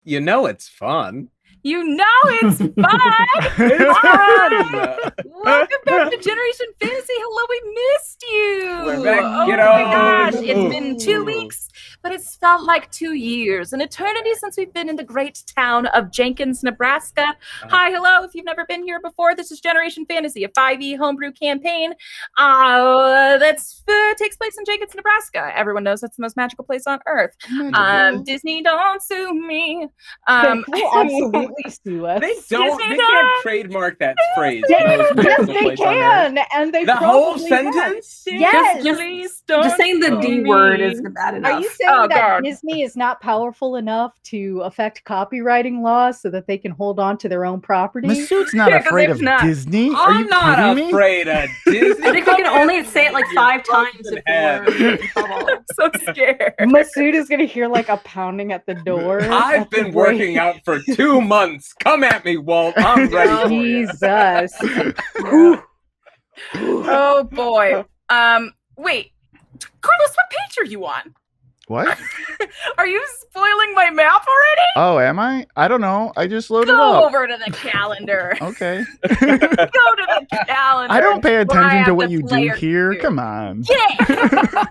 You know it's fun. You know it's fun. It's fun. Welcome back to Generation Fantasy. Hello, we missed you. We're back, oh kiddos. my gosh, it's been 2 weeks, but it's felt like 2 years, an eternity since we've been in the great town of Jenkins, Nebraska. Hi, hello. If you've never been here before, this is Generation Fantasy, a 5e homebrew campaign that takes place in Jenkins, Nebraska. Everyone knows that's the most magical place on earth. Disney, don't sue me. They will absolutely sue us. They don't. They can't trademark that phrase. Yes, they can, and they the whole probably sentence. Have. Yes, just saying the D word is bad enough. Are you saying that Disney is not powerful enough to affect copywriting laws so that they can hold on to their own property? Masood's not afraid of Disney. Are you not kidding afraid of Disney. I think we can only say it like 5 times before we're in trouble. I'm so scared. Masood is going to hear like a pounding at the door. I've been working out for 2 months. Come at me, Walt. I'm ready. Jesus. Oh boy. Wait, Carlos, what page are you on? What? Are you spoiling my map already? Oh, am I? I don't know. I just loaded Go up. over to the calendar. Okay. Go to the calendar. I don't pay attention to what you do player here. do. Come on. Yeah.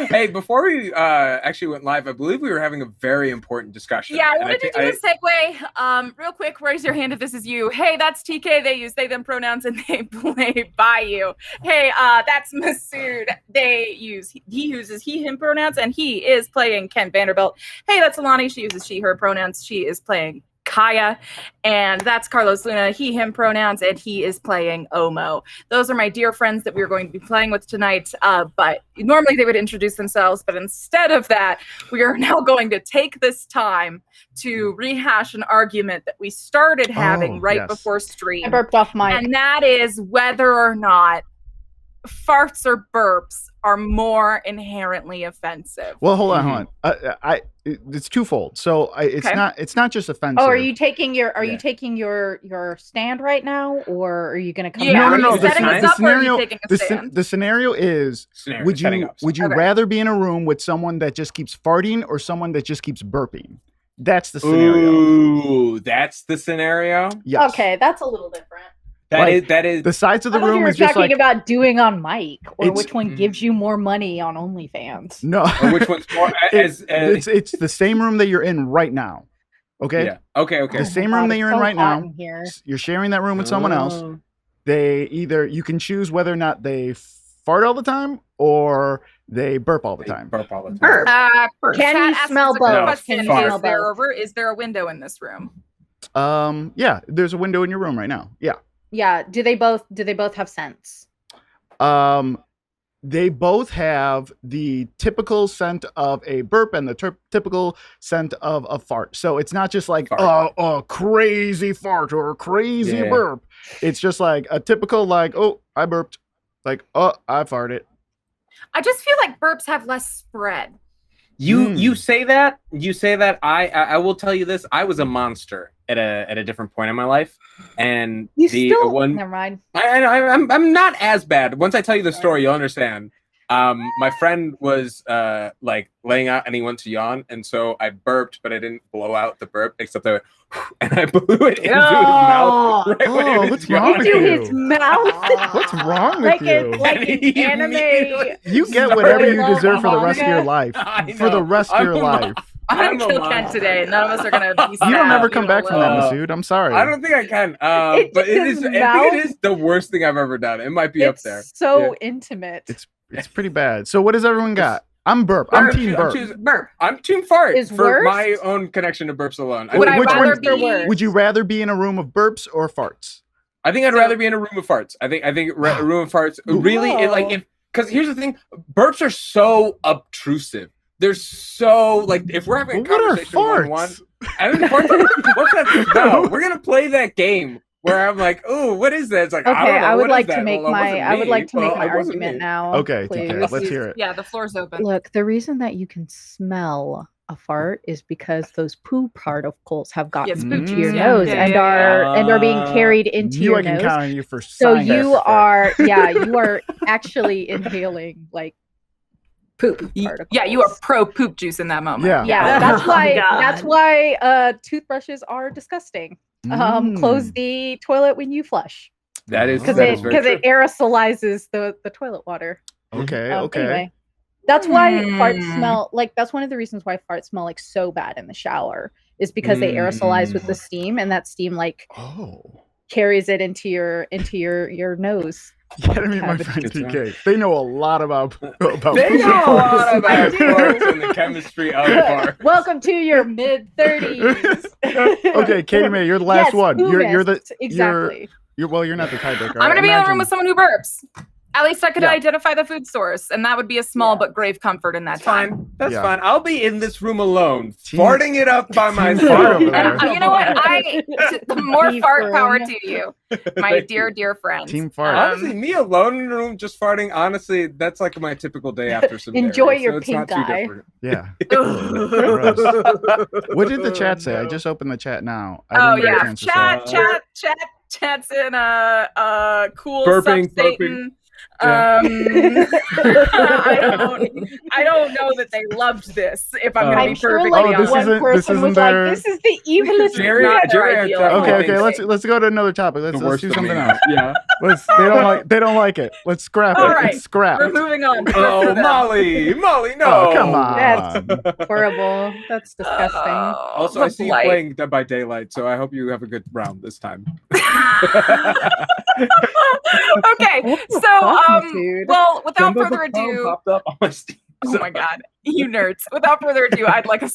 Hey, before we actually went live, I believe we were having a very important discussion. Yeah, I wanted to do a segue. Real quick, raise your hand if this is you. Hey, that's TK. They use they, them pronouns, and they play by you. Hey, that's Masood. He uses he, him pronouns, and he is playing Ken Vanderbilt. Hey, that's Alani. She uses she, her pronouns. She is playing Kaya, and that's Carlos Luna, he, him pronouns, and he is playing Omo. Those are my dear friends that we're going to be playing with tonight, but normally they would introduce themselves, but instead of that, we are now going to take this time to rehash an argument that we started having before stream. I burped off mic. And that is whether or not farts or burps are more inherently offensive. Well, hold on. It's twofold. So it's not just offensive. Oh, are you taking your stand right now, or are you going to come? Yeah, no. The scenario is: would you rather be in a room with someone that just keeps farting or someone that just keeps burping? That's the scenario. Ooh, that's the scenario. Yes. Okay, that's a little different. That is the sides of the room is just just like about doing on mic, or which one gives you more money on OnlyFans. No, or which one's more? It's the same room that you're in right now. Okay. Yeah. Okay. The same room that you're in right now. You're sharing that room with someone else. You can choose whether or not they fart all the time or they burp all the time. Burp all the time. Burp. Can you smell both? Is there a window in this room? Yeah, there's a window in your room right now. Yeah. Yeah. Do they both have scents? They both have the typical scent of a burp and the typical scent of a fart. So it's not just like a crazy fart or a crazy burp. It's just like a typical like, oh, I burped. Like, oh, I farted. I just feel like burps have less spread. You say that. I will tell you this. I was a monster at a different point in my life, and never mind. I'm not as bad. Once I tell you the story, you'll understand. My friend was like laying out, and he went to yawn, and so I burped, but I didn't blow out the burp, except I went, and I blew it into his mouth. What's wrong with you? His mouth. What's wrong with you? Like an anime. You get whatever you deserve for the rest of your life. For the rest of your life. I'm gonna kill Ken today. None of us are gonna be sad. You don't ever come back from that, Masood. I'm sorry. I don't think I can. But I think it is the worst thing I've ever done. It might be up there. It's so intimate. It's pretty bad. So what does everyone got? I'm burp. I'm team burp. I'm team fart Is for worse? my own connection to burps alone. Would you rather be in a room of burps or farts? I think I'd rather be in a room of farts. I think a room of farts really because here's the thing, burps are so obtrusive. They're so like if we're having a conversation one-on-one, I think what's that? No, we're gonna play that game where I'm like, oh, what is that? It's like, okay, I don't know, I would like to make my argument now. Okay, please. TK, let's hear it. Yeah, the floor's open. Look, the reason that you can smell a fart is because those poo particles have gotten into your nose and are being carried into your nose. I can count on you for so you are actually inhaling like Poop. particles. Yeah, you are pro poop juice in that moment. Yeah. Yeah, that's Oh, why. God. That's why toothbrushes are disgusting. Close Mm. the toilet when you flush That is because that it is very true. aerosolizes the toilet water. Okay. Anyway, that's why farts Hmm. smell like. That's one of the reasons why farts smell like so bad in the shower is because they aerosolize with the steam, and that steam like carries it into your nose. You gotta meet my friend Good TK. They know a lot about They poop know a lot farts. about farts and the chemistry of farts. Welcome to your mid-30s. Okay, Katie Mae, you're the last Yes, one. You're the poomist, exactly. You're not the tiebreaker. I'm gonna be in the Imagine- room with someone who burps. At least I could Yeah. identify the food source, and that would be a small but grave comfort in that That's time. fine. That's Yeah. fine. I'll be in this room alone, Team- farting it up by fart myself. over there. You know what? More Deep fart room. power to you, my dear friend. Team fart. Honestly, me alone in the room just farting, honestly, that's like my typical day after some Enjoy dairy, your so it's pink not too eye. different. Yeah. Ugh. What did the chat say? I just opened the chat now. I Oh didn't get a yeah, chance to say. chat's in cool Burping, sub Satan. Yeah. I don't know that they loved this. If I'm gonna I'm be sure perfectly like Oh, this honest. one isn't- person this was isn't their- like, "This is the evilest." Jerry, not their Jerry, ideal. Okay, definitely okay. thinks Let's go to another topic. the Let's worst do of something me. else. Yeah. They don't like it. Let's scrap it. All right. It's scrapped. We're moving on. Oh, Molly, no. Oh, come on. That's horrible. That's disgusting. Also, I see you playing Dead by Daylight, so I hope you have a good round this time. Okay, What the so fuck, dude? well, without Remember further the phone ado, popped up on my Steam. oh my god, you nerds! Without further ado, I'd like to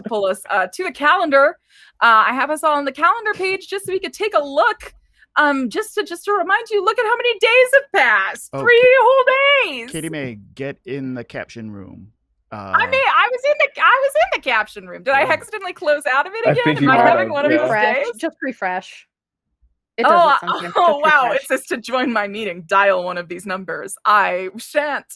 pull us to the calendar. I have us all on the calendar page just so we could take a look. Just to remind you, look at how many days have passed. Oh, 3 whole days. Katie Mae, get in the caption room. I mean, I was in the caption room. Did I accidentally close out of it I again? think Am you I might having have, one of yeah. these Refresh. days? Just refresh. It does it sometimes. Oh Just wow! refresh. It says to join my meeting, dial one of these numbers. I shan't.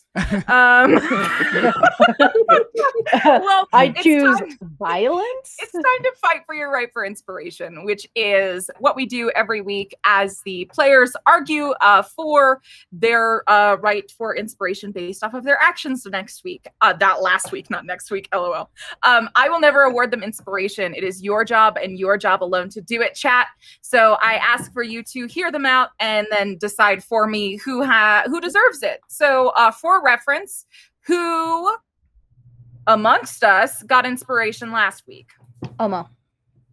Well, I it's choose time- violence. It's time to fight for your right for inspiration, which is what we do every week as the players argue for their right for inspiration based off of their actions next week. That last week, not next week, lol. I will never award them inspiration. It is your job and your job alone to do it, chat. So I ask for you to hear them out and then decide for me who deserves it. So for reference, who amongst us got inspiration last week? Omo.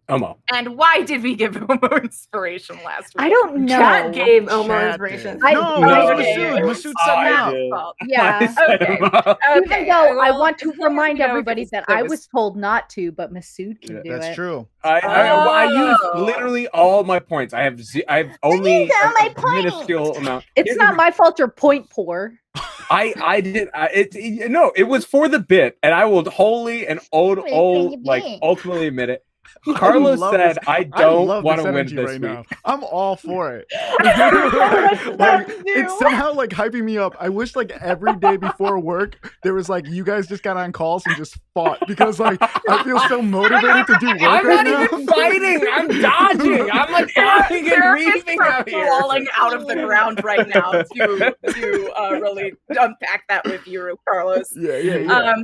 Omo. And why did we give Omo inspiration last week? I don't know. Chat gave Omo Chat inspiration. did. I- No, I- it was Masood. Masood set me I up. did. Fault. Yeah. Okay. Even though I well, want to remind no, everybody 'cause that it I was- was told not to, but Masood can Yeah, do That's it. true. I used Oh. literally all my points. I have only Use all my a minuscule amount. It's Here's not the- my fault you're point poor. I did no, it was for the bit, and I will wholly and ultimately admit it. Carlos love said, this. "I I don't love want this to win energy this right week." now. I'm all for it. That's It's new. somehow like hyping me up. I wish like every day before work there was like you guys just got on calls and just fought because like I feel so motivated to do work I'm right not now. even fighting. I'm dodging. I'm like dodging and Therapists reaving are out here. crawling out of the ground right now to really unpack that with you, Carlos. Yeah.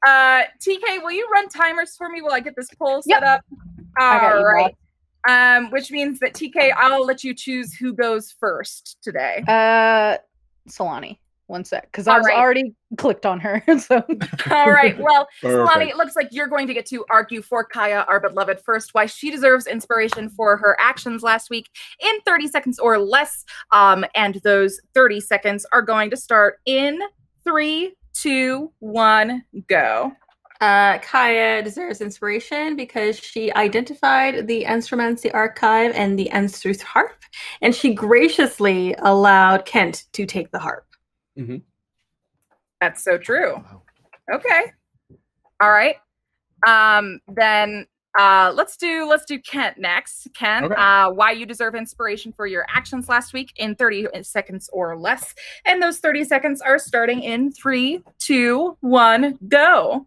TK, will you run timers for me while I get this poll Yep. set up? I got All you, right. Which means that TK, I'll let you choose who goes first today. Solani. One sec, because All I was right. already clicked on her. So All right. Well, Solani, Perfect. it looks like you're going to get to argue for Kaya, our beloved first, why she deserves inspiration for her actions last week in 30 seconds or less. And those 30 seconds are going to start in 3, 2, 1, go. Kaya deserves inspiration because she identified the Enstruments archive and the Enstruth harp, and she graciously allowed Kent to take the harp. That's so true. Okay. All right. Then let's do Kent next. Kent, Okay. why you deserve inspiration for your actions last week in 30 seconds or less. And those 30 seconds are starting in 3, 2, 1, go.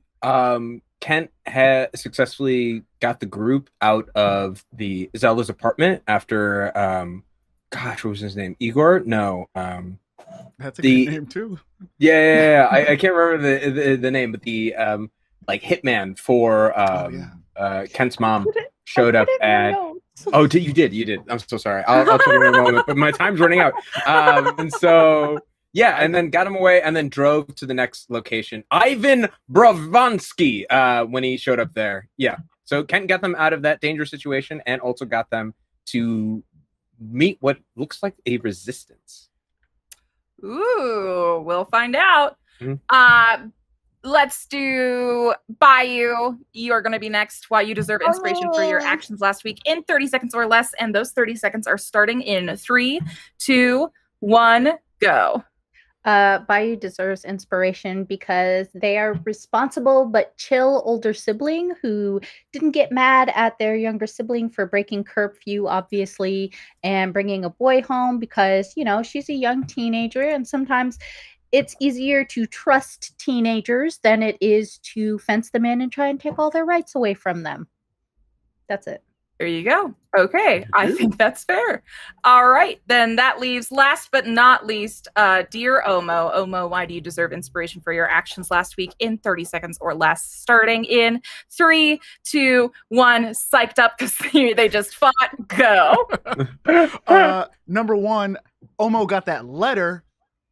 Kent had successfully got the group out of the Zelda's apartment after gosh, what was his name? Igor? No. That's a good name too. Yeah. I can't remember the name, but the like hitman for Kent's mom showed up at. Oh, you did. I'm so sorry. I'll check it in a moment, but my time's running out. And so and then got him away, and then drove to the next location. Ivan Brovansky when he showed up there. Yeah. So Kent got them out of that dangerous situation, and also got them to meet what looks like a resistance. Ooh, we'll find out. Let's do Bayou. You're going to be next. While you deserve inspiration for your actions last week in 30 seconds or less. And those 30 seconds are starting in 3, 2, 1, go. Bayou deserves inspiration because they are responsible but chill older sibling who didn't get mad at their younger sibling for breaking curfew, obviously, and bringing a boy home because, she's a young teenager, and sometimes it's easier to trust teenagers than it is to fence them in and try and take all their rights away from them. That's it. There you go. Okay, I think that's fair. All right, then that leaves last but not least, dear Omo. Omo, why do you deserve inspiration for your actions last week in 30 seconds or less? Starting in 3, 2, 1, psyched up because they just fought. Go. Number 1, Omo got that letter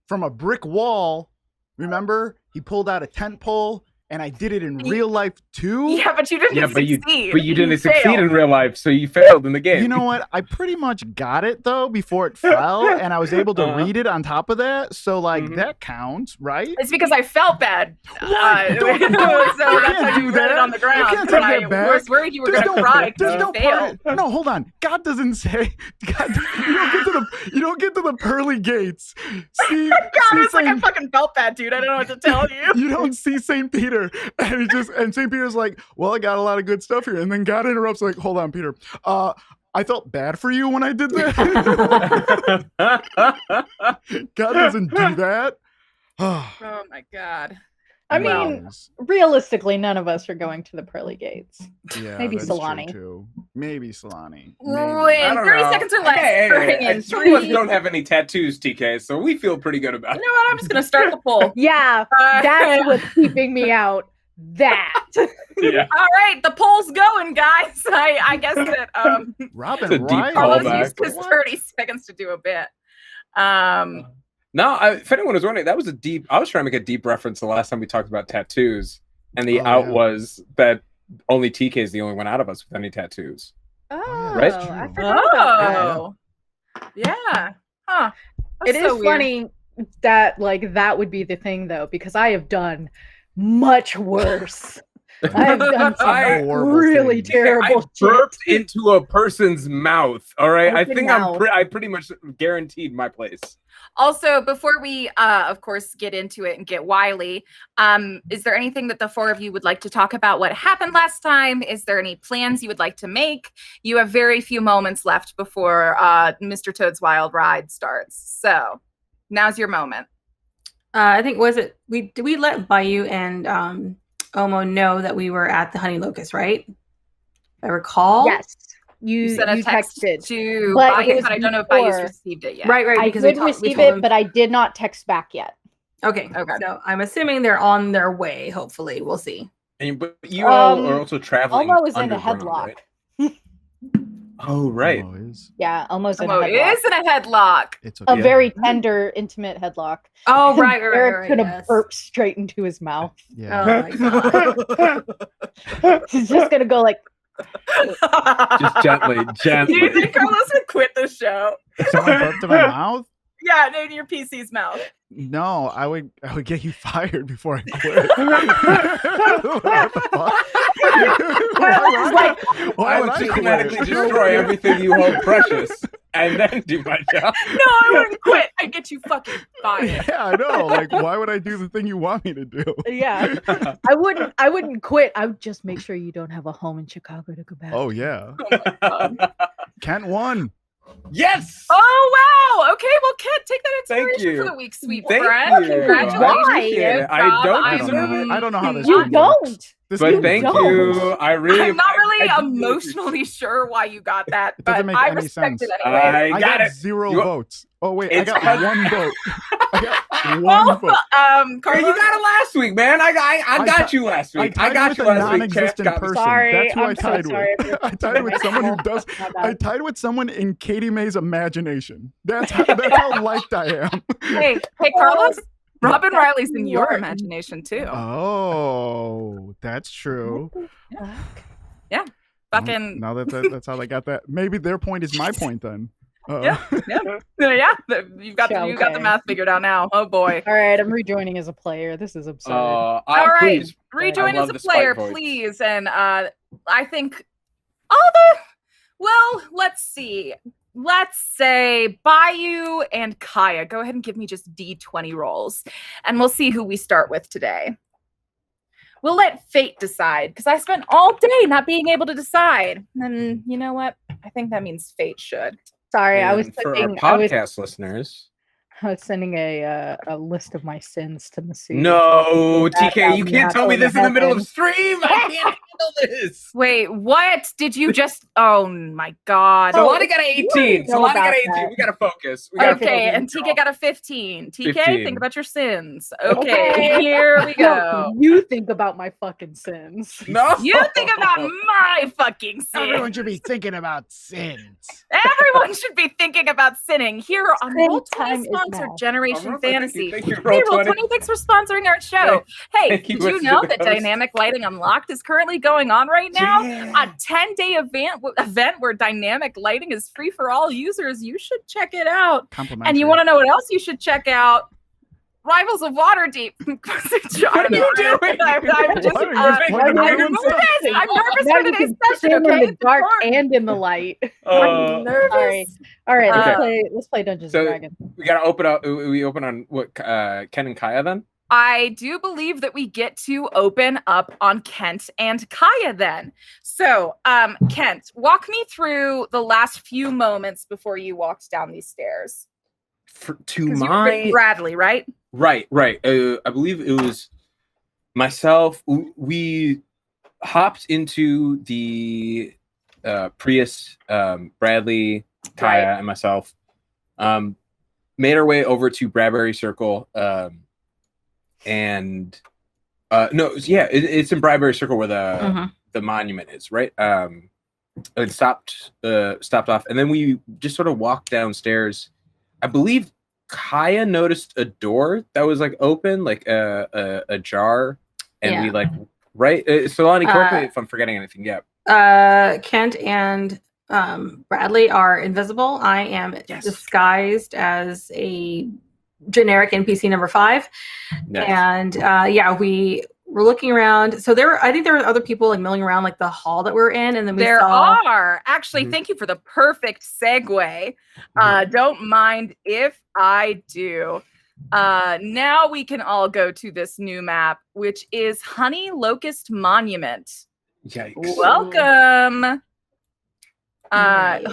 from a brick wall. Remember? He pulled out a tent pole. And I did it in real life too. Yeah, but you didn't succeed. But you didn't succeed in real life, so you failed in the game. You know what? I pretty much got it though before it fell, and I was able to read it on top of that. So that counts, right? It's because I felt bad. So that's how you read it on the ground. You can't take that back. I was worried you were going to cry because you failed. No, hold on. God doesn't say. God, you don't get to the pearly gates. See, it's like I fucking felt bad, dude. I don't know what to tell you. You don't see St. Peter. And St. Peter's like, well, I got a lot of good stuff here. And then God interrupts like, hold on, Peter. I felt bad for you when I did that. God doesn't do that. Oh my God. I mean, realistically, none of us are going to the pearly gates. Yeah, maybe Solani. Maybe Solani. In 30 seconds or less. Hey, some of us don't have any tattoos, TK, so we feel pretty good about it. You know what? I'm just going to start the poll. Yeah, that's what's keeping me out. That. Yeah. All right, the poll's going, guys. I guess that Robin, right? Carlos used his 30 seconds to do a bit. No, if anyone was wondering, that was I was trying to make a deep reference the last time we talked about tattoos, and the was that only TK is the only one out of us with any tattoos. Oh, right? I forgot about that. Yeah. Huh. It is funny that that would be the thing though, because I have done much worse. I have done some really terrible shit. I burped into a person's mouth. All right, I think I pretty much guaranteed my place. Also, before we, of course, get into it and get wily, is there anything that the four of you would like to talk about what happened last time? Is there any plans you would like to make? You have very few moments left before Mr. Toad's Wild Ride starts. So now's your moment. I think, did we let Bayou and Omo know that we were at the Honey Locust, right? If I recall? Yes. You sent a text texted to Bayou, but I don't know if Bayou's received it yet. Right. Because I did receive it, but I did not text back yet. Okay. So I'm assuming they're on their way. Hopefully, we'll see. But you all are also traveling. Elmo is in a headlock. Right? Oh, right. Yeah, almost in a headlock. headlock. It is in a headlock. It's okay. A very tender, intimate headlock. Oh, right. Eric could have burped straight into his mouth. Yeah. Oh my God. He's just gonna go like. Just gently. Do you think Carlos would quit the show? Someone burped in my mouth? Yeah, in your PC's mouth. No, I would get you fired before I quit. Why would you automatically destroy everything you hold precious and then do my job? No, I wouldn't quit. I'd get you fucking fired. Yeah, I know. Why would I do the thing you want me to do? Yeah, I wouldn't quit. I would just make sure you don't have a home in Chicago to go back. Oh yeah. Oh my God. Kent won. Yes. Oh wow. Okay, well, Kent, take that Thank inspiration you. for the week, sweet Thank friend. you. Congratulations. I don't deserve it. I don't know how this You game don't. works. But thank you. I really. I'm not really emotionally sure why you got that, but doesn't make I any respect sense. it anyway. I got it. 0 votes. Oh wait, I It's got 1 vote. One vote. Carlos, you got it last week, man. I got you last week. I got you last week. Non-existent person. Sorry, That's who I'm I tied so sorry. with. I tied with someone who does. I tied with someone in Katie Mae's imagination. That's how liked I am. Hey, Carlos. Robin Riley's in your imagination too. Oh, that's true. Yeah. Fucking. Now that's how they got that. Maybe their point is my point then. Yeah. You've got the math figured out now. Oh boy. All right, I'm rejoining as a player. This is absurd. All right, rejoin as a player, please. And I think let's see. Let's say Bayou and Kaya. Go ahead and give me just D20 rolls, and we'll see who we start with today. We'll let fate decide, because I spent all day not being able to decide. And you know what? I think that means fate should. Sorry, and I was for thinking, our podcast listeners. I was sending a list of my sins to Masood. No, TK, you can't tell me this in the middle of stream. I can't handle this. Wait, what did you just? Oh my God! Solani got an 18. Solani got an 18. We gotta focus. Okay, and TK got a 15. TK, think about your sins. Okay, here we go. You think about my fucking sins. No, you think about my fucking sins. Everyone should be thinking about sins. Everyone should be thinking about sinning. Here on Roll20 sponsored Generation Fantasy. Hey, Roll20, thanks for sponsoring our show. Hey, did you know that Dynamic Lighting Unlocked is currently going on right now? A 10-day event where dynamic lighting is free for all users. You should check it out. And you want to know what else you should check out? Rivals of Waterdeep. What are you doing? I'm nervous for today's session. In the dark and in the light. I'm nervous. All right. Let's play Dungeons and Dragons. We gotta open up. We open on what? Ken and Kaya then. I do believe that we get to open up on Kent and Kaya then. So, Kent, walk me through the last few moments before you walked down these stairs. Bradley, right? Right. I believe it was myself. We hopped into the Prius, Bradley, Kaya, and myself. Made our way over to Bradbury Circle. It's in Bradbury Circle where the monument is, right? It stopped off, and then we just sort of walked downstairs. I believe Kaya noticed a door that was like open, like a jar, and we like Solani, correct me if I'm forgetting anything. Yeah. Kent and Bradley are invisible. I am disguised as a generic NPC number 5, and we were looking around. So I think there were other people like milling around like the hall that we're in, and then there are actually. Thank you for the perfect segue. Don't mind if I do. Now we can all go to this new map, which is Honey Locust Monument. Yikes! Welcome. Nice.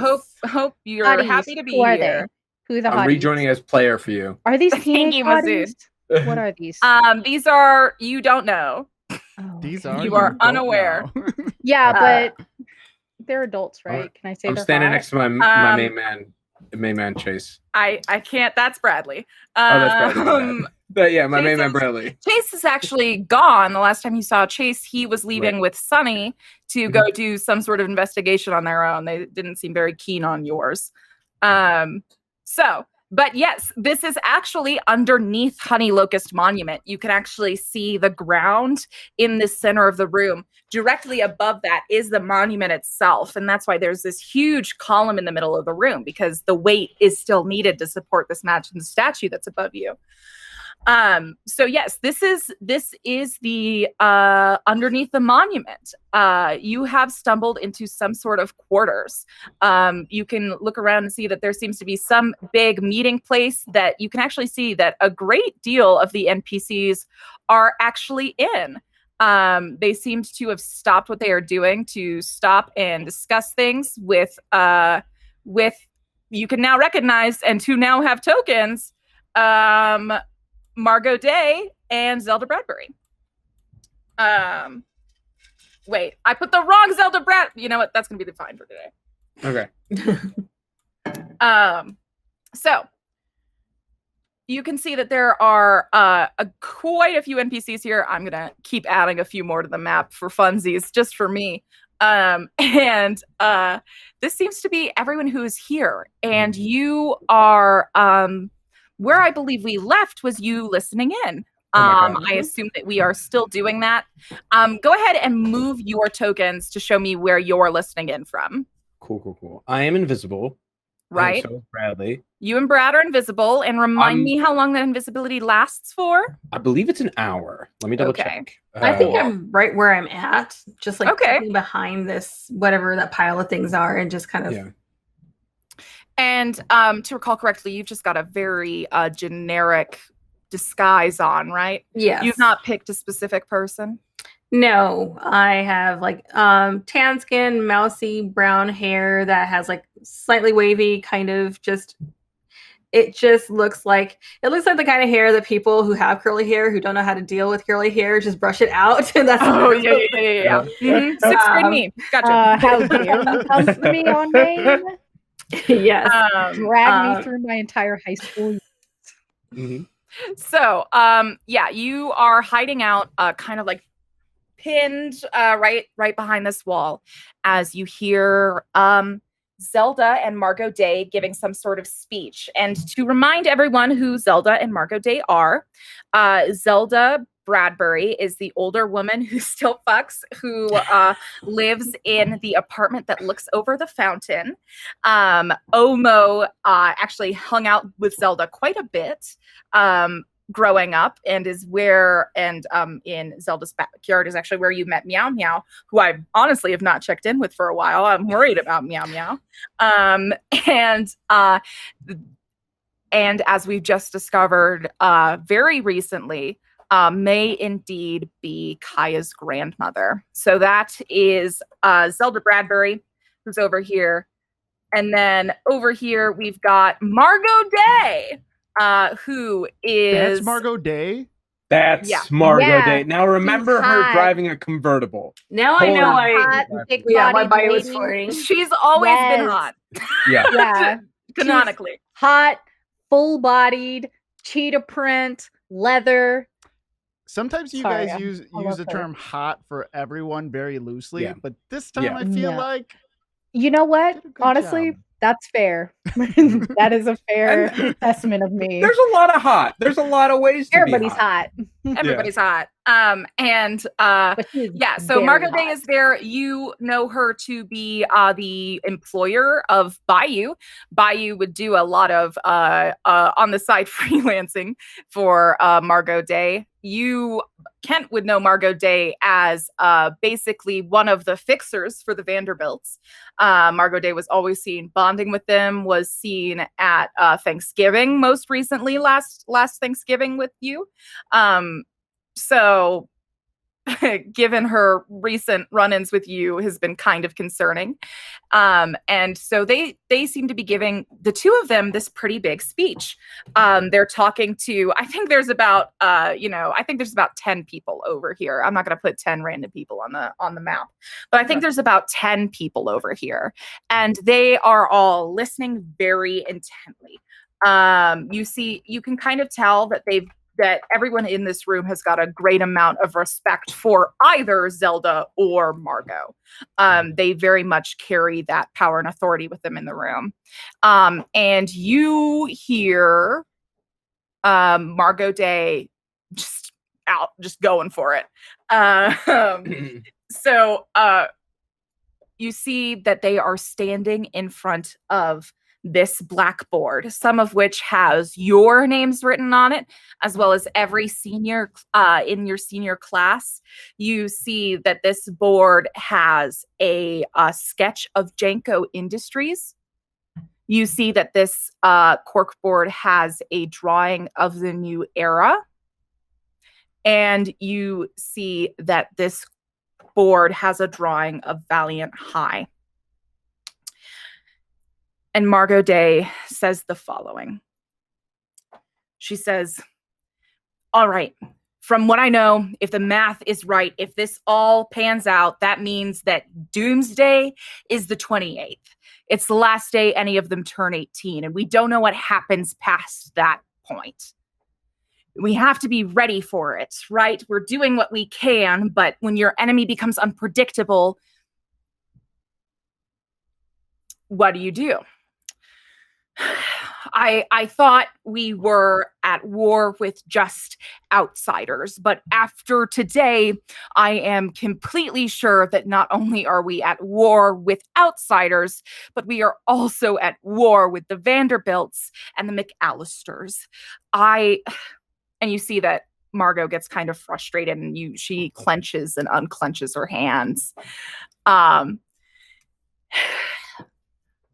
Hope you're happy to be here. Who the I'm rejoining as player for you. Are these teenage hotties? What are these? These are you don't know. These are you are unaware. Yeah, but they're adults, right? Can I say I'm standing next to my main man Chase. I can't. That's Bradley. That's Bradley. But yeah, my main man Bradley. Chase is actually gone. The last time you saw Chase, he was leaving with Sunny to go do some sort of investigation on their own. They didn't seem very keen on yours. But yes, this is actually underneath Honey Locust Monument. You can actually see the ground in the center of the room. Directly above that is the monument itself. And that's why there's this huge column in the middle of the room, because the weight is still needed to support this magic statue that's above you. So yes, this is the underneath the monument. You have stumbled into some sort of quarters. You can look around and see that there seems to be some big meeting place that you can actually see that a great deal of the NPCs are actually in. They seemed to have stopped what they are doing to stop and discuss things with you can now recognize and to now have tokens. Margot Day and Zelda Bradbury. Wait, I put the wrong Zelda Brad. You know what? That's gonna be the fine for today. Okay. So you can see that there are quite a few NPCs here. I'm gonna keep adding a few more to the map for funsies, just for me. And this seems to be everyone who is here. And you are where I believe we left was you listening in. I assume that we are still doing that. Go ahead and move your tokens to show me where you're listening in from. Cool. I am invisible. Right. So is Bradley. You and Brad are invisible, and remind me how long that invisibility lasts for. I believe it's an hour. Let me double check. I think I'm right where I'm at, just like behind this, whatever that pile of things are, and just kind of. Yeah. And to recall correctly, you've just got a very generic disguise on, right? Yes. You've not picked a specific person. No, I have like tan skin, mousy brown hair that has like slightly wavy kind of it just looks like the kind of hair that people who have curly hair who don't know how to deal with curly hair just brush it out. And that's yeah. Mm-hmm. Sixth grade me. Gotcha. How dare you come for me on name? Yes. Drag me through my entire high school. Mm-hmm. So, you are hiding out, kind of like pinned right behind this wall as you hear Zelda and Margot Day giving some sort of speech. And to remind everyone who Zelda and Margot Day are, Zelda Bradbury is the older woman who still fucks, who lives in the apartment that looks over the fountain. Omo actually hung out with Zelda quite a bit growing up, and is in Zelda's backyard is actually where you met Meow Meow, who I honestly have not checked in with for a while. I'm worried about Meow Meow. And as we've just discovered very recently, may indeed be Kaya's grandmother. So that is Zelda Bradbury, who's over here. And then over here, we've got Margot Day, who is... That's Margot Day? That's Margot Day. Now remember her driving a convertible. Now I know my bio is flirting. She's always been hot. Yeah. Canonically. Hot, full-bodied, cheetah print, leather. Sometimes you guys use the term hot for everyone very loosely, but this time I feel like... You know what? Honestly, that's fair. That is a fair assessment of me. There's a lot of hot. There's a lot of ways to Everybody's hot. Everybody's hot. So Margot Day is there. You know her to be the employer of Bayou. Bayou would do a lot of on the side freelancing for Margot Day. Kent would know Margot Day as basically one of the fixers for the Vanderbilts. Margot Day was always seen bonding with them, was seen at Thanksgiving, most recently last Thanksgiving with you. So given her recent run-ins with you has been kind of concerning. And so they seem to be giving the two of them this pretty big speech. They're talking to, I think there's about 10 people over here. I'm not going to put 10 random people on the map, but I think there's about 10 people over here, and they are all listening very intently. You can kind of tell that everyone in this room has got a great amount of respect for either Zelda or Margot. They very much carry that power and authority with them in the room. And you hear Margot Day just going for it. So you see that they are standing in front of this blackboard, some of which has your names written on it, as well as every senior in your senior class. You see that this board has a sketch of Janko Industries. You see that this cork board has a drawing of the new era. And you see that this board has a drawing of Valiant High. And Margot Day says the following. She says, all right, from what I know, if the math is right, if this all pans out, that means that Doomsday is the 28th. It's the last day any of them turn 18, and we don't know what happens past that point. We have to be ready for it, right? We're doing what we can, but when your enemy becomes unpredictable, what do? I thought we were at war with just outsiders, but after today, I am completely sure that not only are we at war with outsiders, but we are also at war with the Vanderbilts and the McAllisters. And you see that Margot gets kind of frustrated, and she clenches and unclenches her hands. From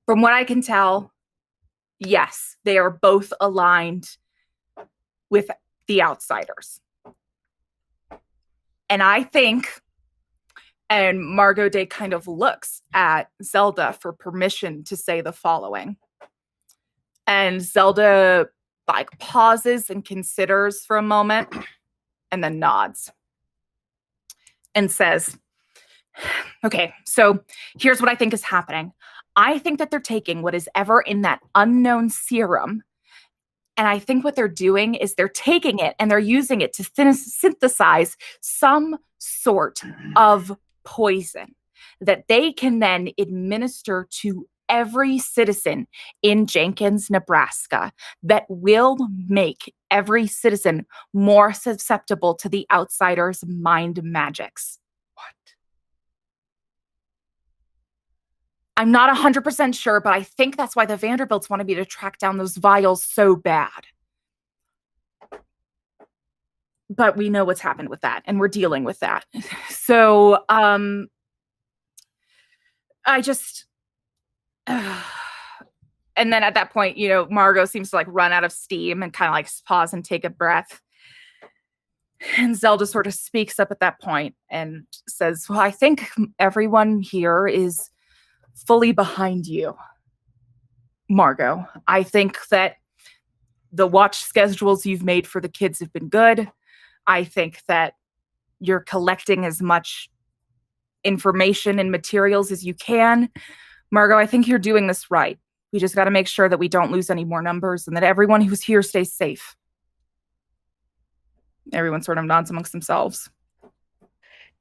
what I can tell, yes, they are both aligned with the outsiders. And I think, and Margot Day kind of looks at Zelda for permission to say the following. And Zelda pauses and considers for a moment and then nods and says, okay, so here's what I think is happening. I think that they're taking what is ever in that unknown serum, and I think what they're doing is they're taking it and they're using it to synthesize some sort of poison that they can then administer to every citizen in Jenkins, Nebraska, that will make every citizen more susceptible to the outsiders' mind magics. I'm not 100% sure, but I think that's why the Vanderbilts wanted me to track down those vials so bad. But we know what's happened with that, and we're dealing with that. So, I just... and then at that point, Margot seems to run out of steam and kind of pause and take a breath. And Zelda sort of speaks up at that point and says, well, I think everyone here is fully behind you, Margot. I think that the watch schedules you've made for the kids have been good. I think that you're collecting as much information and materials as you can. Margot, I think you're doing this right. We just got to make sure that we don't lose any more numbers and that everyone who's here stays safe. Everyone sort of nods amongst themselves.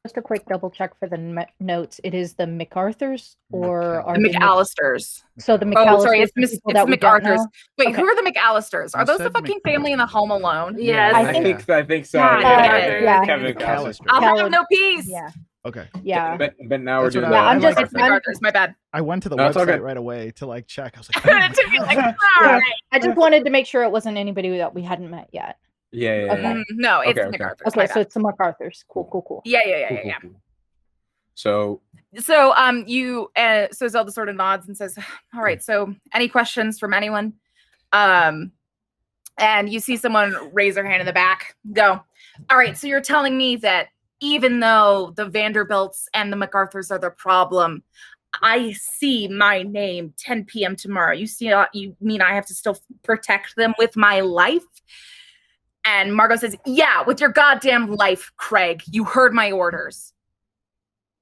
Just a quick double check for the notes. It is the MacArthurs or the McAllisters. So the McAllisters. Oh, sorry, it's MacArthurs. Wait, okay. Who are the McAllisters? Are those the fucking family in the Home Alone? Yes. I think so. Yeah. Kevin McAllister. I'll have no peace. Yeah. Okay. Yeah. But now we're doing. Yeah, I'm just. My bad. I went to the website right away to check. I was like, I just wanted to make sure it wasn't anybody that we hadn't met yet. Yeah. Okay. No, it's MacArthur's. Okay, so it's the MacArthur's. Cool. Yeah. Cool. So Zelda sort of nods and says, all right, so any questions from anyone? And you see someone raise their hand in the back, go, all right, so you're telling me that even though the Vanderbilts and the MacArthurs are the problem, I see my name 10 p.m. tomorrow. You mean I have to still protect them with my life? And Margot says, yeah, with your goddamn life, Craig. You heard my orders.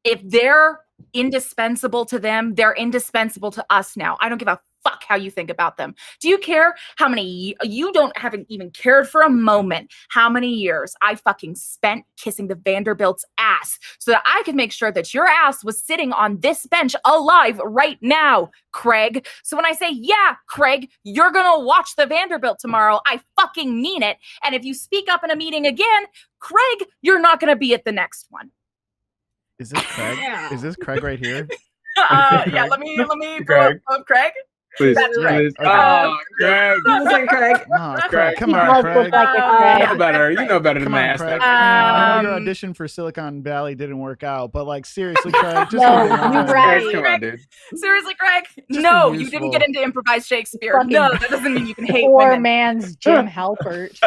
If they're indispensable to them, they're indispensable to us now. I don't give a fuck how you think about them. Do you care how many you haven't even cared for a moment how many years I fucking spent kissing the Vanderbilt's ass so that I could make sure that your ass was sitting on this bench alive right now, Craig. So when I say, yeah, Craig, you're gonna watch the Vanderbilt tomorrow, I fucking mean it. And if you speak up in a meeting again, Craig, you're not gonna be at the next one. Is this Craig? Is this Craig right here? Yeah, let me bring up Craig. Please. That's right. Oh, Craig. Craig. Oh, Craig. Come on, Craig. You know better. You know better than that. Craig. I know your audition for Silicon Valley didn't work out, but seriously, Craig. Just No, you're right. Come on, dude. Seriously, Craig. Just No, useful. you didn't get into improvised Shakespeare. No, that doesn't mean you can hate Poor women. man's Jim Halpert.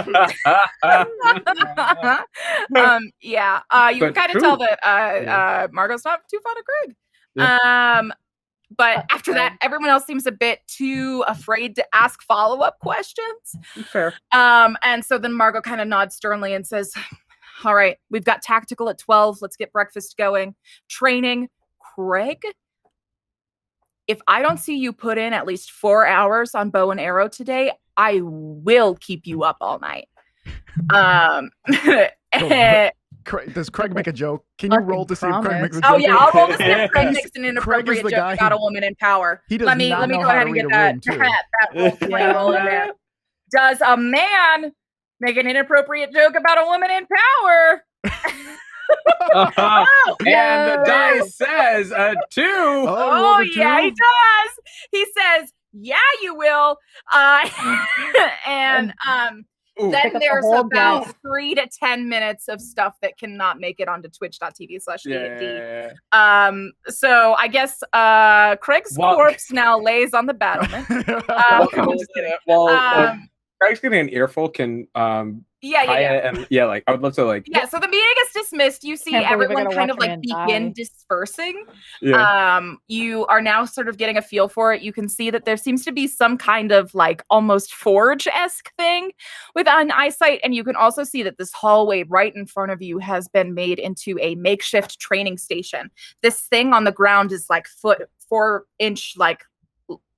You can kind of tell that Margot's not too fond of Craig. Yeah. But after that, everyone else seems a bit too afraid to ask follow-up questions. Fair. And so then Margot kind of nods sternly and says, all right, we've got tactical at 12. Let's get breakfast going. Training, Craig, if I don't see you put in at least 4 hours on bow and arrow today, I will keep you up all night. Does Craig make a joke? Can you roll to see if Craig makes a joke? Oh yeah, I'll roll to see if Craig makes an inappropriate joke about a woman in power. He does let me not go know ahead how and to get read a room, that roll in there. Does a man make an inappropriate joke about a woman in power? And the dice says 2. Oh yeah, he does. He says, "Yeah, you will." And then there's about 3 to 10 minutes of stuff that cannot make it onto twitch.tv/D&D. So I guess Craig's corpse now lays on the battlement. Craig's getting an earful. Can yeah. Like I would love to like. Yeah, so the meeting is dismissed. You see everyone kind of like begin dispersing. Yeah. You are now sort of getting a feel for it. You can see that there seems to be some kind of like almost forge-esque thing with an eyesight, and you can also see that this hallway right in front of you has been made into a makeshift training station. This thing on the ground is like 4-inch like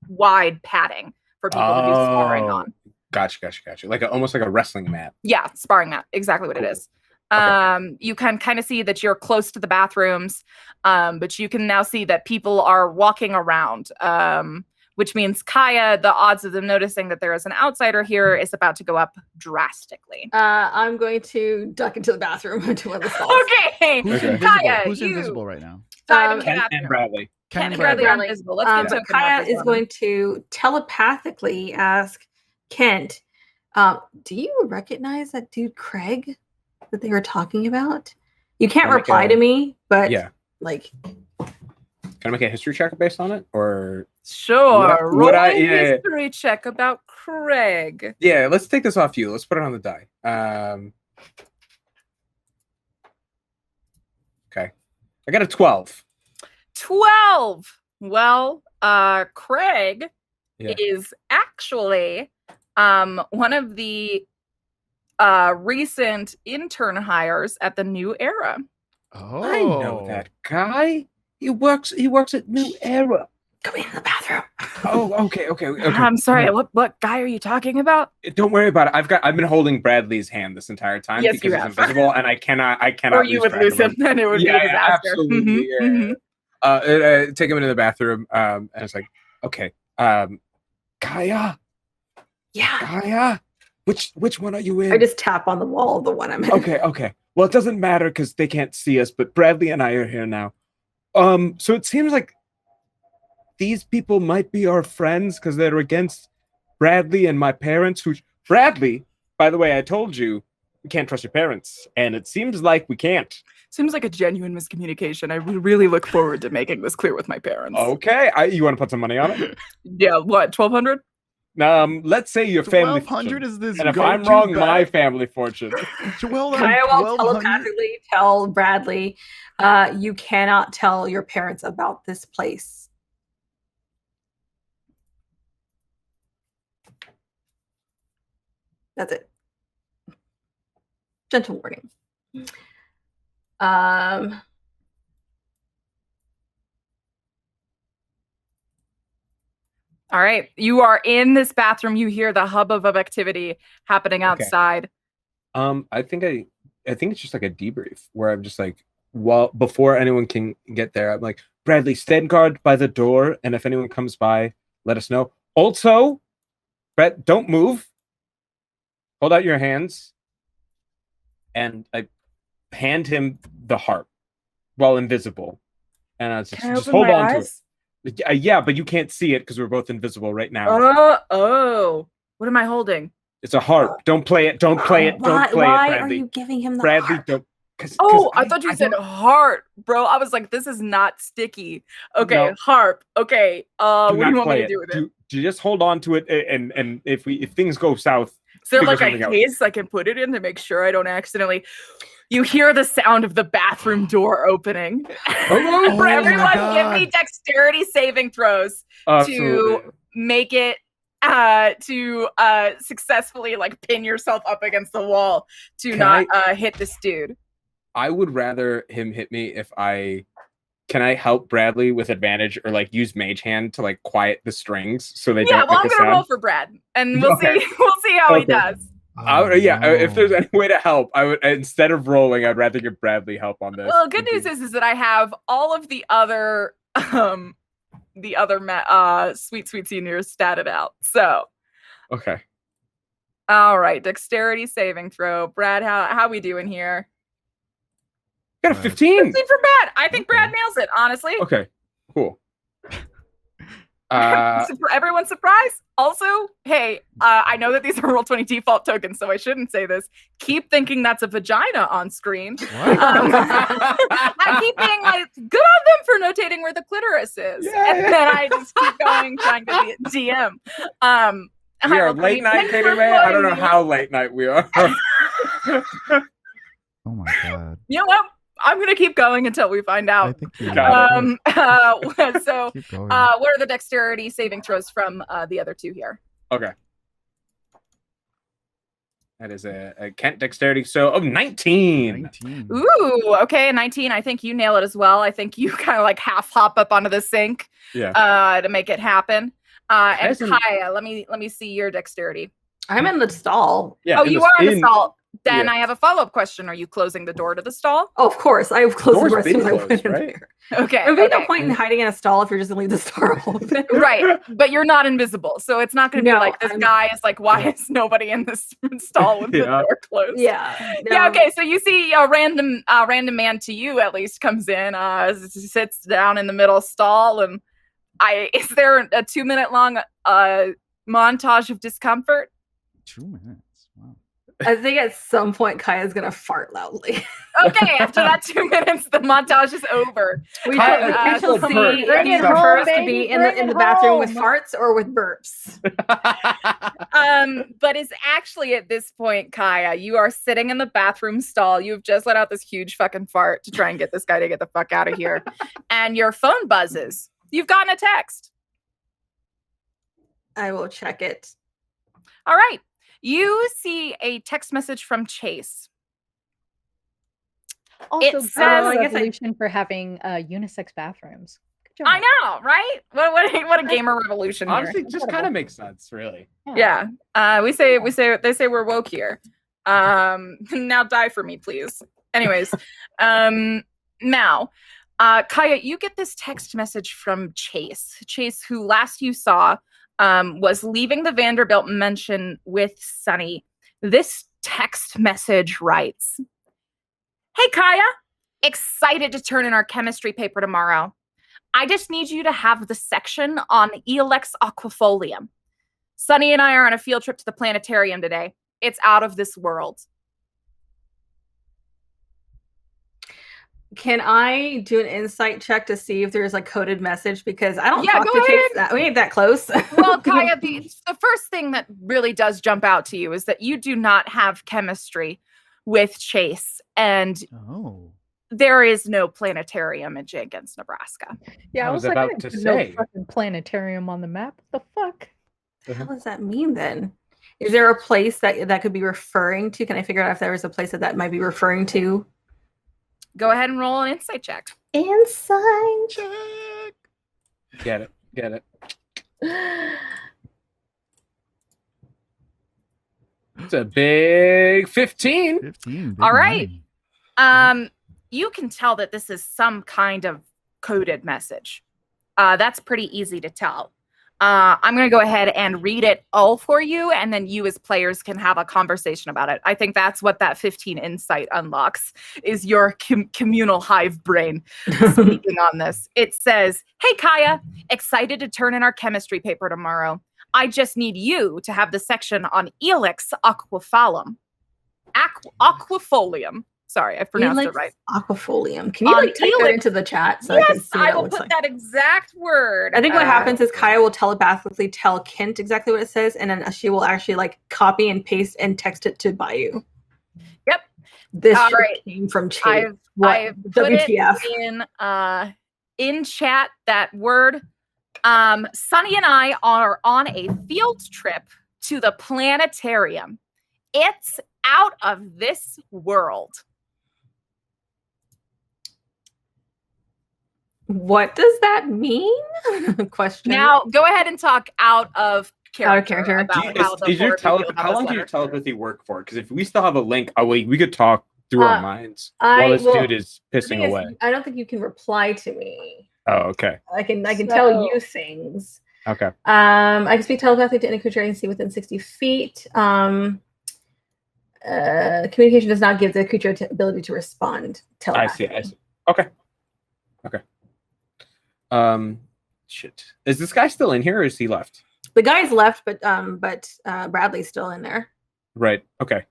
wide padding for people to do sparring on. Gotcha. Like almost like a wrestling mat. Yeah, sparring mat. Exactly what it is. Okay. You can kind of see that you're close to the bathrooms, but you can now see that people are walking around, which means Kaya, the odds of them noticing that there is an outsider here is about to go up drastically. I'm going to duck into the bathroom into one of the stalls. Okay. Who's invisible right now? Ken and Bradley. Ken and Bradley are invisible. Let's get so Kaya is going to telepathically ask Kent, do you recognize that dude Craig that they were talking about? You can't reply to me, but like, can I make a history check based on it, or sure? Roll a history check about Craig. Yeah, let's take this off you. Let's put it on the die. Okay, I got a 12. 12. Well, Craig is actually one of the recent intern hires at the New Era. Oh, I know that guy. He works at New Era. Come in the bathroom. Oh, okay. I'm sorry. What guy are you talking about? Don't worry about it. I've been holding Bradley's hand this entire time because he's invisible, and I cannot. Or you would lose him, then it would be a disaster. Absolutely. Take him into the bathroom, and it's like, okay, Kaya. Yeah. Kaya, which one are you in? I just tap on the wall of the one I'm in. Okay. Well, it doesn't matter because they can't see us, but Bradley and I are here now. So it seems like these people might be our friends because they're against Bradley and my parents. Bradley, by the way, I told you we can't trust your parents, and it seems like we can't. Seems like a genuine miscommunication. I really look forward to making this clear with my parents. Okay, you want to put some money on it? Yeah, what, 1,200? Let's say your family 1,200 is this, and if I'm wrong, my family fortune. I will telepathically tell Bradley, you cannot tell your parents about this place. That's it. Gentle warning. All right. You are in this bathroom. You hear the hubbub of activity happening outside. I think it's just like a debrief where I'm just like, well, before anyone can get there, I'm like, Bradley, stand guard by the door, and if anyone comes by, let us know. Also, Brett, don't move. Hold out your hands. And I hand him the harp while invisible. And I was just hold on to it. Yeah, but you can't see it because we're both invisible right now. What am I holding? It's a harp. Don't play it. Don't play it. Don't play it, Bradley. Why are you giving him the Bradley, harp? don't. I thought you said heart, bro. I was like, this is not sticky. Okay, no. Harp. Okay. What do you want me to do with it? Do just hold on to it, and if things go south, is there like a case I can put it in to make sure I don't accidentally? You hear the sound of the bathroom door opening. For everyone, give me dexterity saving throws to make it to successfully like pin yourself up against the wall to not hit this dude. I would rather him hit me if I can I help Bradley with advantage or like use Mage Hand to like quiet the strings so they Yeah, don't well, make I'm a gonna roll sound? for Brad, and we'll Okay. see. We'll see how he Okay. does. If there's any way to help, I would instead of rolling, I'd rather give Bradley help on this. Well, good news is that I have all of the other sweet seniors statted out. So okay. All right, dexterity saving throw. Brad, how we doing here? Got a 15. 15 for Brad. I think Brad nails it, honestly. Okay, cool. Everyone's surprised. Also, hey, I know that these are Roll20 default tokens, so I shouldn't say this. Keep thinking that's a vagina on screen. I keep being like, good on them for notating where the clitoris is. Yeah. And then I just keep going, trying to be a DM. We are late night, Katie Mae. I don't know how late night we are. Oh my god. You know what? I'm gonna keep going until we find I out. think you So, keep going. what are the dexterity saving throws from the other two here? okay. That is a Kent dexterity. So 19. 19. Ooh, okay, 19. I think you nail it as well. I think you kind of like half hop up onto the sink to make it happen. And Kaya, let me see your dexterity. I'm in the stall. Yeah. Oh, you are in the stall. Then yeah. I have a follow-up question. Are you closing the door to the stall? Oh, of course. I have closed the door as soon as I went in right? there. Okay. There'd be no point in hiding in a stall if you're just going to leave the door open. Right. But you're not invisible. So it's not going to be like this guy is like, why is nobody in this stall with the door closed? Yeah. Yeah, okay. So you see a random man to you at least comes in, sits down in the middle stall, and is there a 2-minute long montage of discomfort? 2 minutes. Wow. I think at some point Kaya's going to fart loudly. Okay, after that 2 minutes, the montage is over. We shall see if he prefers to be in the bathroom with farts or with burps. But it's actually at this point, Kaya, you are sitting in the bathroom stall. You've just let out this huge fucking fart to try and get this guy to get the fuck out of here. And your phone buzzes. You've gotten a text. I will check it. All right. You see a text message from Chase. Also, It says- good revolution for having unisex bathrooms. Good job. I know, right? What a gamer revolution here. Honestly, just kind of makes sense, really. Yeah. They say we're woke here. Now die for me, please. Anyways, now, Kaya, you get this text message from Chase. Chase, who last you saw was leaving the Vanderbilt mansion with Sunny. This text message writes, "Hey, Kaya, excited to turn in our chemistry paper tomorrow. I just need you to have the section on Elex aquifolium. Sunny and I are on a field trip to the planetarium today. It's out of this world." Can I do an insight check to see if there's a coded message? Because I don't Yeah, talk go to ahead. Chase that we ain't that close. Well, Kaya, the first thing that really does jump out to you is that you do not have chemistry with Chase, and there is no planetarium in Jenkins, Nebraska. Yeah, I was like, about I to didn't know say. fucking planetarium on the map. What the fuck? What does that mean then? Is there a place that could be referring to? Can I figure out if there was a place that might be referring to? Go ahead and roll an insight check. Insight check. Get it. It's a big 15. 15. Big All right. money. You can tell that this is some kind of coded message. That's pretty easy to tell. I'm going to go ahead and read it all for you, and then you as players can have a conversation about it. I think that's what that 15 insight unlocks, is your communal hive brain speaking on this. It says, "Hey, Kaya, excited to turn in our chemistry paper tomorrow. I just need you to have the section on Elex aquifolium. Aquifolium. Sorry, I pronounced it right. Aquifolium. Can you type that into the chat so I can Yes, see what I it will looks put like? that exact word. I think what happens is Kaya will telepathically tell Kent exactly what it says, and then she will actually like copy and paste and text it to Bayou. Yep. This All shit right. came from Chase. I've put WTF? it in chat, that word. Sunny and I are on a field trip to the planetarium. It's out of this world. What does that mean? Question. Now, go ahead and talk out of character. Out of character. About how the four of you feel about how long this does your letter. telepathy work for? Because if we still have a link, we could talk through our minds while this dude is The pissing thing is, away. I don't think you can reply to me. Oh, okay. I can tell you things. Okay. I can speak telepathically to any creature I can see within 60 feet. Communication does not give the creature ability to respond telepathically. I see. Okay. Shit. Is this guy still in here or is he left? The guy's left, but Bradley's still in there. Right. Okay.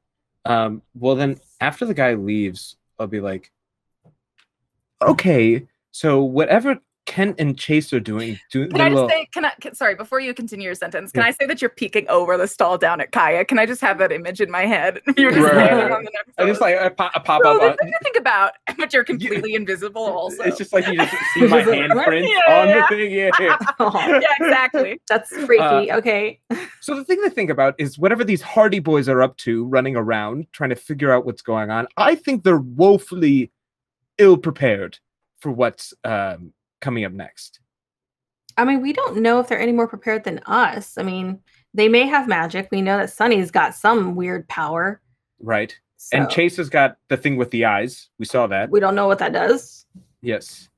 Well then after the guy leaves, I'll be like, okay, so whatever Kent and Chase are doing. Can I just say, sorry, before you continue your sentence, can I say that you're peeking over the stall down at Kaya? Can I just have that image in my head? You're just standing on the next I just I pop up so on. thing to think about, but you're completely invisible also. It's just like you just see my handprint on the thing. Yeah. Yeah, exactly. That's freaky. Okay. So the thing to think about is whatever these Hardy Boys are up to, running around, trying to figure out what's going on, I think they're woefully ill-prepared for what's coming up next. I mean, we don't know if they're any more prepared than us. I mean, they may have magic. We know that Sunny's got some weird power. Right. So And Chase has got the thing with the eyes. We saw that. we don't know what that does. Yes.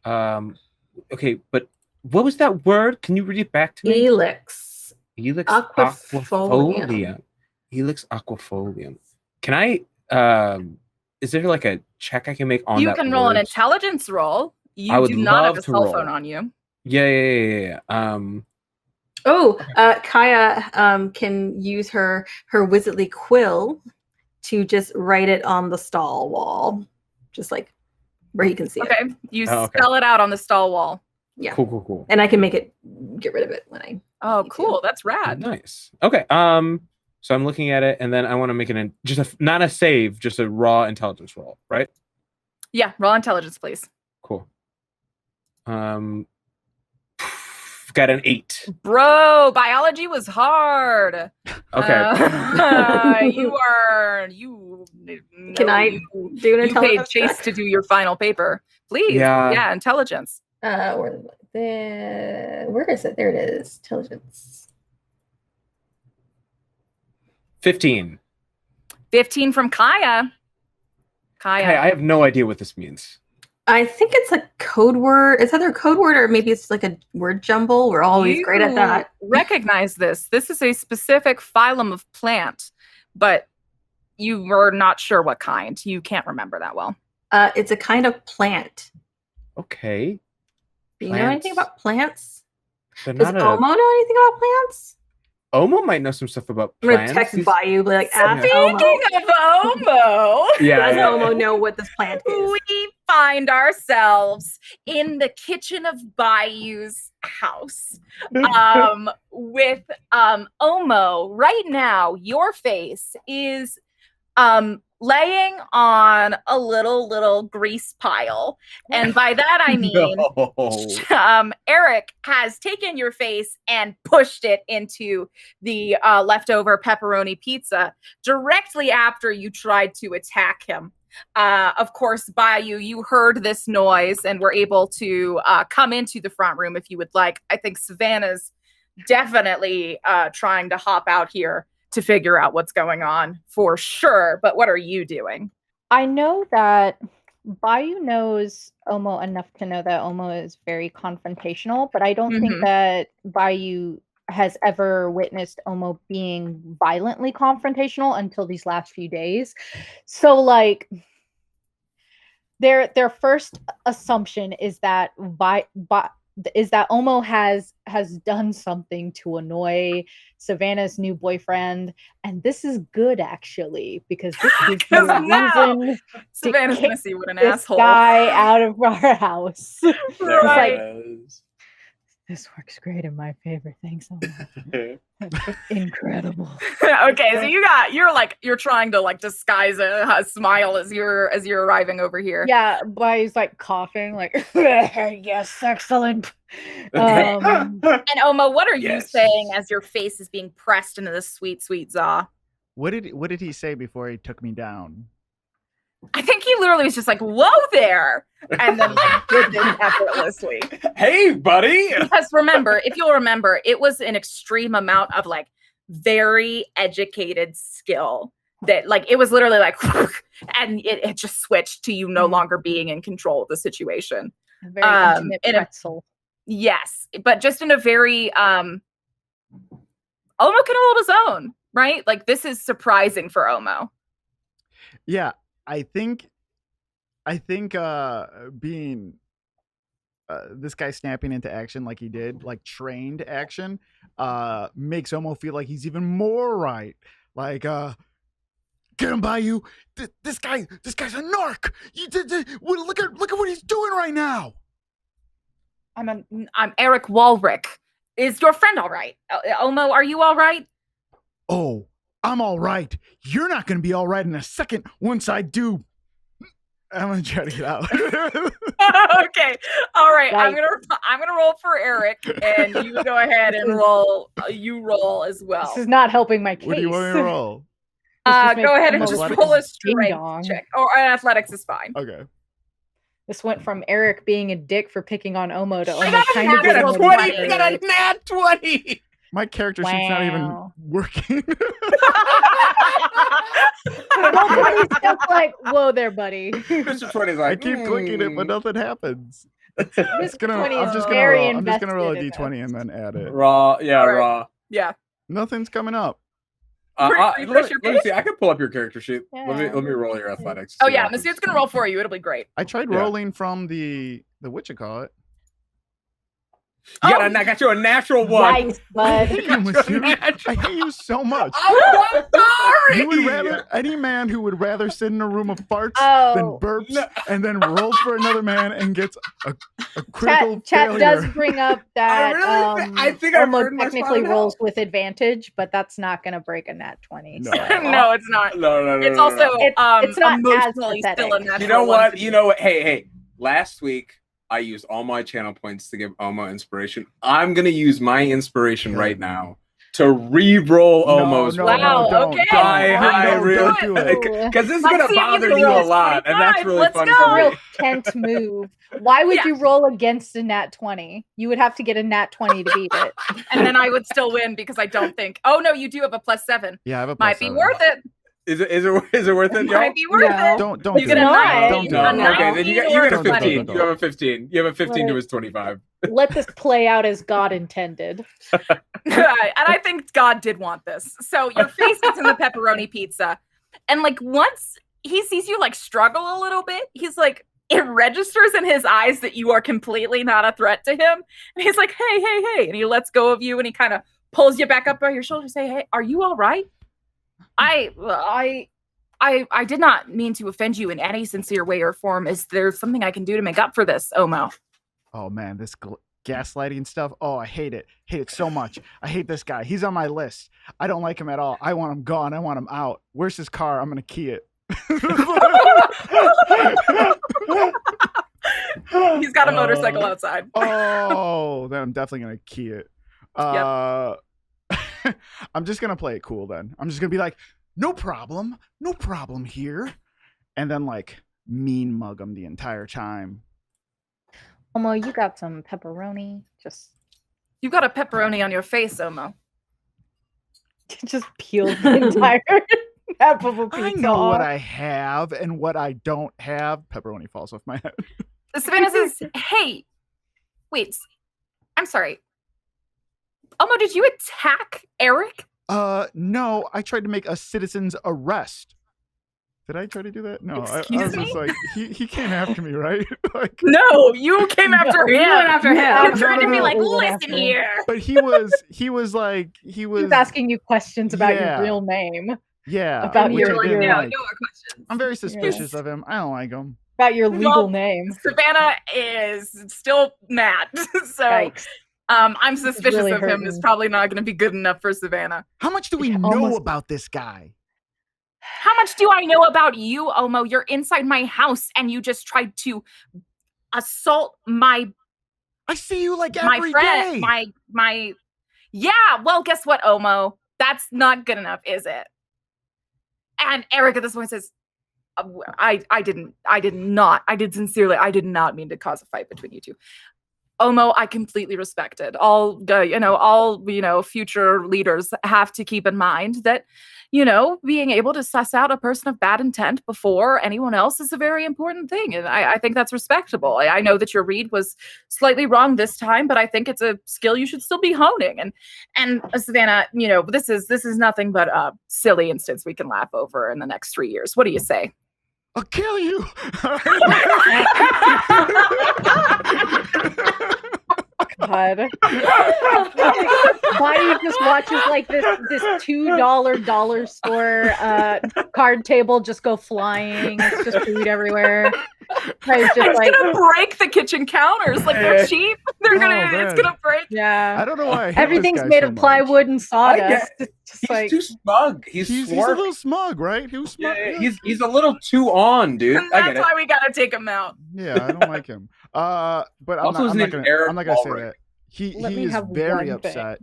Okay, but what was that word? Can you read it back to me? Helix. Helix Aquafolium. aquafolium. Helix aquafolium. Can I is there like a check I can make on You that can roll an word? intelligence roll. I You would do not have love a to cell roll. phone on you. Yeah. Kaya can use her Wizardly quill to just write it on the stall wall, just like where he can see it. Okay. You okay. spell it out on the stall wall. Yeah. Cool. And I can make it get rid of it when I. Oh, need to. cool. That's rad. Nice. Okay. So I'm looking at it, and then I want to make not a save, just a raw intelligence roll, right? Yeah, roll intelligence, please. Cool. Got an 8. Bro, biology was hard. Okay. You Can I do an you paid intelligence Chase check? to do your final paper. Please. Yeah. Intelligence. Where is it? There it is. Intelligence. 15. 15 from Kaya. Okay, I have no idea what this means. I think it's a code word. It's either a code word or maybe it's like a word jumble. We're always great at that. Recognize this. This is a specific phylum of plant, but you were not sure what kind. You can't remember that well. It's a kind of plant. Okay. Do you know anything about plants? They're Does not Omo know anything about plants? Omo might know some stuff about I'm gonna plants. text Bayou, be like, ask Speaking Omo. of Omo, Yeah. Does Omo know what this plant is? we find ourselves in the kitchen of Bayou's house with Omo. Right now, your face is laying on a little grease pile. And by that, I mean, Eric has taken your face and pushed it into the leftover pepperoni pizza directly after you tried to attack him. Of course, Bayou, you heard this noise and were able to come into the front room if you would like. I think Savannah's definitely trying to hop out here to figure out what's going on for sure. But what are you doing? I know that Bayou knows Omo enough to know that Omo is very confrontational, but I don't think that Bayou has ever witnessed Omo being violently confrontational until these last few days. So like their first assumption is that Omo has done something to annoy Savannah's new boyfriend, and this is good actually because this is the reason Savannah's gonna see what an this asshole guy out of our house. Right. This works great in my favor. Thanks so much. Incredible. Okay, so you're trying to like disguise a smile as you're arriving over here. Yeah, but he's like coughing, like yes, excellent. And Omo, what are you saying as your face is being pressed into this sweet, sweet za? What did he say before he took me down? I think he literally was just like, whoa there. And then like did this effortlessly. Hey, buddy. Because remember, if you'll remember, it was an extreme amount of like very educated skill that like it was literally like and it just switched to you no longer being in control of the situation. A very intimate pretzel. Yes, but just in a very Omo can hold his own, right? Like this is surprising for Omo. Yeah, I think being this guy snapping into action like he did, like trained action, makes Omo feel like he's even more right. Like, get him by you. This guy's a narc. Look at what he's doing right now. I'm Eric Walrick. Is your friend all right? Omo, are you all right? Oh, I'm all right. You're not going to be all right in a second once I do. I'm going to try to get out. Okay. All right. I'm gonna roll for Eric, and you go ahead and roll. You roll as well. This is not helping my case. What do you want me to roll? Go ahead and just roll a strength dong. check. Or athletics is fine. Okay. This went from Eric being a dick for picking on Omo to I Omo got a kind of getting natural a 20. You got a nat 20. My character sheet's not even working. Nobody's just like, whoa there, buddy. Mr. 20's I like, keep clicking it, but nothing happens. I'm just gonna Mr. 20 is roll. very I'm just gonna roll a invested in d20 and then add it. raw. Yeah, All right. raw. Yeah. Nothing's coming up. Refresh your Let me page? see. I can pull up your character sheet. Yeah. Let me roll your athletics. Oh See yeah, what Masood's happens. gonna roll for you. It'll be great. I tried Yeah. rolling from the whatchamacallit. I got you a natural one. Nice, I bud. hate you, Masood. I hate you so much. Oh, I'm sorry. You would rather any man who would rather sit in a room of farts than Oh. burps No. and then rolls for another man and gets a critical Chat failure. does bring up that I think I've Omo heard my technically spot rolls with advantage, but that's not going to break a nat 20. No. So. No, it's not. No. It's no, also no. It's not as emotionally still a pathetic. natural. You know one what? for You know what? Hey. Last week I used all my channel points to give Omo inspiration. I'm gonna use my inspiration right now to re-roll Omo's. No, Wow, don't, okay. don't do it. Because this is Let's gonna see if bother can you a roll lot, and that's 25. really Let's fun go. for A real me. Kent move. Why would Yeah. you roll against a nat 20? You would have to get a nat 20 to beat it. And then I would still win because I don't think. Oh no, you do have a +7. Yeah, I have a Might plus be 7. worth it. Is it worth it, y'all? Might be worth No. it. Don't You do get it. a No. 9. Don't do No, it. A okay, then you get or a a 15. 20. You have a 15. You have a 15 to his 25. Let this play out as God intended. And I think God did want this. So your face is in the pepperoni pizza. And like once he sees you like struggle a little bit, he's like, it registers in his eyes that you are completely not a threat to him. And he's like, hey. And he lets go of you and he kind of pulls you back up by your shoulder, say, hey, are you all right? I did not mean to offend you in any sincere way or form. Is there something I can do to make up for this, Omo? Oh man, this gaslighting stuff. Oh, I hate it. Hate it so much. I hate this guy. He's on my list. I don't like him at all. I want him gone. I want him out. Where's his car? I'm gonna key it. He's got a motorcycle outside. Oh, then I'm definitely gonna key it. I'm just gonna play it cool then. I'm just gonna be like, no problem here, and then like mean mug him the entire time. Omo, you got some pepperoni. You got a pepperoni on your face, Omo. Just peel the entire half of a pizza I know off. what I have and what I don't have. Pepperoni falls off my head. Savannah says, hey, wait, I'm sorry. Omo, did you attack Eric? No, I tried to make a citizen's arrest. Did I try to do that? No, I Excuse was me? just like, he came after me, right? Like, No, you came after him. You went after him. You tried to be like, No. listen here. but he was like, he was He's asking you questions about Yeah. your real name, yeah, about which your- I You're like, didn't your- like. no more questions. I'm very suspicious of him. I don't like him. about your Well, legal name. Savannah is still mad. So Yikes. I'm suspicious really of him. hurting. Is probably not going to be good enough for Savannah. How much do we Yeah, know almost- about this guy? How much do I know about you, Omo? You're inside my house and you just tried to assault my I see you like my every friend, day. my yeah, well, guess what, Omo? That's not good enough, is it? And Eric at this point says, I did not mean to cause a fight between you two. Omo, I completely respected. All future leaders have to keep in mind that, being able to suss out a person of bad intent before anyone else is a very important thing. And I think that's respectable. I know that your read was slightly wrong this time, but I think it's a skill you should still be honing. And Savannah, this is nothing but a silly instance we can laugh over in the next 3 years. What do you say? I'll kill you. God. Bonnie just watches like this $2 dollar store card table just go flying. It's just food everywhere. It's just like gonna break the kitchen counters. Like they're cheap. It's gonna break. Yeah. I don't know why. Everything's made of plywood and sawdust. He's too smug. He's a little smug, right? He was smug. Yeah, he's a little too on, dude. And that's why we gotta take him out. Yeah, I don't like him. But I'm not gonna say that. He is very upset.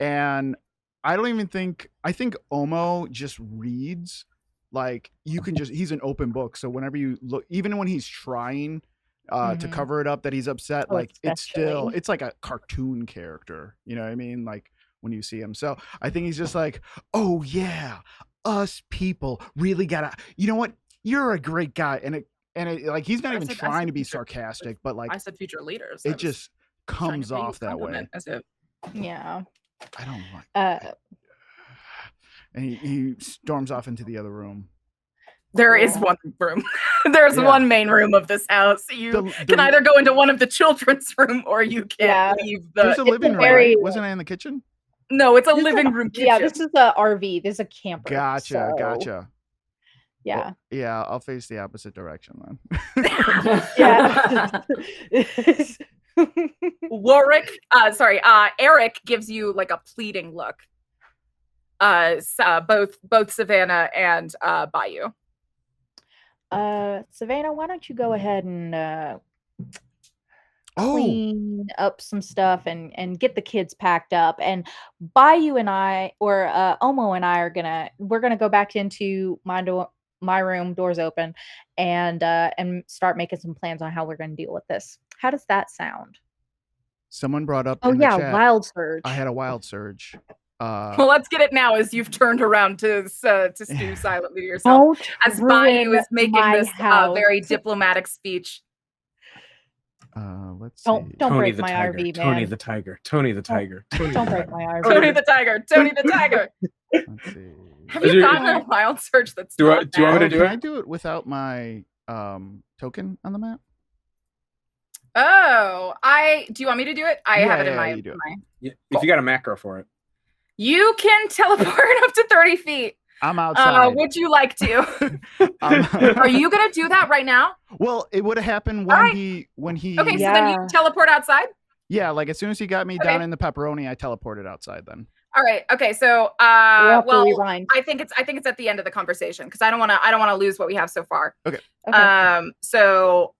And I don't even think I think Omo just reads like he's an open book. So whenever you look, even when he's trying to cover it up that he's upset, like it's like a cartoon character. You know what I mean? Like when you see him. So I think he's just like, oh yeah, us people really gotta, you know what? You're a great guy. And like he's not even trying to be sarcastic, but like I said future leaders. It just comes off that way. Yeah. I don't like and he storms off into the other room. There is one room. There's one main room of this house. You can either go into one of the children's room or you can leave the. There's a living room, right? Wasn't I in the kitchen? No, it's a living room kitchen. Yeah, this is a RV. This is a camper. Gotcha. Yeah. Well, yeah, I'll face the opposite direction then. Yeah. Eric gives you like a pleading look. Both Savannah and Bayou. Savannah, why don't you go ahead and clean up some stuff and get the kids packed up, and Bayou and I, or Omo and I we're gonna go back into my room, doors open, and start making some plans on how we're gonna deal with this. How does that sound? Someone brought up in the chat, wild surge. I had a wild surge. Well, let's get it now as you've turned around to stew silently to yourself. As Bayou is making this very diplomatic speech. Let's see. Don't break my RV, man. Tony the Tiger. Don't break my RV. Tony the Tiger. Let's see. Have you gotten a wild surge that's do you want me to do Can it? I do it without my token on the map? Oh, do you want me to do it? I have it in my. If you got a macro for it. You can teleport up to 30 feet. I'm outside. Would you like to? Are you gonna do that right now? Well, it would have happened when he. Okay, so then you teleport outside. Yeah, like as soon as he got me down in the pepperoni, I teleported outside. Then. All right. Okay. So, I think it's at the end of the conversation because I don't want to lose what we have so far. Okay. So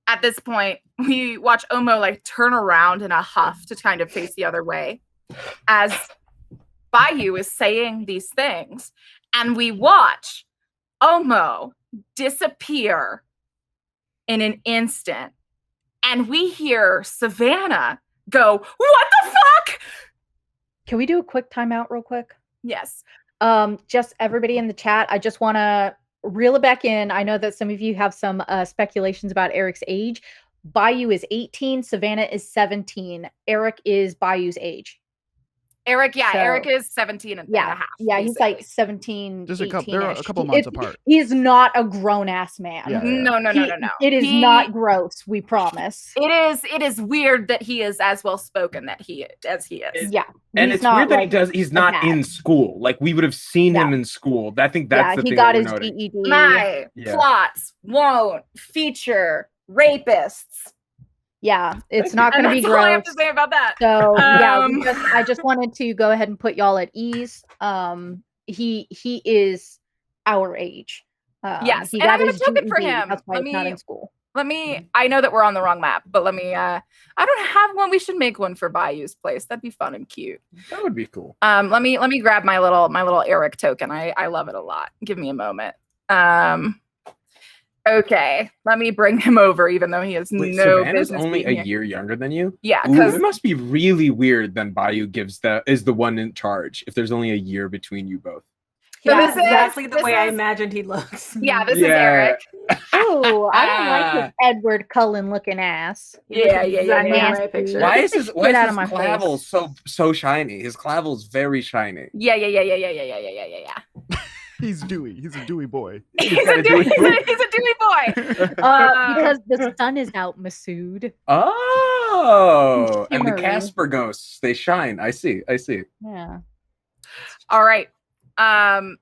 at this point, we watch Omo like turn around in a huff to kind of face the other way as Bayou is saying these things, and we watch Omo disappear in an instant, and we hear Savannah go, "What the fuck?" Can we do a quick timeout real quick? Yes. Just everybody in the chat, I just want to reel it back in. I know that some of you have some speculations about Eric's age. Bayou is 18. Savannah is 17. Eric is Bayou's age. Eric is 17 and a half. Yeah, he's like 17. They're a couple months apart. He's not a grown ass man. Yeah. No. It is not gross, we promise. It is weird that he is as well spoken as he is. Yeah. And it's weird that he's not in school. Like we would have seen him in school. I think that's the thing. He got his noting. GED. My plots won't feature rapists. Yeah, it's not going to be gross. That's all I have to say about that. So I just wanted to go ahead and put y'all at ease. He is our age. Yes, and I have a token for him. That's why he's not in school. I know that we're on the wrong map, but I don't have one. We should make one for Bayou's place. That'd be fun and cute. That would be cool. Let me grab my little Eric token. I love it a lot. Give me a moment. Okay, let me bring him over, even though he has no Savannah's business only being a here. year younger than you. Yeah, Ooh, because it must be really weird. Then Bayou is the one in charge if there's only a year between you both. So Yeah, this is- exactly the this way I is- imagined he looks. yeah, this is Eric. Ooh, I don't like this Edward Cullen looking ass. Yeah. Exactly yeah. what I pictured. Why is his Get out of my clavel face. so shiny? His clavel's very shiny. Yeah. He's dewy. He's a dewy boy. He's a Dewey boy. Because the sun is out, Masood. Oh, and the Shimmery. Casper ghosts, they shine. I see. Yeah. All right.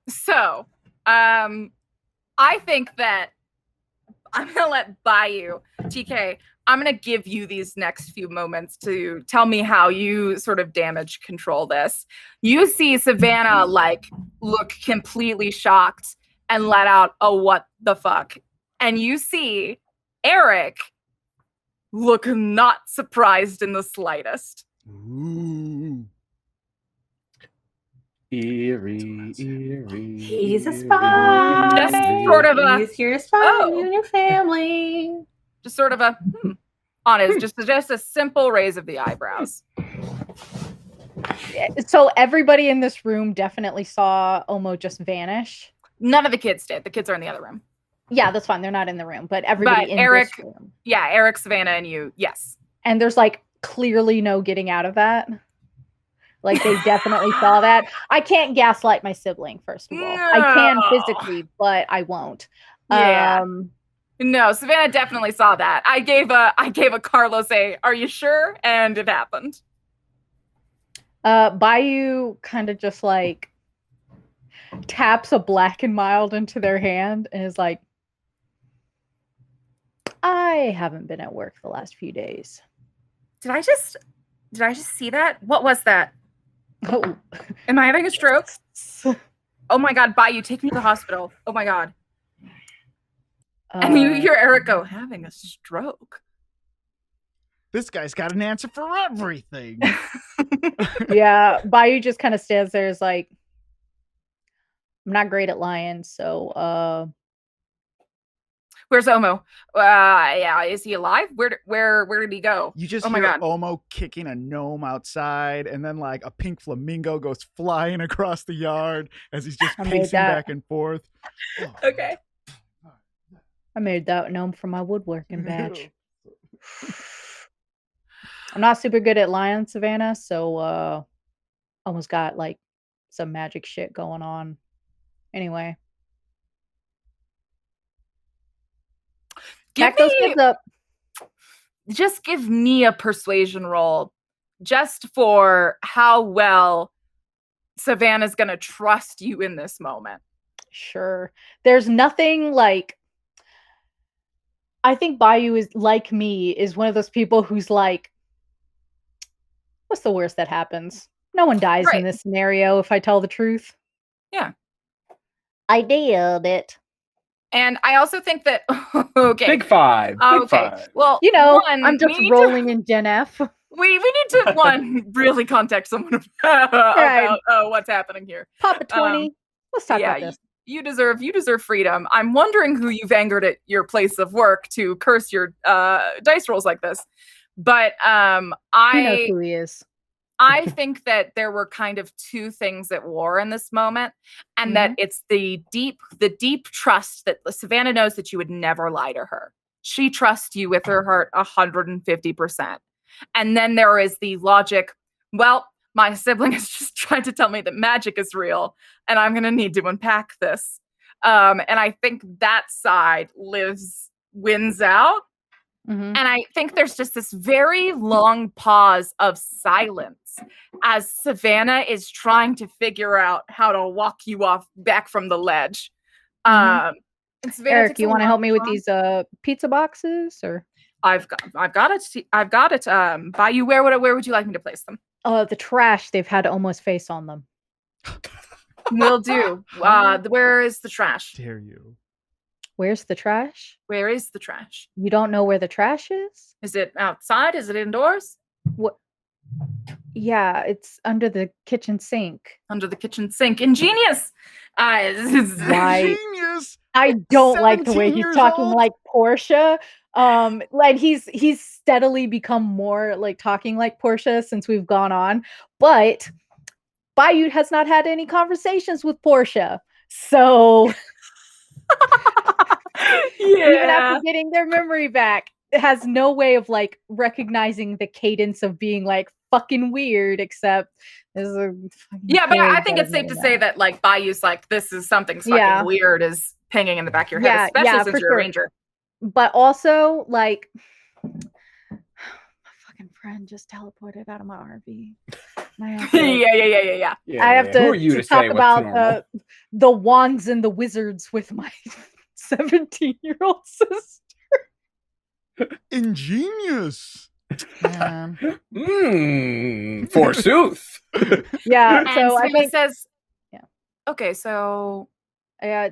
So, I think that I'm gonna let Bayou, TK, I'm gonna give you these next few moments to tell me how you sort of damage control this. You see Savannah like look completely shocked and let out a what the fuck. And you see Eric look not surprised in the slightest. Ooh. Eerie. He's a spy. Just sort of a He's here to spy on you and your family. just sort of a on his just a simple raise of the eyebrows. So everybody in this room definitely saw Omo just vanish. None of the kids did. The kids are in the other room. Yeah, that's fine. They're not in the room, but everybody But in Eric- this room. Yeah, Eric, Savannah, and you. Yes. And there's like clearly no getting out of that. Like they definitely saw that. I can't gaslight my sibling, first of all. I can No. physically, but I won't. Yeah. No, Savannah definitely saw that. I gave a Carlos a "Are you sure?" and it happened. Bayou kind of just like taps a black and mild into their hand and is like, I haven't been at work the last few days. Did I just see that? What was that? Oh. Am I having a stroke? Oh my God, Bayou, take me to the hospital. Oh my God. And you hear Eric go, having a stroke. This guy's got an answer for everything. Yeah, Bayou just kind of stands there, is like, I'm not great at lying, so Where's Omo? Yeah, is he alive? Where did he go? You just Oh my hear God. Omo kicking a gnome outside, and then like a pink flamingo goes flying across the yard as he's just I made pacing that. back and forth. Okay. I made that gnome for my woodworking badge. I'm not super good at lying, Savannah, so almost got like some magic shit going on. Anyway. Back those kids up. Just give me a persuasion roll just for how well Savannah's gonna trust you in this moment. Sure. There's nothing like, I think Bayou is like me, is one of those people who's like, what's the worst that happens? No one dies in Right. this scenario if I tell the truth. Yeah. I nailed it. And I also think that okay. Big five. Big Okay. five. Well, You know, one, I'm just we need rolling in GenF. we need to one really contact someone about what's happening here. Pop a 20. Let's talk yeah, about this. You deserve freedom. I'm wondering who you've angered at your place of work to curse your dice rolls like this. But He knows I who he is. I think that there were kind of two things at war in this moment, and that it's the deep trust that Savannah knows that you would never lie to her. She trusts you with her heart 150%. And then there is the logic, well, my sibling has just tried to tell me that magic is real, and I'm going to need to unpack this. And I think that side wins out. Mhm. And I think there's just this very long pause of silence as Savannah is trying to figure out how to walk you off back from the ledge. And Savannah Eric, takes you a want to long help me with pause. these pizza boxes, or I've got it. Bayou, where would you like me to place them? the trash they've had almost face on them? Will do. Where is the trash? Dare you? Where's the trash? Where is the trash? You don't know where the trash is? Is it outside? Is it indoors? What? Yeah, it's under the kitchen sink. Under the kitchen sink. Ingenious. Why? Genius. I don't like the way 17 he's years talking old? like Portia. Like he's steadily become more like talking like Portia since we've gone on. But Bayou has not had any conversations with Portia. So even after getting their memory back, it has no way of like recognizing the cadence of being like fucking weird, except there's a yeah, but I think it's safe to say that like Bayou's like, this is something's fucking weird is pinging in the back of your head, especially since you're a ranger. But also, like, my fucking friend just teleported out of my RV. Yeah. I have to talk about the wands and the wizards with my 17-year-old sister. Ingenious. Forsooth. Yeah, and so I think says, okay, so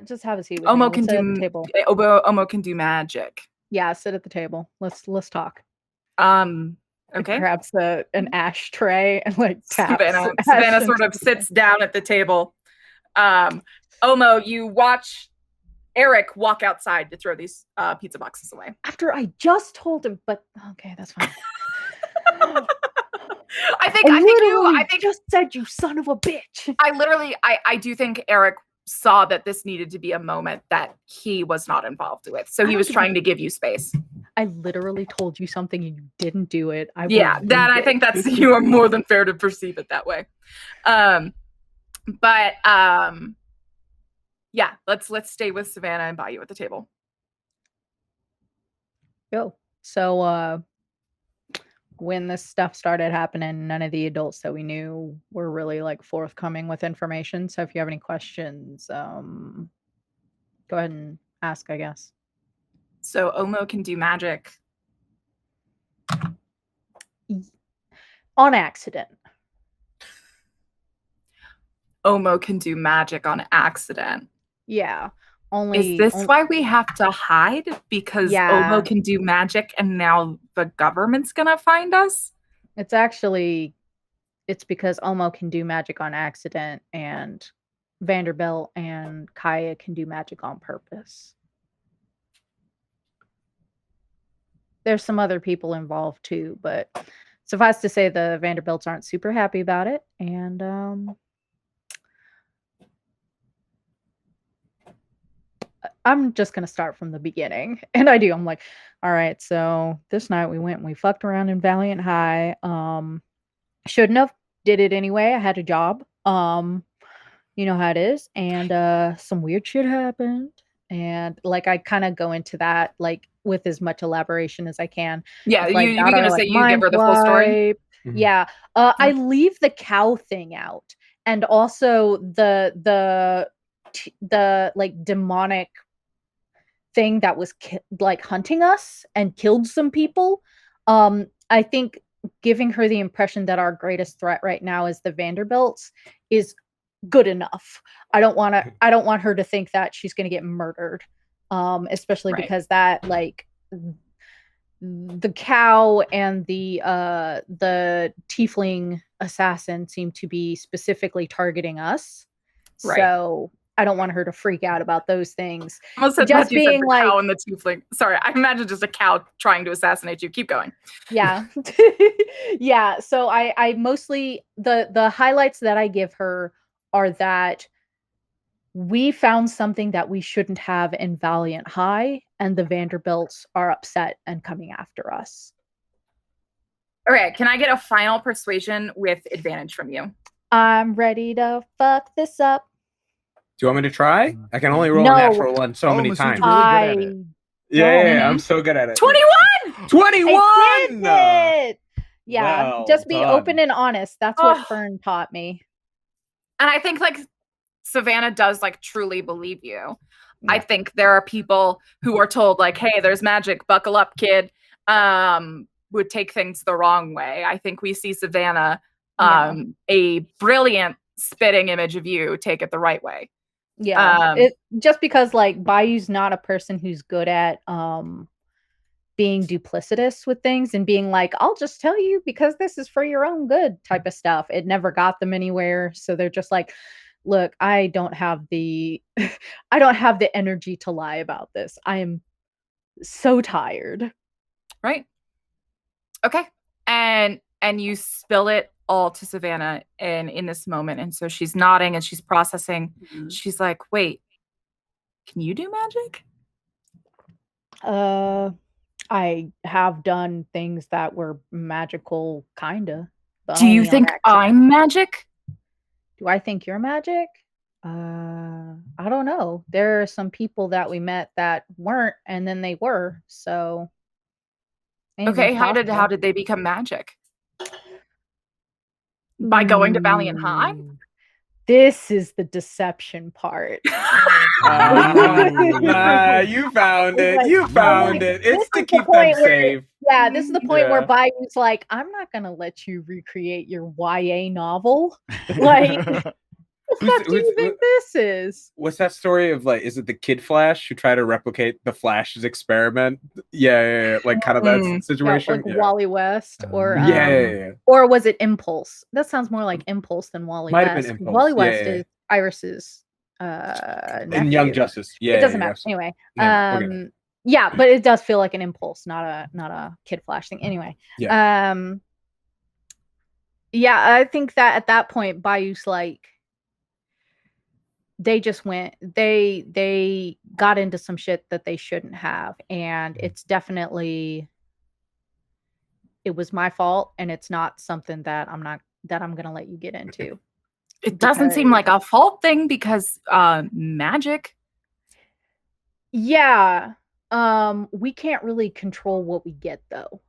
just have a seat with Omo me. can Sit do at the table. Omo can do magic. Yeah, sit at the table. Let's talk. Okay. Grabs an ashtray and like taps. Savannah sort of sits down at the table. Omo, you watch Eric walk outside to throw these pizza boxes away. After I just told him, but okay, that's fine. I think just said, you son of a bitch. I do think Eric saw that this needed to be a moment that he was not involved with. So he was trying to give you space. I literally told you something and you didn't do it. I think that's you are more than fair to perceive it that way. Yeah, let's stay with Savannah and Bayou at the table. Go. So when this stuff started happening, none of the adults that we knew were really like forthcoming with information. So if you have any questions, go ahead and ask, I guess. So Omo can do magic. On accident. Omo can do magic on accident. Yeah. Is this why we have to hide? Because Omo can do magic and now the government's gonna find us? It's because Omo can do magic on accident and Vanderbilt and Kaya can do magic on purpose. There's some other people involved too, but suffice to say the Vanderbilts aren't super happy about it. And I'm just going to start from the beginning. And I'm like, all right, so this night we went and we fucked around in Valiant High. Shouldn't have, did it anyway. I had a job. You know how it is. And some weird shit happened. And like, I kind of go into that, like, with as much elaboration as I can. Yeah, like, you're going to say you give her the full story? Mm-hmm. Yeah. I leave the cow thing out. And also the like demonic thing that was like hunting us and killed some people. I think giving her the impression that our greatest threat right now is the Vanderbilts is good enough. I don't want her to think that she's going to get murdered. Especially because that, like, the cow and the tiefling assassin seem to be specifically targeting us. Right. So I don't want her to freak out about those things. Just being like cow and the tiefling. Sorry, I imagine just a cow trying to assassinate you. Keep going. Yeah. Yeah. So I mostly the highlights that I give her are that we found something that we shouldn't have in Valiant High, and the Vanderbilts are upset and coming after us. All right. Can I get a final persuasion with advantage from you? I'm ready to fuck this up. Do you want me to try? I can only roll a natural one so many times. Really good at it. Yeah, I'm so good at it. 21! 21! Yeah, well just be done. Open and honest. That's what Fern taught me. And I think, like, Savannah does, like, truly believe you. Yeah. I think there are people who are told, like, hey, there's magic, buckle up, kid, would take things the wrong way. I think we see Savannah, a brilliant spitting image of you, take it the right way. Yeah, just because, like, Bayou's not a person who's good at being duplicitous with things and being like, I'll just tell you because this is for your own good type of stuff. It never got them anywhere. So they're just like, look, I don't have the energy to lie about this. I am so tired. Right. Okay. And you spill it all to Savannah in this moment. And so she's nodding and she's processing. Mm-hmm. She's like, wait, can you do magic? I have done things that were magical, kinda. Do you think I'm magic? Do I think you're magic? I don't know. There are some people that we met that weren't, and then they were. So, okay, how did they become magic? By going to Valiant High? This is the deception part. You found it. You found it. It's to keep them safe. Yeah, this is the point where Bayou's like, I'm not going to let you recreate your YA novel. Like, what do you think this is? What's that story of, like, is it the Kid Flash who tried to replicate the Flash's experiment? Yeah. Like, kind of that situation. Like Wally West or or was it Impulse? That sounds more like Impulse than Wally West. Might have been Impulse. Wally West is Iris's nephew. In Young Justice. Yeah. It doesn't matter. Anyway. Yeah, but it does feel like an Impulse, not a Kid Flash thing. Anyway. Yeah. Yeah, I think that at that point Bayou's like, they just they got into some shit that they shouldn't have. And it's definitely, it was my fault. And it's not something that I'm going to let you get into. It doesn't seem like a fault thing because magic. Yeah. We can't really control what we get though.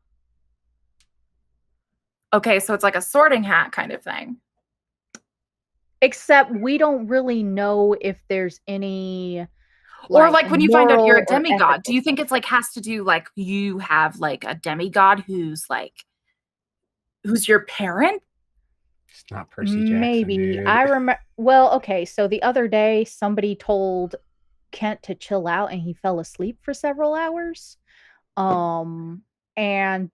Okay. So it's like a sorting hat kind of thing. Except we don't really know if there's any, or like when you find out you're a demigod, do you think it's like has to do like you have like a demigod who's your parent? It's not Percy Jackson. Maybe. Dude. I remember. Well, okay. So the other day somebody told Kent to chill out and he fell asleep for several hours. And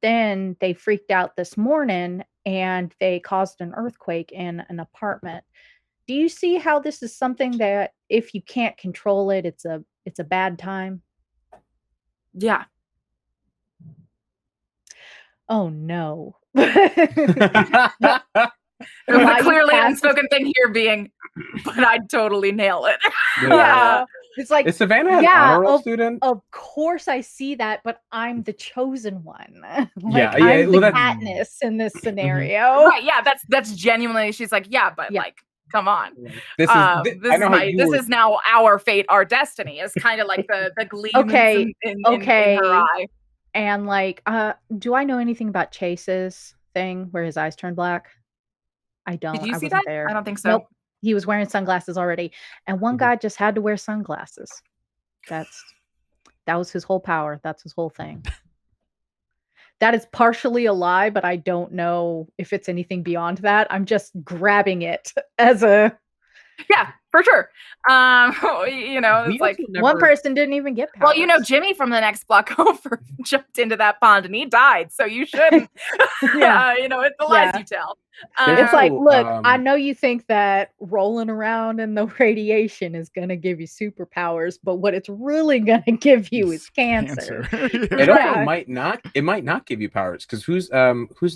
then they freaked out this morning and they caused an earthquake in an apartment. Do you see how this is something that if you can't control it, it's a bad time? Yeah. Oh no. Clearly unspoken thing here being, but I'd totally nail it. Yeah. It's like, is Savannah an honor roll student? Of course I see that, but I'm the chosen one. I'm the Katniss in this scenario. Right, yeah, that's genuinely, she's like, but like, come on. This is now our fate, our destiny. Is kind of like the gleam in her eye. And like, do I know anything about Chase's thing where his eyes turned black? I don't. Did you see that? There. I don't think so. Nope. He was wearing sunglasses already. And one guy just had to wear sunglasses. That was his whole power. That's his whole thing. That is partially a lie, but I don't know if it's anything beyond that. I'm just grabbing it as a... Yeah, for sure. It's like one person didn't even get powers. Well, Jimmy from the next block over jumped into that pond and he died, so you shouldn't. It's the lies you tell. It's like, look, I know you think that rolling around in the radiation is going to give you superpowers, but what it's really going to give you is cancer. It also might not. It might not give you powers because who's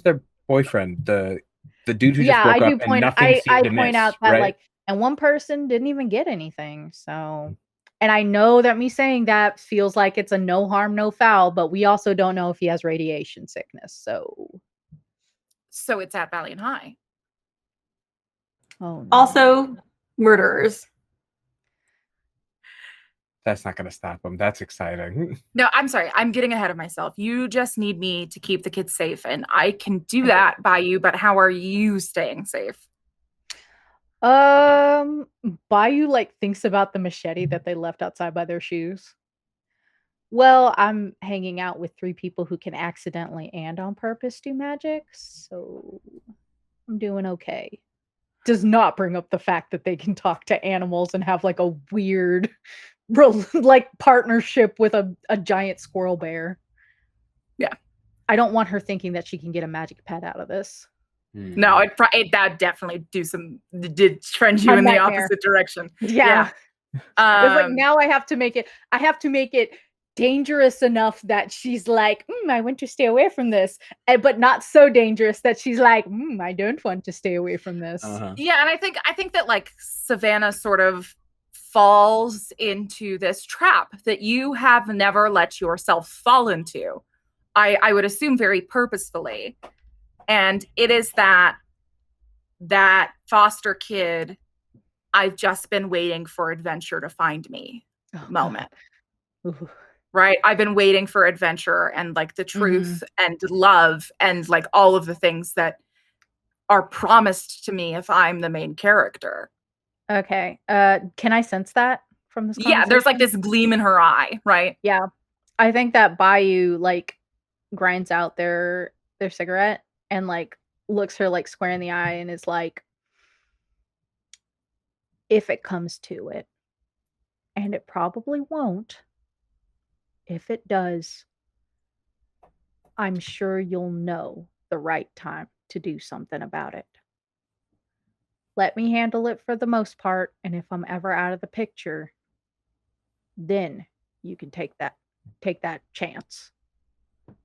their boyfriend? The dude who just woke up and nothing seemed to miss. I point out that like. And one person didn't even get anything. So, and I know that me saying that feels like it's a no harm, no foul, but we also don't know if he has radiation sickness. So it's at Valiant High. Oh, no. Also murderers. That's not going to stop them. That's exciting. No, I'm sorry. I'm getting ahead of myself. You just need me to keep the kids safe, and I can do that by you. But how are you staying safe? Bayou like thinks about the machete that they left outside by their shoes. Well, I'm hanging out with 3 people who can accidentally and on purpose do magic, so I'm doing okay. Does not bring up the fact that they can talk to animals and have like a weird like partnership with a giant squirrel bear. I don't want her thinking that she can get a magic pet out of this. No, that definitely did trend you in the opposite direction. Yeah. It's like now I have to make it dangerous enough that she's like, I want to stay away from this, but not so dangerous that she's like, I don't want to stay away from this. Yeah, and I think that like Savannah sort of falls into this trap that you have never let yourself fall into. I would assume very purposefully. And it is that foster kid, I've just been waiting for adventure to find me moment. Right? I've been waiting for adventure and like the truth and love and like all of the things that are promised to me if I'm the main character. Okay. Can I sense that from this conversation? Yeah, there's like this gleam in her eye, right? Yeah. I think that Bayou like grinds out their cigarette and like looks her like square in the eye and is like, if it comes to it, and it probably won't, if it does, I'm sure you'll know the right time to do something about it. Let me handle it for the most part, and if I'm ever out of the picture, then you can take that chance,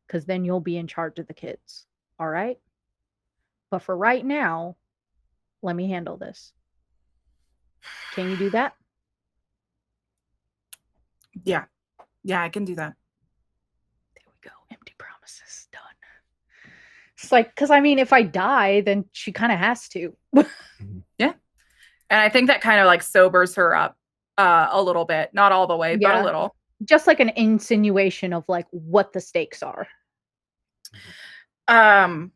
because then you'll be in charge of the kids. All right? But for right now, let me handle this. Can you do that? Yeah, I can do that. There we go. Empty promises. Done. It's like, because I mean, if I die, then she kind of has to. Yeah. And I think that kind of like sobers her up a little bit. Not all the way, but a little. Just like an insinuation of like what the stakes are. And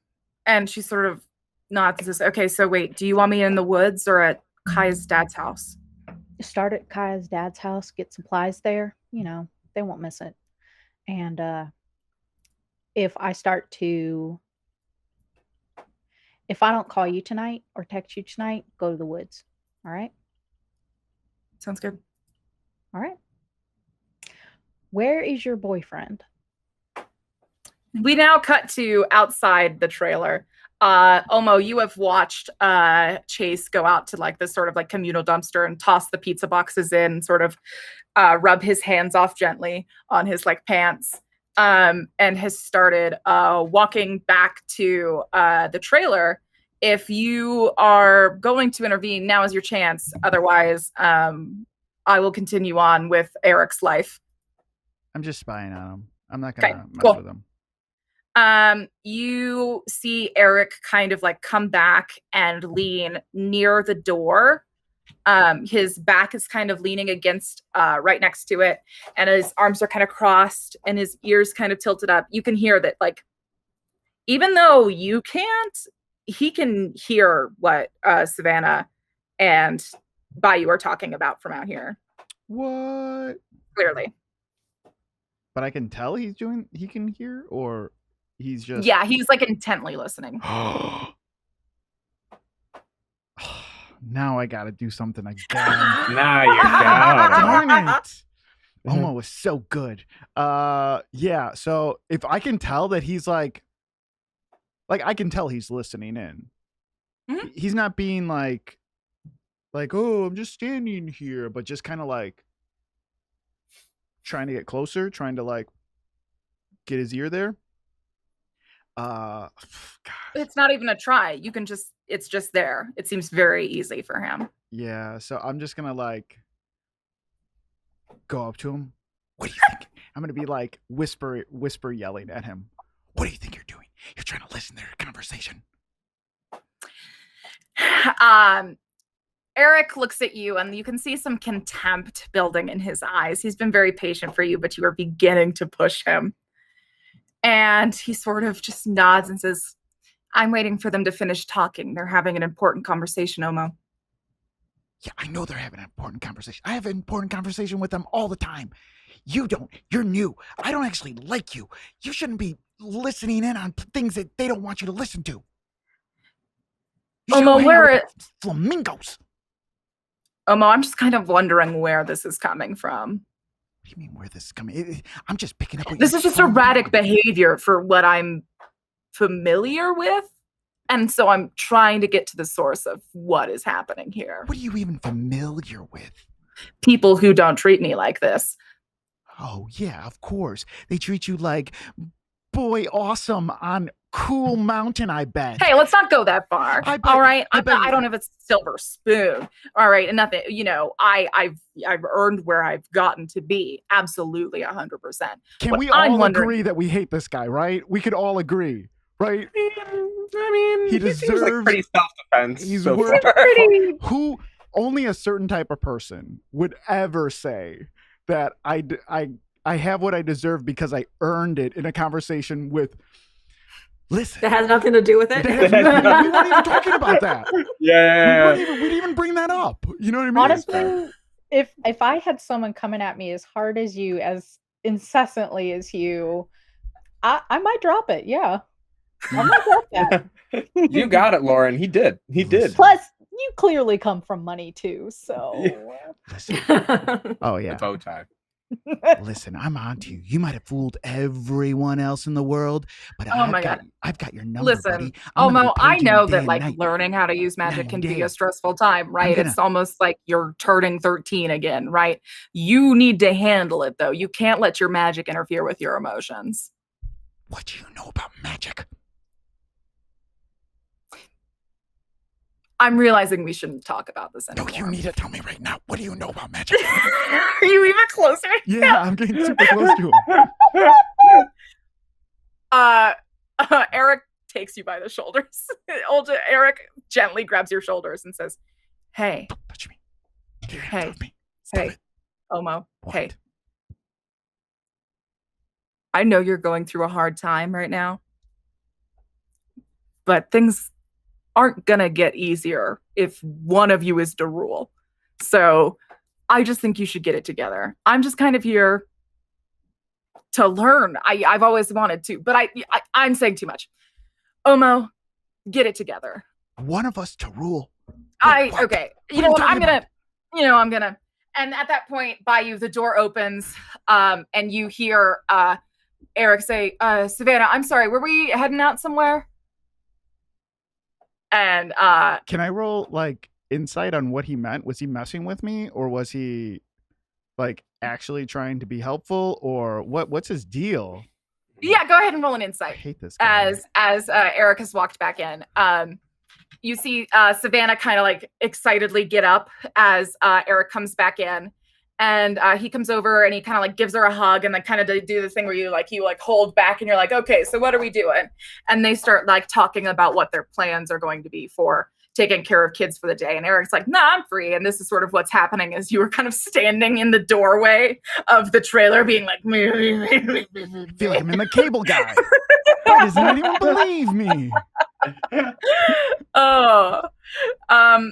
she sort of nods and says, okay, so wait, do you want me in the woods or at Kaya's dad's house? Start at Kaya's dad's house, get supplies there. You know, they won't miss it. And if I don't call you tonight or text you tonight, go to the woods. All right? Sounds good. All right. Where is your boyfriend? We now cut to outside the trailer. Omo, you have watched Chase go out to like this sort of like communal dumpster and toss the pizza boxes in, sort of rub his hands off gently on his like pants, and has started walking back to the trailer. If you are going to intervene, now is your chance. Otherwise, I will continue on with Eric's life. I'm just spying on him. I'm not gonna mess with him. You see Eric kind of like come back and lean near the door. His back is kind of leaning against right next to it, and his arms are kind of crossed and his ears kind of tilted up. You can hear that, like, even though you can't, he can hear what Savannah and Bayou are talking about from out here. What? Clearly. But I can tell he can hear, or he's just... Yeah, he's like intently listening. Now I gotta do something again. Now you got it. Darn it. Omo was so good. Yeah, so if I can tell that he's like I can tell he's listening in. Mm-hmm. He's not being like, oh, I'm just standing here, but just kind of like trying to get closer, trying to like get his ear there. Gosh. It's not even a try. It's just there. It seems very easy for him. Yeah, so I'm just gonna like go up to him. What do you think? I'm gonna be like whisper yelling at him. What do you think you're doing? You're trying to listen to their conversation. Eric looks at you and you can see some contempt building in his eyes. He's been very patient for you, but you are beginning to push him. And he sort of just nods and says, I'm waiting for them to finish talking. They're having an important conversation, Omo. Yeah, I know they're having an important conversation. I have an important conversation with them all the time. You don't. You're new. I don't actually like you. You shouldn't be listening in on things that they don't want you to listen to. Omo, where flamingos? Omo, I'm just kind of wondering where this is coming from. do you mean where this is coming? I'm just picking up. This is just erratic behavior for what I'm familiar with. And so I'm trying to get to the source of what is happening here. What are you even familiar with? People who don't treat me like this. Oh, yeah, of course. They treat you like boy awesome on Cool Mountain, I bet. Hey, let's not go that far. All right. I don't have a silver spoon. All right. And nothing, I've earned where I've gotten to be. Absolutely 100%. Can we all agree that we hate this guy, right? We could all agree, right? I mean, he deserves like pretty self-defense. He's so pretty. Who only a certain type of person would ever say that I have what I deserve because I earned it in a conversation with. Listen, that has nothing to do with it. We weren't even talking about that. Yeah, we didn't even bring that up. You know what I mean? Honestly, if I had someone coming at me as hard as you, as incessantly as you, I might drop it. Yeah, I might drop that. You got it, Lauren. He did. Plus, you clearly come from money too, so. Listen. Oh yeah. The bow tie. Listen, I'm on to you. You might have fooled everyone else in the world, but I've got your number. Listen, buddy. Mo, I know that learning how to use magic can be a stressful time, right? It's almost like you're turning 13 again, right? You need to handle it though. You can't let your magic interfere with your emotions. What do you know about magic? I'm realizing we shouldn't talk about this anymore. No, you need to tell me right now. What do you know about magic? Are you even closer? Yeah, I'm getting super close to him. Eric takes you by the shoulders. Eric gently grabs your shoulders and says, "Hey, don't touch me. Hey, hey, Omo. What? Hey, I know you're going through a hard time right now, but things aren't gonna get easier if one of you is to rule. So I just think you should get it together. I'm just kind of here to learn. I've always wanted to, but I'm saying too much. Omo, get it together. One of us to rule. Okay. You know what? I'm gonna. And at that point, by you, the door opens, and you hear Eric say, "Savannah, I'm sorry. Were we heading out somewhere?" And can I roll insight on what he meant? Was he messing with me, or was he actually trying to be helpful, or what's his deal? Yeah, go ahead and roll an insight. I hate this guy. As Eric has walked back in. You see Savannah kind of excitedly get up as Eric comes back in. And he comes over and he kind of gives her a hug and kind of do the thing where you hold back and you're like, okay, so what are we doing? And they start talking about what their plans are going to be for taking care of kids for the day. And Eric's like, nah, I'm free. And this is sort of what's happening as you were kind of standing in the doorway of the trailer being like, I feel like I'm in the Cable Guy. Why doesn't anyone believe me?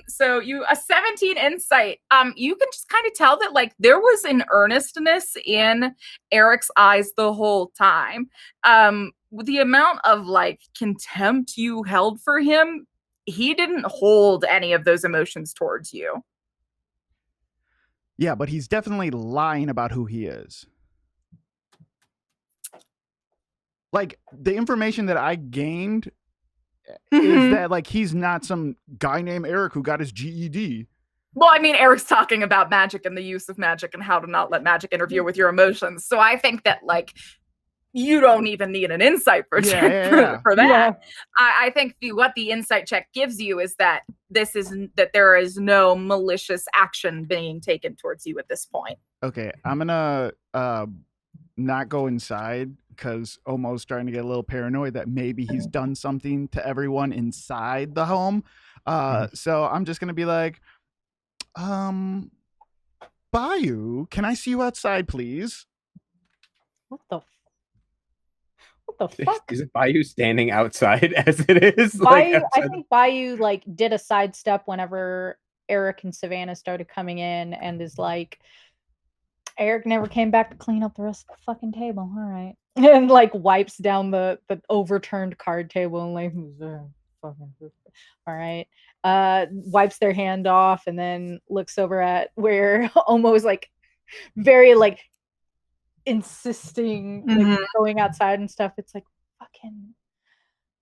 So you a 17 insight. You can just kind of tell that there was an earnestness in Eric's eyes the whole time. With the amount of contempt you held for him, he didn't hold any of those emotions towards you. Yeah, but he's definitely lying about who he is. The information that I gained is that he's not some guy named Eric who got his GED. Well, I mean, Eric's talking about magic and the use of magic and how to not let magic interfere with your emotions. So I think that you don't even need an insight for that. Yeah. I think what the insight check gives you is that that there is no malicious action being taken towards you at this point. Okay, I'm gonna not go inside because Omo's trying to get a little paranoid that maybe he's done something to everyone inside the home. So I'm just gonna be like, Bayou, can I see you outside, please? What the fuck? Is it Bayou standing outside as it is? Bayou, I think Bayou did a sidestep whenever Eric and Savannah started coming in and is like, Eric never came back to clean up the rest of the fucking table. All right. And wipes down the overturned card table and fucking all right. Wipes their hand off and then looks over at where Omo's very insisting like going outside and stuff. It's like fucking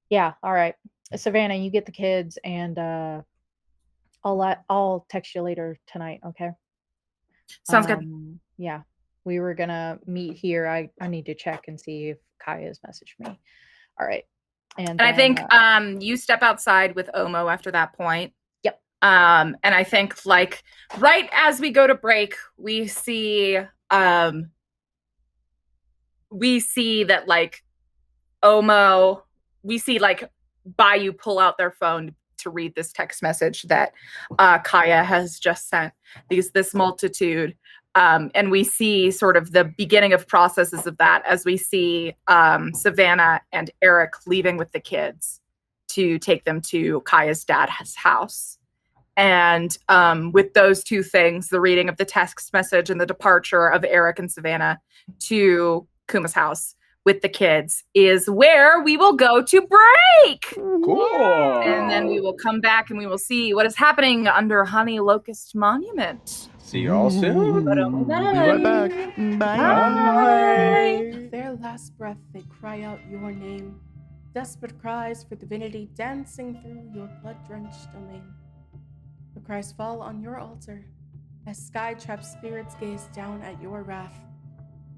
yeah. All right, Savannah, you get the kids, and I'll text you later tonight. Okay. Sounds good. Yeah, we were gonna meet here. I need to check and see if Kaya's messaged me. All right. And I think you step outside with Omo after that point. Yep. And I think like right as we go to break, we see that like Omo, we see like Bayou pull out their phone to read this text message that Kaya has just sent this multitude. And we see sort of the beginning of processes of that as we see Savannah and Eric leaving with the kids to take them to Kaya's dad's house. And with those two things, the reading of the text message and the departure of Eric and Savannah to Kuma's house with the kids is where we will go to break. Cool. And then we will come back and we will see what is happening under Honey Locust Monument. See you all soon. We'll be right back. Bye. Bye. With their last breath, they cry out your name. Desperate cries for divinity dancing through your blood-drenched domain. The cries fall on your altar as sky-trapped spirits gaze down at your wrath.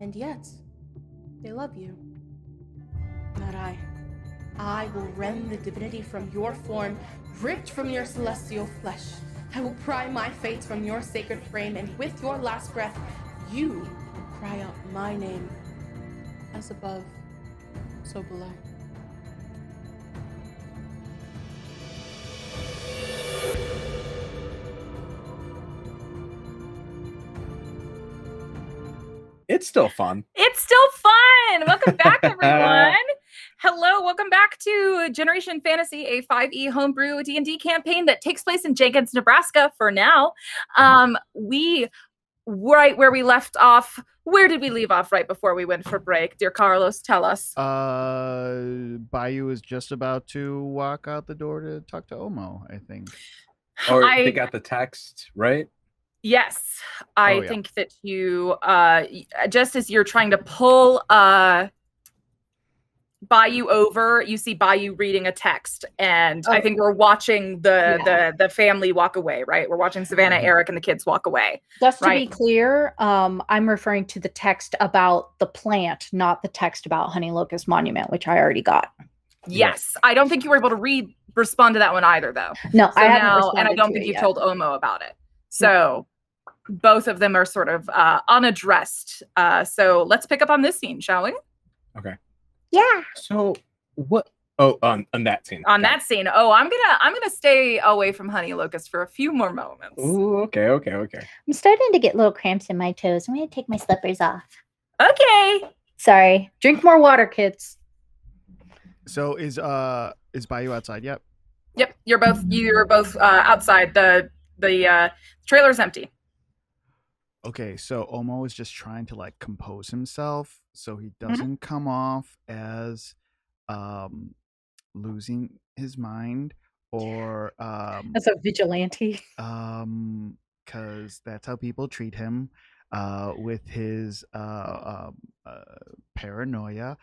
And yet, they love you. Not I. I will rend the divinity from your form, ripped from your celestial flesh. I will pry my fate from your sacred frame, and with your last breath, you will cry out my name. As above, so below. It's still fun. It's still fun. Welcome back, everyone. Hello, welcome back to Generation Fantasy, a 5e homebrew D&D campaign that takes place in Jenkins, Nebraska for now. We, right where we left off, where did we leave off right before we went for break? Dear Carlos, tell us. Bayou is just about to walk out the door to talk to Omo, I think. Or they got the text, right? Yes, I think that you, just as you're trying to pull Bayou over, you see Bayou reading a text, and I think we're watching the family walk away, right? We're watching Savannah, Eric, and the kids walk away. Just to be clear, I'm referring to the text about the plant, not the text about Honey Locust Monument, which I already got. Yes, I don't think you were able to respond to that one either, though. No, so I haven't responded and I don't to think it you yet. told Omo about it. So both of them are sort of unaddressed. So let's pick up on this scene, shall we? Okay. Yeah. So what? Oh, on that scene. On that scene. Oh, I'm gonna stay away from Honey Locust for a few more moments. Ooh, okay. I'm starting to get little cramps in my toes. I'm going to take my slippers off. Okay. Sorry. Drink more water, kids. So is Bayou outside? Yep. Yep. You're both outside. The trailer's empty. Okay, so Omo is just trying to like compose himself so he doesn't come off as losing his mind or As a vigilante. because that's how people treat him with his paranoia.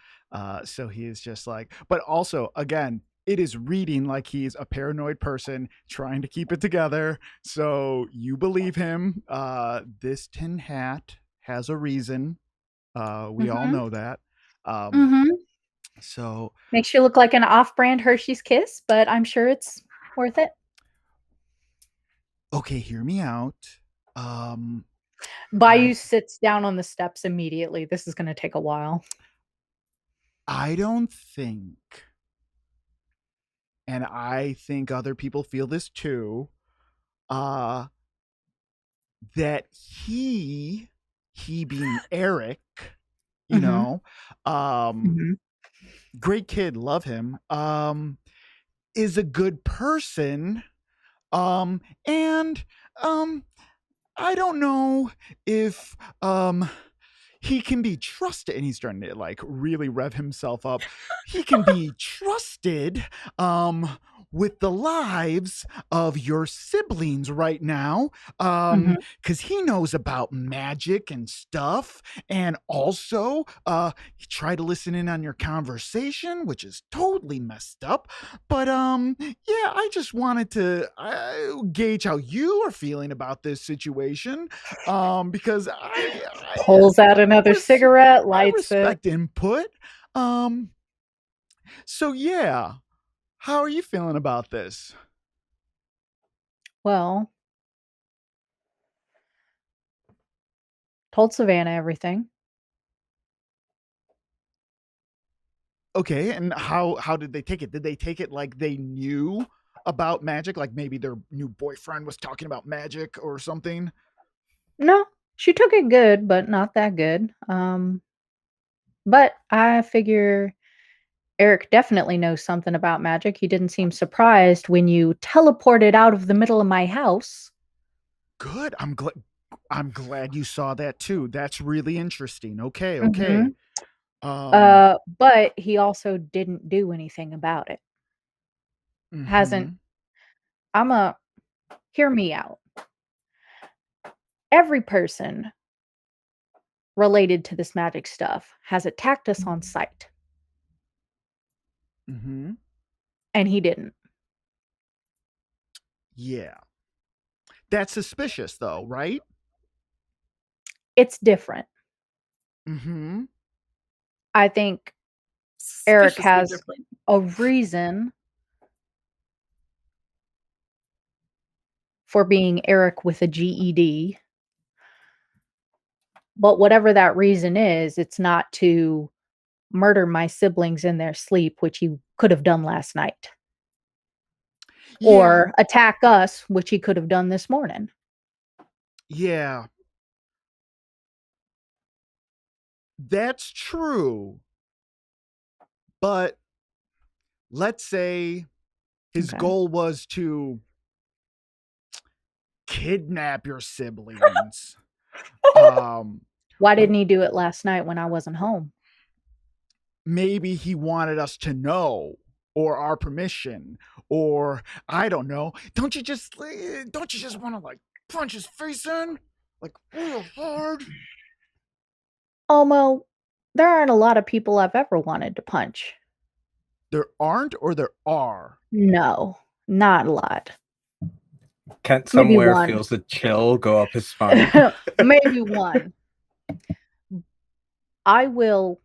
So he is just like, but also again, it is reading like he's a paranoid person trying to keep it together. So you believe him. This tin hat has a reason. We all know that. So makes you look like an off-brand Hershey's Kiss, but I'm sure it's worth it. Okay, hear me out. Bayou sits down on the steps immediately. This is going to take a while. I don't think, and I think other people feel this too, that he being Eric, you know, great kid, love him, is a good person, and I don't know if he can be trusted, and he's starting to like really rev himself up. He can be trusted with the lives of your siblings right now, because he knows about magic and stuff, and also he tried to listen in on your conversation, which is totally messed up. But yeah, I just wanted to gauge how you are feeling about this situation, because I Pulls out another cigarette, lights I respect input. So yeah, how are you feeling about this? Well, told Savannah everything. Okay, and how did they take it? Did they take it like they knew about magic? Like maybe their new boyfriend was talking about magic or something? No, she took it good, but not that good. But I figure Eric definitely knows something about magic. He didn't seem surprised when you teleported out of the middle of my house. Good. I'm glad you saw that too. That's really interesting. Okay. But he also didn't do anything about it. Hasn't. Hear me out. Every person related to this magic stuff has attacked us on sight. And he didn't. Yeah. That's suspicious though, right? It's different. I think Eric has a reason for being Eric with a GED. But whatever that reason is, it's not to murder my siblings in their sleep, which he could have done last night. Yeah. Or attack us, which he could have done this morning. Yeah. That's true. But let's say his goal was to kidnap your siblings. Why didn't he do it last night when I wasn't home? Maybe he wanted us to know, or our permission, or I don't know. Don't you just want to like punch his face in like real hard? Almo, there aren't a lot of people I've ever wanted to punch. There aren't, or there are? No, not a lot. Kent somewhere feels a chill go up his spine. Maybe one. I will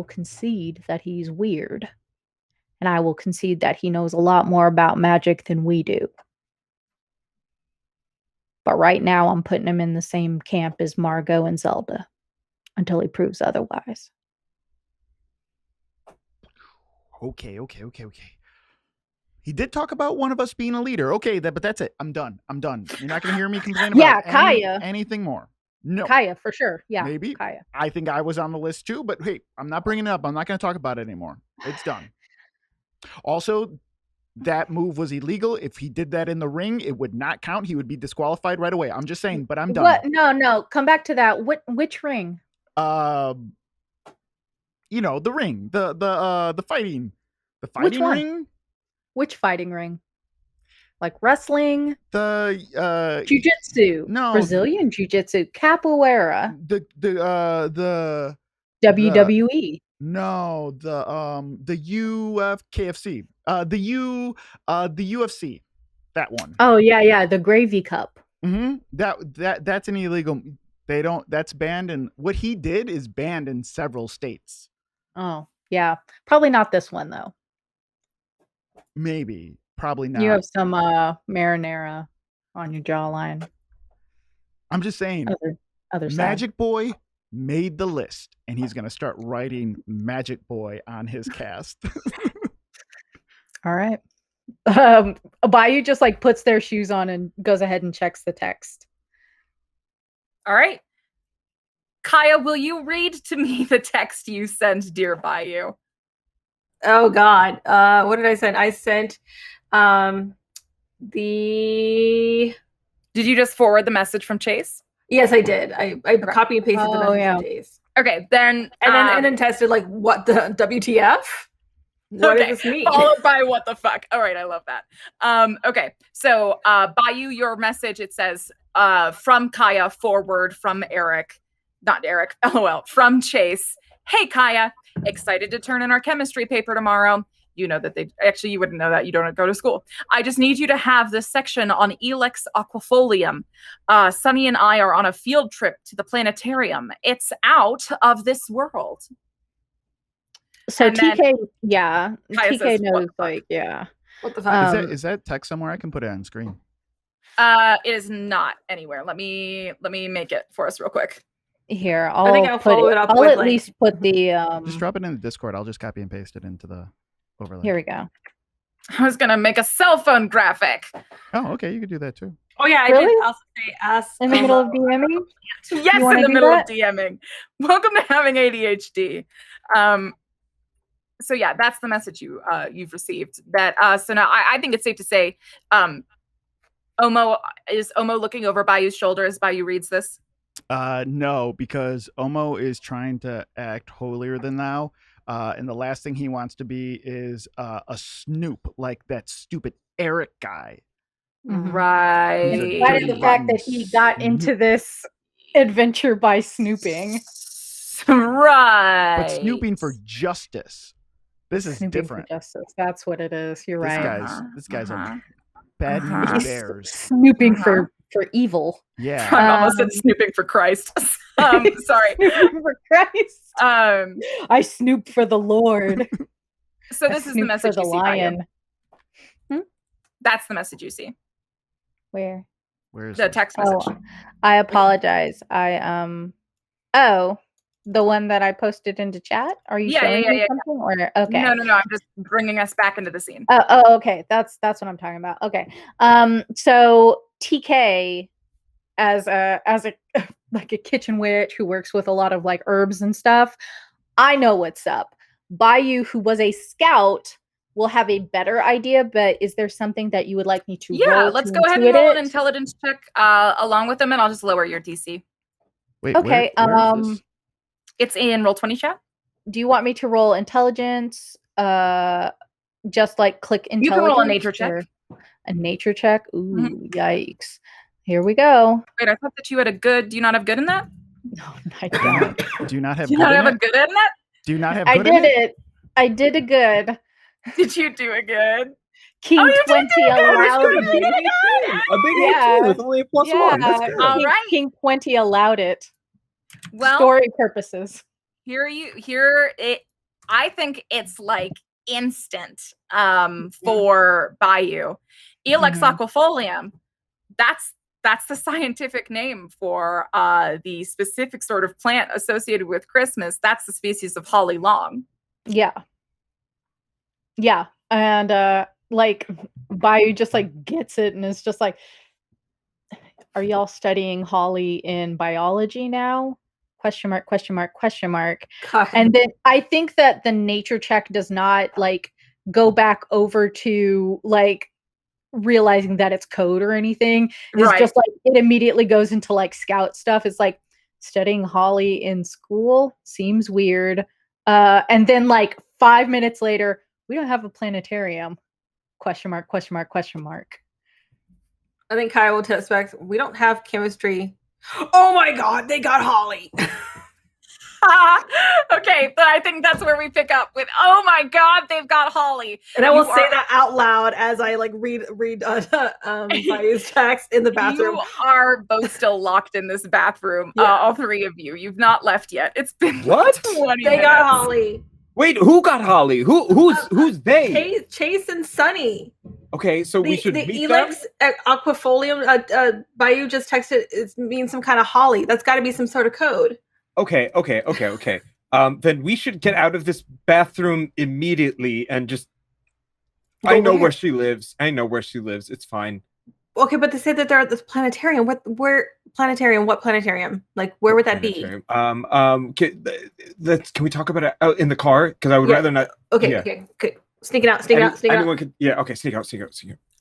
concede that he's weird. And I will concede that he knows a lot more about magic than we do. But right now I'm putting him in the same camp as Margot and Zelda until he proves otherwise. Okay. He did talk about one of us being a leader. Okay, but that's it. I'm done. You're not going to hear me complain about Kaya. Anything more. No. Kaya, for sure. Yeah, maybe. Kaya. I think I was on the list too, but hey, I'm not bringing it up. I'm not going to talk about it anymore. It's done. Also, that move was illegal. If he did that in the ring, it would not count. He would be disqualified right away. I'm just saying, but I'm done. What? No. Come back to that. Which ring? The ring. The fighting. The fighting ring? Which fighting ring? Like wrestling? The jiu-jitsu. No. Brazilian jiu-jitsu. Capoeira. The WWE. No, the UFKFC. The UFC. That one. Oh yeah, the Gravy Cup. That's an illegal. That's banned, and what he did is banned in several states. Oh, yeah. Probably not this one though. Maybe. Probably not. You have some marinara on your jawline. I'm just saying. Other side. Magic Boy made the list, and he's going to start writing Magic Boy on his cast. All right. Bayou just like puts their shoes on and goes ahead and checks the text. All right. Kaya, will you read to me the text you sent, dear Bayou? Oh God. What did I send? I sent Did you just forward the message from Chase? Yes, I did. I copy and pasted the message from Chase. Okay, then and then tested like what the WTF? What does this mean? Followed by what the fuck. All right, I love that. Okay, so Bayou, your message, it says from Kaya, forward from Eric, not Eric, LOL, from Chase. Hey Kaya, excited to turn in our chemistry paper tomorrow. You know that you wouldn't know that, you don't go to school. I just need you to have this section on Elex aquifolium. Sunny and I are on a field trip to the planetarium. It's out of this world. So And TK, Kaya TK says, knows, like, yeah. What the fuck? Is that text somewhere? I can put it on screen. It is not anywhere. Let me make it for us real quick. Here, I think I'll follow it up I'll with, at like- least put the Just drop it in the Discord. I'll just copy and paste it into the overlay. Here we go. I was gonna make a cell phone graphic. Oh, okay. You could do that too. Oh yeah, I Really? did also say ask In the middle of DMing? Yes, in wanna the do middle that? of DMing. Welcome to having ADHD. So yeah, that's the message you've received. That so now I think it's safe to say, Omo looking over Bayou's shoulder as Bayou reads this. No, because Omo is trying to act holier than thou. And the last thing he wants to be is a snoop like that stupid Eric guy. Mhm. Right. He's a Why dirty the fact that he got into this adventure by snooping? Right. But snooping for justice. This is Snooping different. for justice. That's what it is. You're This right. guy's Uh-huh. a bad news He's bears. snooping for evil. Yeah. I almost said snooping for Christ. Sorry. Snooping for Christ. Um, I snoop for the Lord. so I this is the snoop message for the you see, Bayou. lion. That's the message you see. Where? Where is The it? text message. Oh, I apologize. The one that I posted into chat. Are you showing me something? Or okay. No. I'm just bringing us back into the scene. Okay. That's what I'm talking about. Okay. So TK, as a like a kitchen witch who works with a lot of like herbs and stuff, I know what's up. Bayou, who was a scout, will have a better idea. But is there something that you would like me to roll? Let's to go ahead and roll an it? intelligence check along with them, and I'll just lower your DC. Wait, Okay. where is this? It's in roll 20 chat. Do you want me to roll intelligence? Just like click intelligence. You can roll a nature check. or A nature check. Ooh, yikes! Here we go. Wait, I thought that you had a good. Do you not have good in that? No, I don't. Do you not have Do you good not in have a it? good in that? Do you not have I good in did it? it. I did a good. Did you do a good? King you did 20 do it! allowed A big me. 18. A big Yeah. 18 with only a plus one. That's Yeah, good. All right. King 20 allowed it. Well, Story purposes. I think it's like instant for Bayou. Elex aquifolium, that's the scientific name for the specific sort of plant associated with Christmas. That's the species of holly long. Yeah. And like Bayou just like gets it and is just like, are y'all studying holly in biology now? Question mark, question mark, question mark. God. And then I think that the nature check does not like go back over to like realizing that it's code or anything. It's Right. just like it immediately goes into like scout stuff. It's like studying holly in school seems weird. And then like 5 minutes later, we don't have a planetarium. Question mark, question mark, question mark. I think Kyle will test back. We don't have chemistry. Oh my god, they got holly. Okay, but I think that's where we pick up with, oh my god, they've got holly. And I will You say are- that out loud as I like read Bayou's text in the bathroom. You are both still locked in this bathroom, Yeah. all three of you. You've not left yet. It's been What? 20 They minutes. got holly. Wait, who got Holly? Who's they? Chase and Sunny. Okay, so we should the meet them. Elex aquifolium. Bayou just texted. It means some kind of holly. That's got to be some sort of code. Okay. Then we should get out of this bathroom immediately and just. I know where she lives. It's fine. Okay, but they say that they're at this planetarium. Where planetarium? What planetarium? Like, where would that be? Can we talk about it out in the car? Because I would rather not. Okay, Yeah. okay, good. Sneaking out. Anyone could. Yeah. Okay. Sneak out.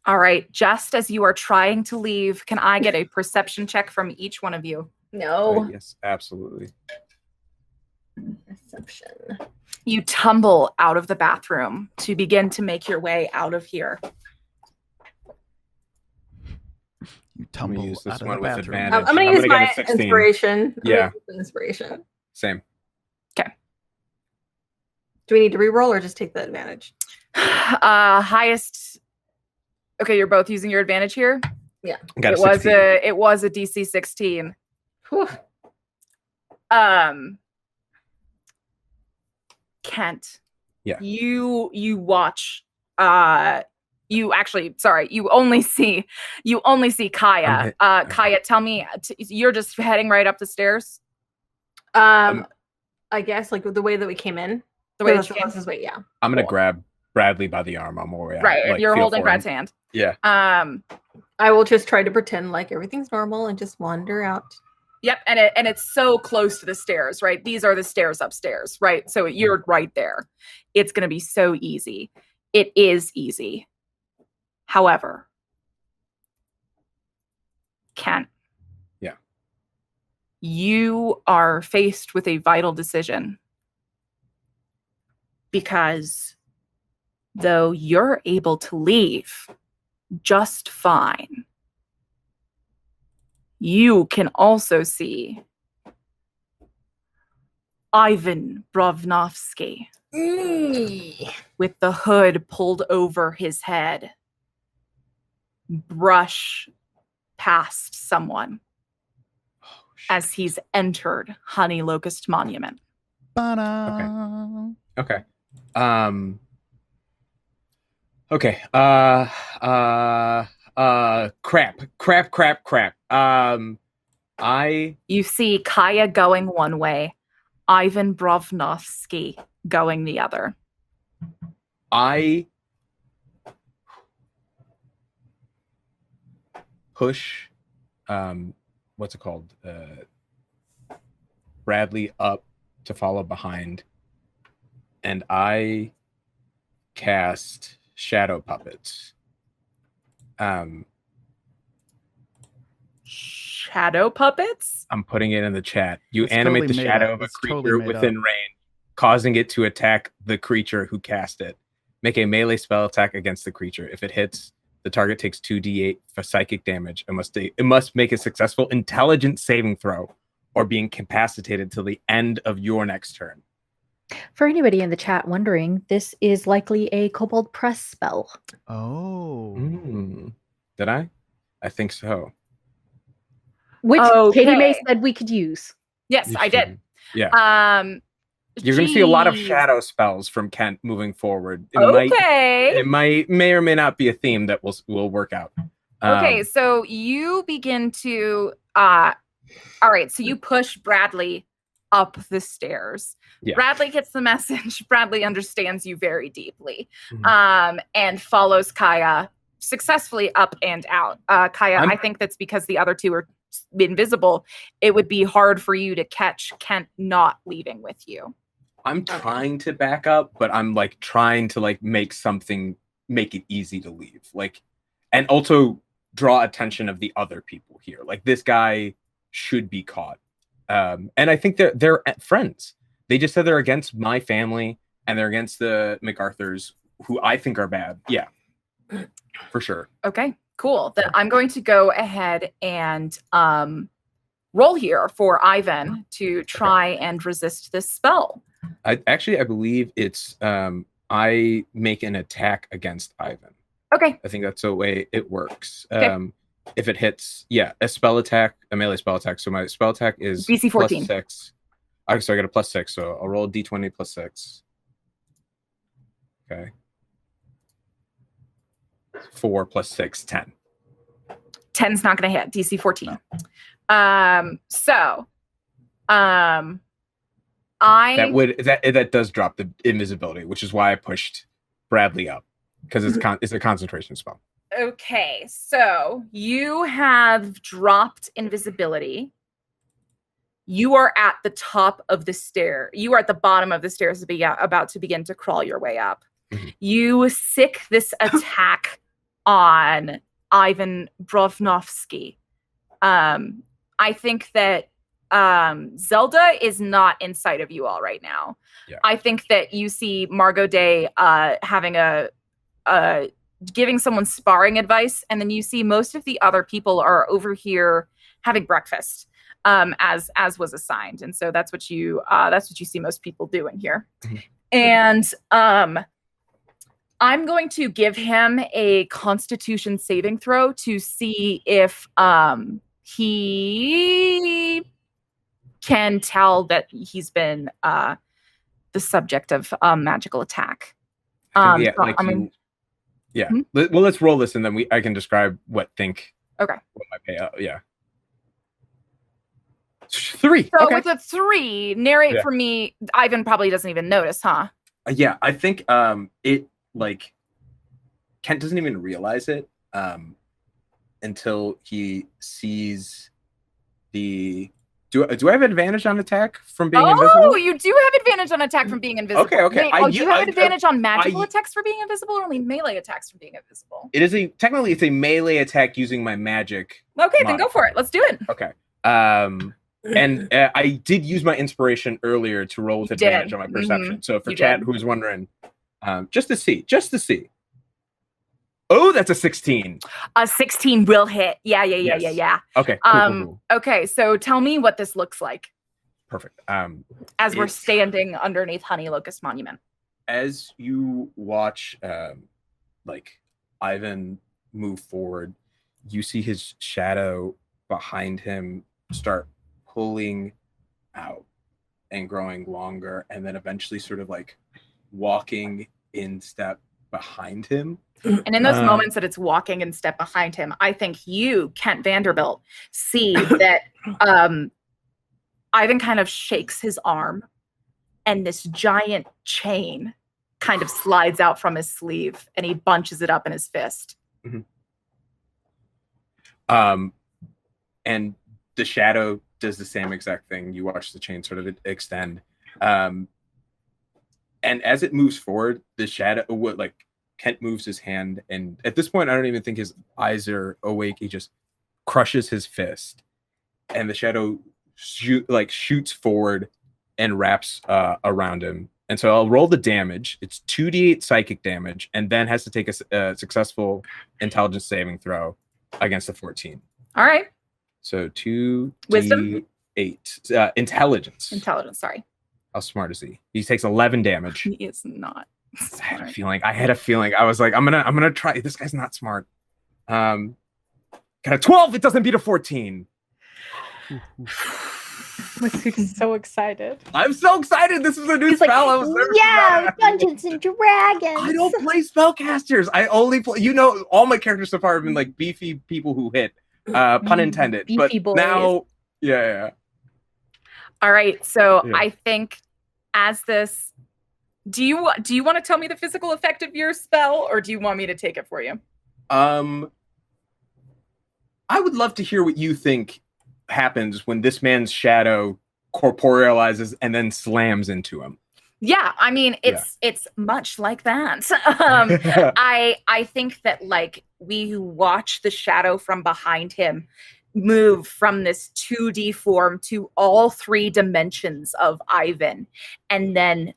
All right, just as you are trying to leave, can I get a perception check from each one of you? No. Yes, absolutely. Perception. You tumble out of the bathroom to begin to make your way out of here. You tumble use this out of one the with bathroom. advantage. I'm going to I'm use gonna get my a 16. inspiration. Yeah. Inspiration. Same. Do we need to reroll or just take the advantage? Highest. Okay, you're both using your advantage here. Yeah. Got It a was 16. it was a DC 16. Whew. Kent. Yeah. You watch. You only see Kaya. Kaya, tell me, you're just heading right up the stairs. I guess like the way that we came in. The way the that you came. closest way, yeah. I'm gonna grab Bradley by the arm on my way out. Right, like, you're feel holding for Brad's him. hand. Yeah. I will just try to pretend like everything's normal and just wander out. Yep, and it's so close to the stairs, right? These are the stairs upstairs, right? So you're right there. It's gonna be so easy. It is easy. However, Kent. Yeah. You are faced with a vital decision. Because though you're able to leave just fine, you can also see Ivan Brovnovsky with the hood pulled over his head brush past someone as he's entered Honey Locust Monument. Okay. Okay. Crap. You see Kaya going one way, Ivan Brovnovsky going the other. I push, what's it called? Bradley up to follow behind, and I cast Shadow Puppets. Shadow puppets? I'm putting it in the chat. You It's animate totally the made shadow up. of a It's creature totally made within up. range, causing it to attack the creature who cast it. Make a melee spell attack against the creature. If it hits, the target takes 2d8 for psychic damage and it must make a successful intelligence saving throw or be incapacitated till the end of your next turn. For anybody in the chat wondering, this is likely a Kobold Press spell. Oh. Did I? I think so. Which Okay. Katie Mae said we could use. Yes, You I did. should. Yeah. You're going to see a lot of shadow spells from Kent moving forward. It may or may not be a theme that will work out. Okay, so you begin to all right, so you push Bradley up the stairs. Yeah. Bradley gets the message. Bradley understands you very deeply. Mhm. And follows Kaya successfully up and out. Kaya, I think that's because the other two are invisible. It would be hard for you to catch Kent not leaving with you. I'm trying to back up, but I'm like trying to like make it easy to leave. Like, and also draw attention of the other people here. Like, this guy should be caught. And I think they're friends. They just said they're against my family and they're against the MacArthurs, who I think are bad. Yeah, for sure. Okay, cool. Then I'm going to go ahead and roll here for Ivan to try and resist this spell. I believe it's I make an attack against Ivan. Okay. I think that's the way it works. Okay. If it hits, a spell attack, a melee spell attack. So my spell attack is DC 14. +6. Okay, so I got a +6. So I'll roll a d20 +6. Okay. 4 + 6, 10. 10's not going to hit. DC 14. No. That does drop the invisibility, which is why I pushed Bradley up, because it's a concentration spell. Okay, so you have dropped invisibility. You are at the top of the stair. You are at the bottom of the stairs about to begin to crawl your way up. Mm-hmm. You sick this attack on Ivan Brovnovsky. I think that Zelda is not in sight of you all right now. Yeah. I think that you see Margot Day having giving someone sparring advice, and then you see most of the other people are over here having breakfast, as was assigned, and so that's what you see most people doing here. Mm-hmm. And I'm going to give him a Constitution saving throw to see if he can tell that he's been the subject of magical attack. Well, let's roll this, and then I can describe what my payout. Yeah. 3. So okay. with a 3, narrate for me. Ivan probably doesn't even notice, huh? Yeah, I think it Kent doesn't even realize it until he sees the. Do I have advantage on attack from being invisible? Oh, you do have advantage on attack from being invisible. Okay. Wait, do you have advantage on magical attacks for being invisible, or only melee attacks for being invisible? It is technically it's a melee attack using my magic. Okay, then go for it. Let's do it. Okay. And I did use my inspiration earlier to roll with advantage on my perception. So for chat who's wondering, just to see. Oh, that's a 16. A 16 will hit. Yeah. Okay. Cool. Okay, so tell me what this looks like. Perfect. As we're standing underneath Honey Locust Monument. As you watch Ivan move forward, you see his shadow behind him start pulling out and growing longer, and then eventually sort of walking in step behind him. And in those moments that it's walking in step behind him, I think you, Kent Vanderbilt, see that Ivan kind of shakes his arm, and this giant chain kind of slides out from his sleeve, and he bunches it up in his fist. Mm-hmm. And the shadow does the same exact thing. You watch the chain sort of extend. And as it moves forward, the shadow, Kent moves his hand, and at this point, I don't even think his eyes are awake. He just crushes his fist, and the shadow shoots forward and wraps around him. And so I'll roll the damage. It's 2d8 psychic damage, and then has to take a successful intelligence saving throw against the 14. All right. So 2d8 Wisdom? Intelligence. Intelligence. Sorry. How smart is he? He takes 11 damage. He is not. I had a feeling. I was like, I'm gonna try. This guy's not smart. Got a 12. It doesn't beat a 14. He's so excited. I'm so excited. This is a new spell. I was Dungeons and Dragons. I don't play spellcasters. I only play. All my characters so far have been beefy people who hit. Pun intended. Beefy but boys. now, yeah. All right. So I think as this. Do you want to tell me the physical effect of your spell, or do you want me to take it for you? I would love to hear what you think happens when this man's shadow corporealizes and then slams into him. Yeah, I mean, it's much like that. I think that we watch the shadow from behind him move from this 2D form to all 3 dimensions of Ivan, and then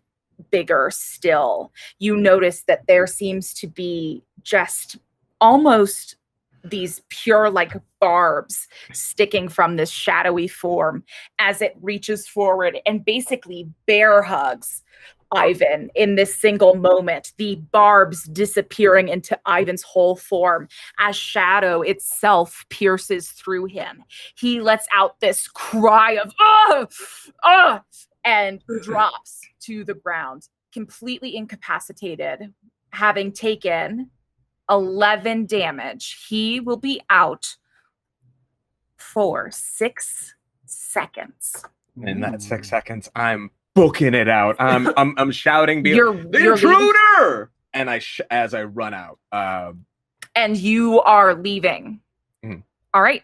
bigger still. You notice that there seems to be just almost these pure barbs sticking from this shadowy form as it reaches forward and basically bear hugs Ivan in this single moment, the barbs disappearing into Ivan's whole form as shadow itself pierces through him. He lets out this cry of and drops to the ground, completely incapacitated, having taken 11 damage. He will be out for 6 seconds. In that 6 seconds, I'm booking it out. I'm shouting, you're intruder! And as I run out. And you are leaving. Mm-hmm. All right,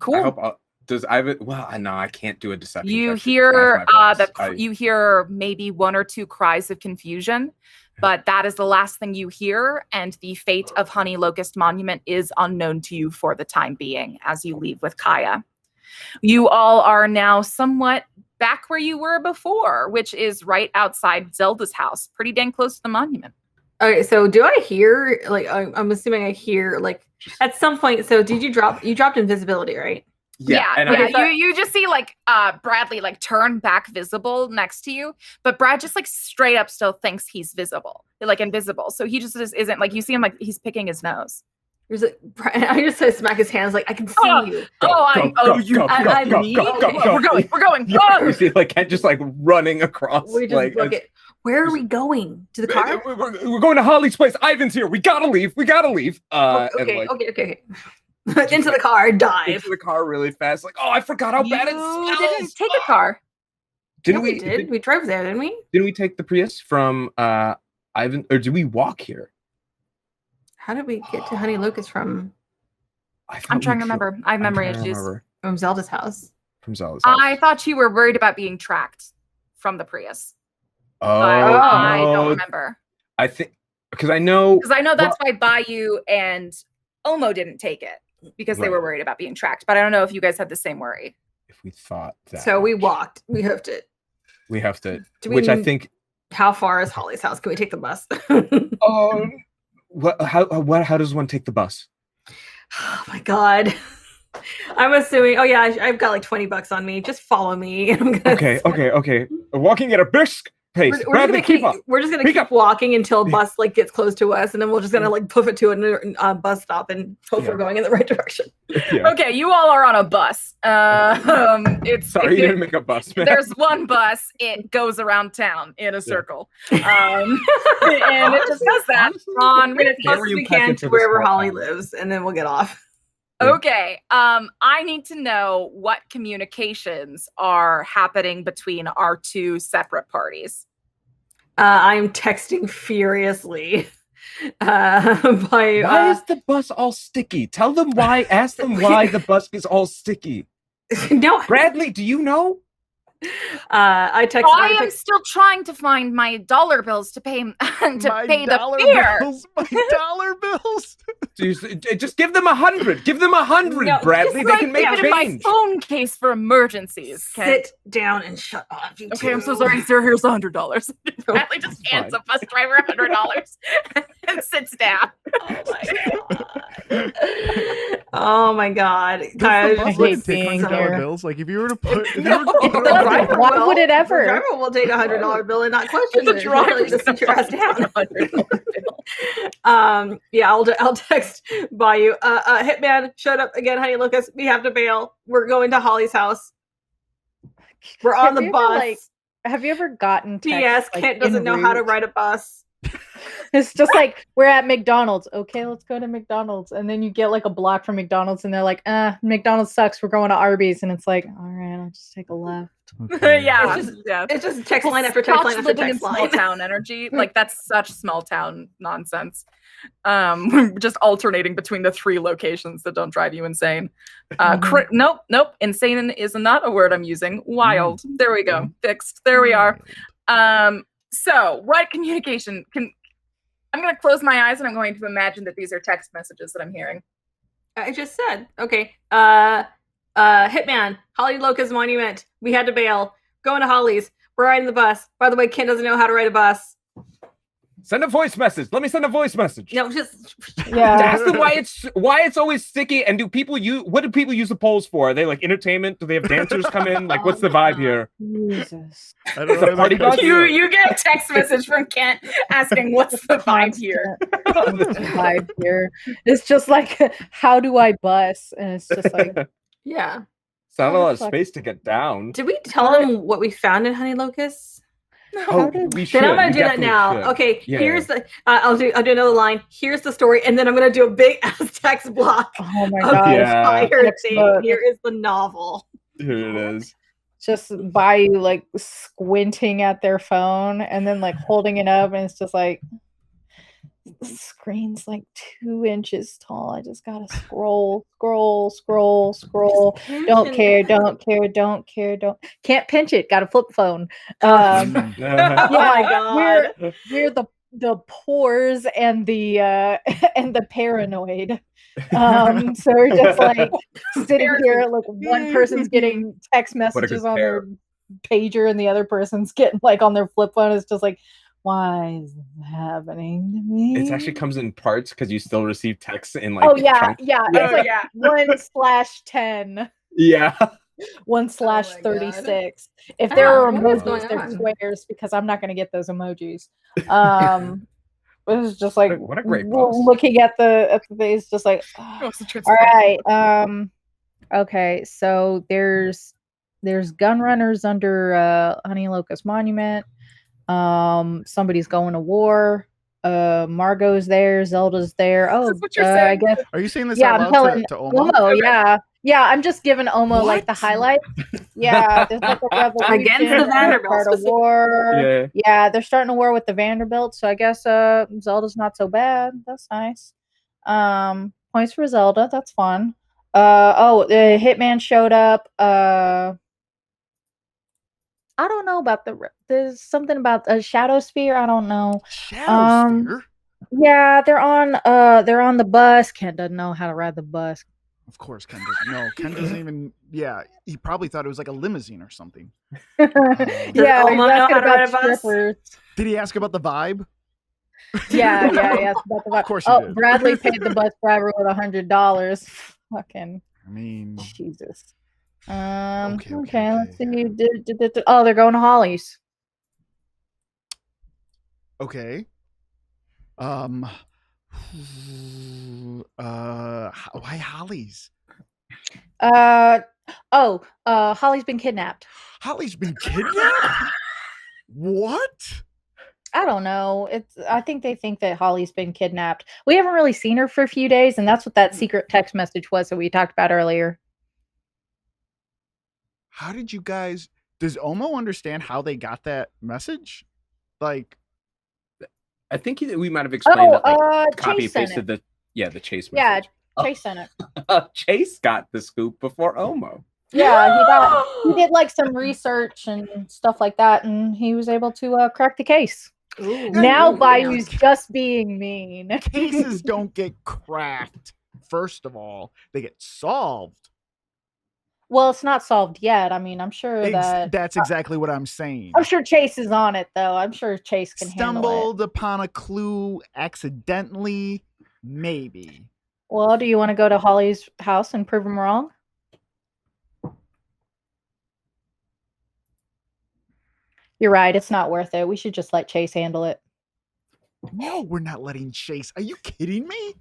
cool. I hope does Ivan? Well, no, I can't do a deception. You hear you hear maybe 1 or 2 cries of confusion, but that is the last thing you hear. And the fate of Honey Locust Monument is unknown to you for the time being as you leave with Kaya. You all are now somewhat back where you were before, which is right outside Zelda's house, pretty dang close to the monument. Okay, so do I hear, like, I'm assuming I hear, like, at some point, so did you dropped invisibility, right? Yeah. You just see like Bradley like turn back visible next to you, but Brad just like straight up still thinks he's visible, like invisible. So he just isn't, like, you see him like he's picking his nose. There's like, I just smack his hands like, I can see you. We're going. You see like Kent just like running across. We just like, book it. Where are we going? To the car? We're going to Holly's place. Ivan's here. We gotta leave. Okay. Into the car, dive. Into the car really fast. Like, oh, I forgot how bad it smells. Didn't take a car. We did. We drove there, didn't we? Didn't we take the Prius from Ivan, or did we walk here? How did we get to Honey Lucas from? I'm trying to remember. I have memory issues. From Zelda's house. I thought you were worried about being tracked from the Prius. Oh, I don't remember. I think because I know that's why Bayou and Omo didn't take it because they were worried about being tracked. But I don't know if you guys had the same worry. If we thought that, so we walked. We hoofed it. I think. How far is Holly's house? Can we take the bus? How does one take the bus? Oh my god. I'm assuming. Oh yeah, I've got like $20 on me. Just follow me. Okay. Walking at a brisk pace. We're just gonna keep walking until bus like gets close to us, and then we're just gonna like poof it to a bus stop and hope we're going in the right direction. Yeah. Okay, you all are on a bus. Sorry, you didn't make a bus, man. There's one bus. It goes around town in a circle, and it just does that on as close as we can to wherever Holly lives, and then we'll get off. Okay. I need to know what communications are happening between our two separate parties. I'm texting furiously. Why is the bus all sticky? Tell them why. Ask them why the bus is all sticky. No, Bradley, do you know? I am still trying to find my dollar bills to pay the fare. My dollar bills. Just give them 100. Give them 100, no, Bradley. They can make change. My phone case for emergencies. Sit down and shut up. Okay, I'm so sorry, sir. Here's $100. Bradley just hands the bus driver $100 and sits down. Oh my god, guys! I hate being here. Bills. Like if you were to put, why would it ever? The driver will take $100 bill and not question it. The driver just sit your ass down. Yeah, I'll text Bayou. Hitman, shut up again, honey. Lucas, we have to bail. We're going to Holly's house. We're on the bus. Have you ever gotten text? P.S. Kent doesn't know how to ride a bus. It's just like, we're at McDonald's. Okay, let's go to McDonald's. And then you get like a block from McDonald's and they're like, McDonald's sucks. We're going to Arby's. And it's like, all right, I'll just take a left. Okay. It's just text line after text line after text line. Small town energy. Like that's such small town nonsense. Just alternating between the three locations that don't drive you insane. Nope. Insane is not a word I'm using. Wild. There we go. Fixed. There we are. So what communication I'm going to close my eyes and I'm going to imagine that these are text messages that I'm hearing. I just said, okay. Hitman, Holly Locust Monument. We had to bail. Going to Holly's. We're riding the bus. By the way, Ken doesn't know how to ride a bus. Send a voice message. Let me send a voice message. No, just ask them why it's always sticky. And what do people use the polls for? Are they like entertainment? Do they have dancers come in? Like, what's the vibe here? Jesus. I don't know. Party bus? You get a text message from Kent asking, "What's the vibe here?" Vibe here. It's just like, how do I bus? And it's just like, yeah. It's not a lot of space to get down. Did we tell them what we found in Honey Locust? We should. Then I'm gonna do that now. Should. Okay, here's the. I'll do another line. Here's the story, and then I'm gonna do a big ass text block. Oh my god! Here is the novel. Here it is. Just by like squinting at their phone and then like holding it up, and it's just like the screen's like 2 inches tall. I just gotta scroll. Don't care. Can't pinch it. Got a flip phone. Oh my god. We're the the pores and the and the paranoid. So we're just like sitting here, like one person's getting text messages on their pager and the other person's getting like on their flip phone. It's just like, why is this happening to me? It actually comes in parts because you still receive texts in like. It's like 1/10. Yeah. 1/36. If there are emojis, they're squares because I'm not going to get those emojis. It was just like what a great post. Looking at the face, just like, all right. Okay, so there's gun runners under Honey Locust Monument. Somebody's going to war. Margot's there. Zelda's there. Oh, I guess. Are you saying this? Yeah, I'm telling to Omo. Okay. Yeah. I'm just giving Omo like the highlights. Yeah, there's like a revolution against the Vanderbilt. Start a war. Yeah, they're starting a war with the Vanderbilt. So I guess Zelda's not so bad. That's nice. Points for Zelda. That's fun. The Hitman showed up. I don't know about there's something about a shadow sphere. I don't know. Shadow sphere? Yeah, they're on the bus. Ken doesn't know how to ride the bus. Of course, Ken doesn't know. Ken doesn't even. Yeah, he probably thought it was like a limousine or something. Yeah, he's asking about strippers. Did he ask about the vibe? Yeah, he asked about the vibe. Of course he did. Bradley paid the bus driver with $100. Fucking. I mean, Jesus. Okay. Let's see. Oh, they're going to Holly's. Okay. Why Holly's? Holly's been kidnapped. Holly's been kidnapped? What? I don't know. I think they think that Holly's been kidnapped. We haven't really seen her for a few days, and that's what that secret text message was that we talked about earlier. How did you guys? Does Omo understand how they got that message? Like, I think we might have explained that. Like, copy Chase pasted the Chase message. Yeah, Chase sent it. Chase got the scoop before Omo. Yeah, he did like some research and stuff like that, and he was able to crack the case. Ooh. Now Bayou's just being mean. Cases don't get cracked. First of all, they get solved. Well, it's not solved yet. I mean, I'm sure that's exactly what I'm saying. I'm sure Chase is on it, though. I'm sure Chase can handle it. Stumbled upon a clue accidentally, maybe. Well, do you want to go to Holly's house and prove him wrong? You're right. It's not worth it. We should just let Chase handle it. No, we're not letting Chase. Are you kidding me?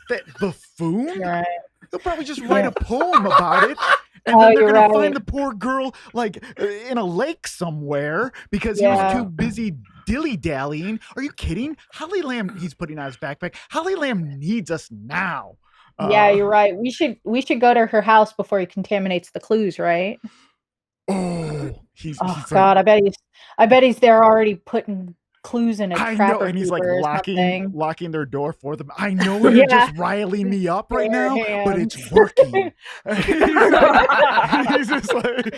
That buffoon? Right. He'll probably just write a poem about it. And then they're going to find the poor girl like in a lake somewhere because he was too busy dilly-dallying. Are you kidding? Holly Lamb, he's putting on his backpack. Holly Lamb needs us now. Yeah, you're right. We should go to her house before he contaminates the clues, right? He's God, like, I bet he's there already putting clues in a trapper. I know, and he's like locking their door for them. I know you're just riling me up right now, but it's working. he's just like,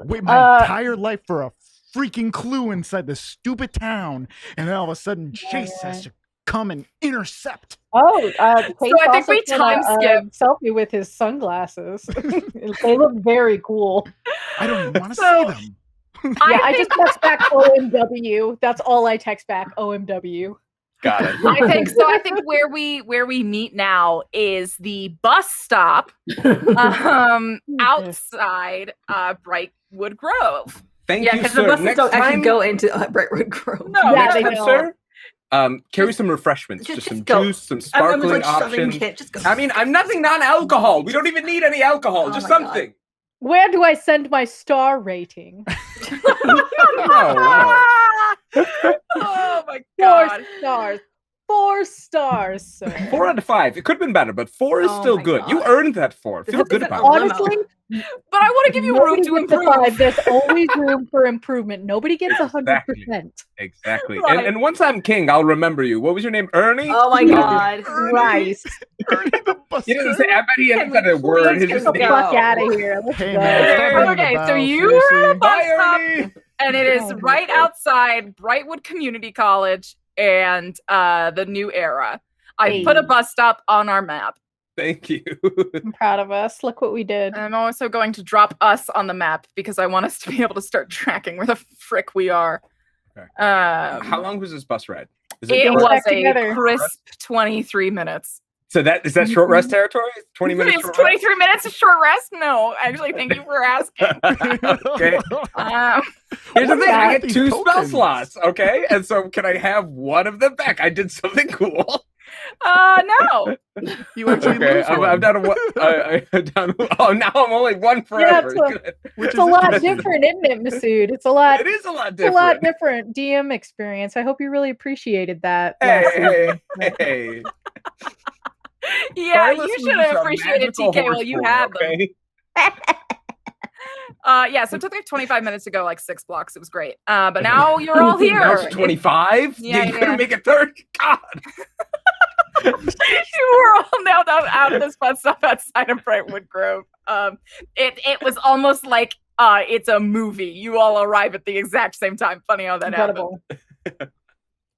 wait my entire life for a freaking clue inside this stupid town, and then all of a sudden Chase has to come and intercept. So I think we time skipped selfie with his sunglasses. They look very cool. I don't even want to see them. I just text back OMW. That's all I text back. OMW. Got it. I think where we meet now is the bus stop outside Brightwood Grove. Thank you, because sir. the buses don't actually go into Brightwood Grove. No, next time, sir. Carry some refreshments, just some juice, some sparkling options. I mean, I'm nothing non-alcohol. We don't even need any alcohol. Just something. God. Where do I send my star rating? Oh my God. 4 stars. 4 stars, sir. 4 out of 5. It could have been better, but 4 is still good. God. You earned that 4. Feel good about it. Honestly, but I want to give you room to improve. There's always room for improvement. Nobody gets 100%. Exactly. Right. And once I'm king, I'll remember you. What was your name? Ernie? Oh my God. Right. Ernie the busker. He didn't say, I bet he hasn't said a word. Get the fuck out of here. Let's go. Okay, so you were the bus stop. Ernie. And it is right outside Brightwood Community College and the New Era. I put a bus stop on our map. Thank you. I'm proud of us. Look what we did. And I'm also going to drop us on the map because I want us to be able to start tracking where the frick we are. Okay. How long was this bus ride? It was a crisp 23 minutes. So is that short rest territory? 20 minutes. It's 23 minutes of short rest? No, actually, thank you for asking. Okay. Here's the thing: I get 2 spell slots. Okay, and so can I have one of them back? I did something cool. No. You actually lose one. I'm down to one. Oh, now I'm only one forever. Yeah, it's a lot different, isn't it, Masood? It's a lot. It is a lot different. It's a lot different DM experience. I hope you really appreciated that. Hey. Yeah, you should have appreciated TK while you had them. Yeah, so it took like 25 minutes to go like 6 blocks. It was great. But now you're all here. Now it's 25? Yeah, you couldn't make a third? God. You were all now out of this bus stop outside of Brightwood Grove. It was almost like it's a movie. You all arrive at the exact same time. Funny how that happened.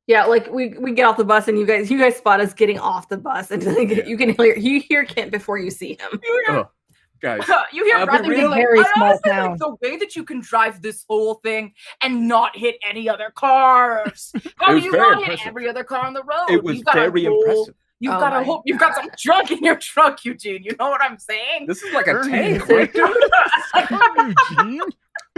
Yeah, like we get off the bus and you guys spot us getting off the bus and like, you hear Kent before you see him. Guys, you hear Bradley really being like, very small honestly, town. like, the way that you can drive this whole thing and not hit any other cars. How do you not hit every other car on the road? It was very impressive. You've got to hope you've got some junk in your trunk, Eugene. You know what I'm saying? This is like a tank, right, dude? Eugene?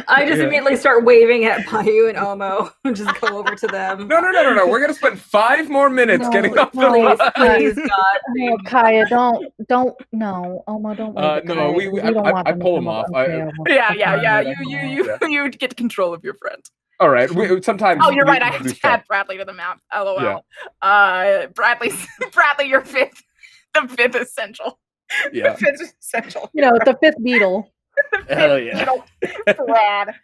I just immediately start waving at Payu and Omo and just go over to them. No. We're going to spend 5 more minutes getting off the bus. Please, God. No, Kaya, don't. No, Omo, don't. No, I pull him off. Yeah. You get control of your friend. All right. Sometimes. Oh, you're right. I have to add Bradley to the map. LOL. Yeah. Bradley, you're the 5th essential. Yeah. The 5th essential. You know, the 5th beetle. Hell yeah. Brad.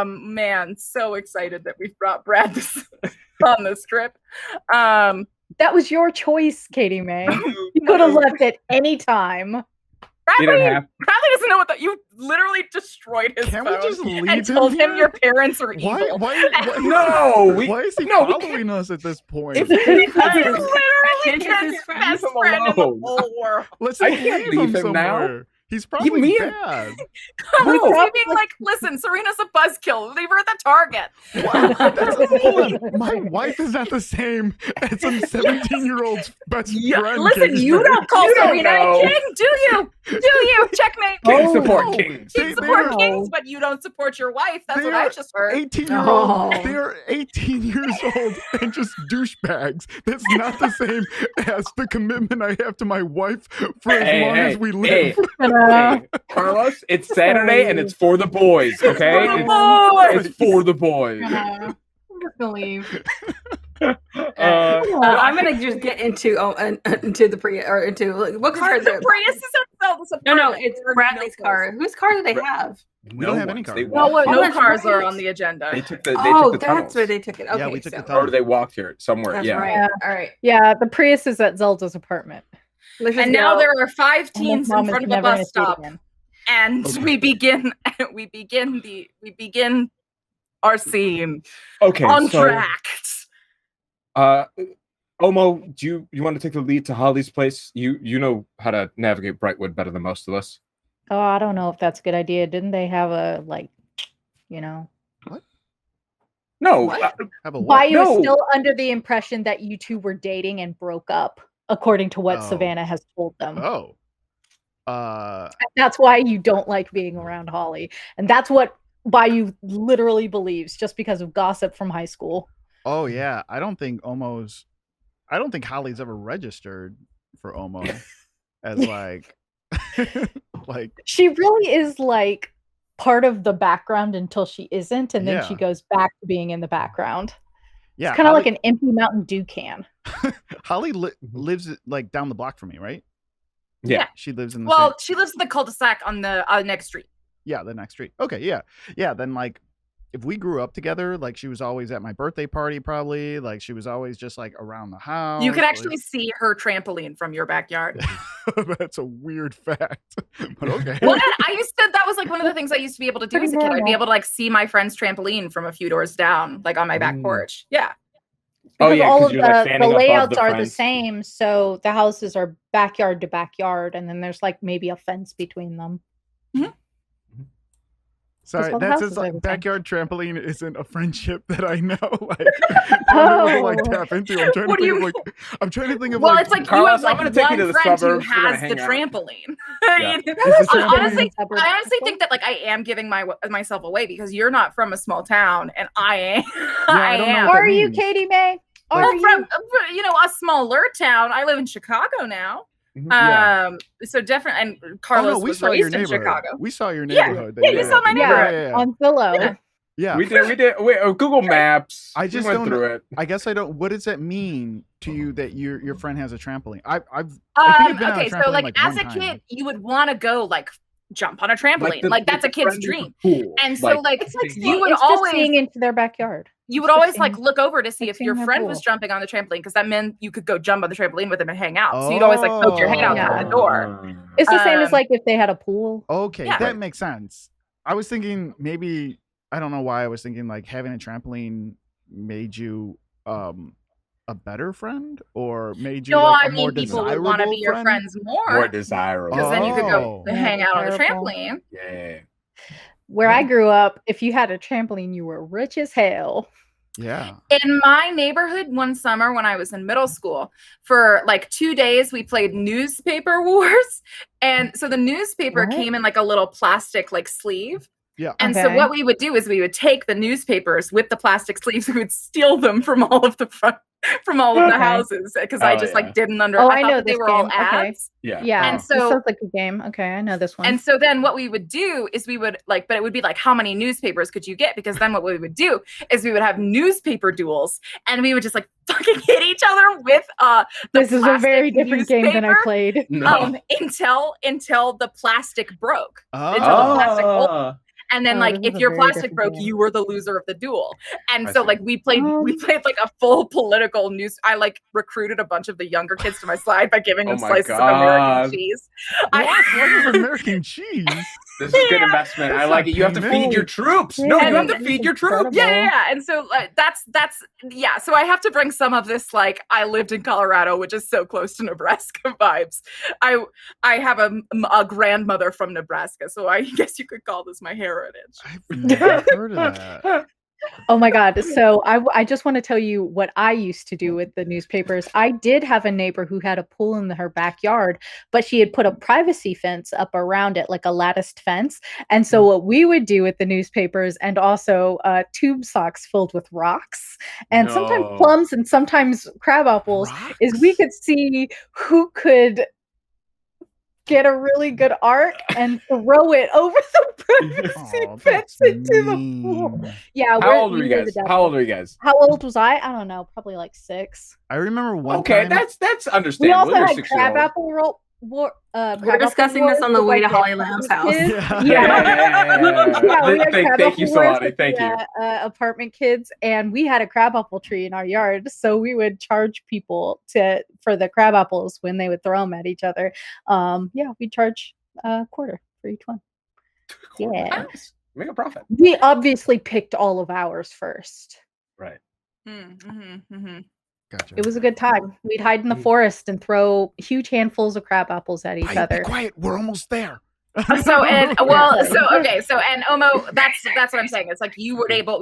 Man, so excited that we brought Brad on this trip. That was your choice, Katie Mae. You could have left at any time. Bradley doesn't know what you literally destroyed his phone. We just leave and told him your parents are evil. Why is he following us at this point? He's literally his best friend in the whole world. Let's leave him somewhere. now. He's probably bad. Like, listen, Serena's a buzzkill. Leave her at the Target. Hold on. My wife is not the same as some 17-year-old's best friend. Listen, you don't call Serena a king, do you? Do you? Checkmate. Kings support kings. Kings support kings, but you don't support your wife. That's what I just heard. 18-year-old. They're 18 years old and just douchebags. That's not the same as the commitment I have to my wife for as long as we live. Hey, Carlos, it's Saturday and it's for the boys, okay? It's for the boys. I'm just gonna leave. I'm gonna just get into the Prius or into what car is it? The Prius is No, it's Bradley's car. Whose car do they have? We don't have any cars. No cars are on the agenda. They took the tunnels. That's where they took it. Okay, yeah, we took the tunnels. Or they walked here somewhere. That's yeah. Right. All right. Yeah, the Prius is at Zelda's apartment. And now there are 5 teens in front of a bus stop, and we begin our scene. Okay, on track. Omo, do you want to take the lead to Holly's place? You know how to navigate Brightwood better than most of us. Oh, I don't know if that's a good idea. Didn't they have a What? No. Bayou is still under the impression that you two were dating and broke up, according to what Savannah has told them. Oh. That's why you don't like being around Holly. And that's what Bayou literally believes, just because of gossip from high school. Oh, yeah. I don't think Holly's ever registered for Omo as like she really is like part of the background until she isn't, and then she goes back to being in the background. Yeah, it's kind of like an empty Mountain Dew can. Holly lives like down the block from me, right? Yeah. She lives in the she lives in the cul-de-sac on the next street. Yeah, the next street. Okay, yeah. Then like if we grew up together, like she was always at my birthday party, probably like she was always just like around the house. You could actually see her trampoline from your backyard. That's a weird fact, but okay. Well, that was like one of the things I used to be able to do as a kid. I'd be able to like see my friend's trampoline from a few doors down, like on my back porch. Yeah. Because all of the layouts are the same, so the houses are backyard to backyard, and then there's like maybe a fence between them. Mm-hmm. Sorry, that says like backyard trampoline isn't a friendship that I know. Like, tap into. I'm trying to think of. Well, it's like Carlos, you have like one friend who has the trampoline. Yeah. I honestly think that like I am giving myself away because you're not from a small town and I am. I am. Are you, Katie Mae? Are you from a smaller town? I live in Chicago now. So different. And Carlos was raised in Chicago. We saw your neighborhood. Yeah, you saw my neighborhood on Zillow. Yeah, we did. Wait, Google Maps. I just went through it. I guess I don't. What does that mean to you that your friend has a trampoline? I think okay, so like as a kid, you would want to go like jump on a trampoline, like that's a kid's dream. And so like you would always seeing into their backyard. You would always like look over to see if your friend was jumping on the trampoline because that meant you could go jump on the trampoline with them and hang out. So you'd always like poke your head out the door. It's the same as like if they had a pool. Okay, that makes sense. I was thinking maybe I don't know why I was thinking like having a trampoline made you a better friend or made you like a more desirable people would want to be your friends more desirable because then you could go hang out on the trampoline. Yeah. Where I grew up, if you had a trampoline, you were rich as hell. Yeah. In my neighborhood one summer when I was in middle school, for like 2 days, we played newspaper wars. And so the newspaper came in like a little plastic like sleeve. Yeah. And so what we would do is we would take the newspapers with the plastic sleeves. We would steal them from all of the houses because I just like didn't I thought know that they were all ads. Yeah. And so this sounds like a game. Okay, I know this one. And so then what we would do is we would like, but it would be like, how many newspapers could you get? Because then what we would do is we would have newspaper duels and we would just like fucking hit each other with this is a very different game than I played. Until the plastic broke. Until the plastic and then like if your plastic broke, you were the loser of the duel. And so like we played like a full political news. I like recruited a bunch of the younger kids to my side by giving them slices of American cheese. What is American cheese? This is good investment. I like it. You have to feed your troops. No, you have to feed your troops. Yeah. And so that's so I have to bring some of this like I lived in Colorado, which is so close to Nebraska vibes. I have a grandmother from Nebraska, so I guess you could call this my heritage. I've never heard of that. Oh my God. So I just want to tell you what I used to do with the newspapers. I did have a neighbor who had a pool in her backyard, but she had put a privacy fence up around it, like a latticed fence. And so what we would do with the newspapers and also tube socks filled with rocks and sometimes plums and sometimes crab apples is we could see who could get a really good arc and throw it over the privacy fence into the pool. Yeah. How old were you guys? How old was I? I don't know. Probably like 6. I remember one. Okay, time, that's understandable. We also had crab apple roll. We're discussing this on the way to Holly Lamb's house. Thank you, Solani. Thank you. Apartment kids, and we had a crab apple tree in our yard, so we would charge people for the crab apples when they would throw them at each other. We charge a quarter for each one. Yeah, make a profit. We obviously picked all of ours first. Right. Gotcha. It was a good time. We'd hide in the forest and throw huge handfuls of crab apples at each other. Be quiet, we're almost there. So Omo, that's what I'm saying. It's like you were able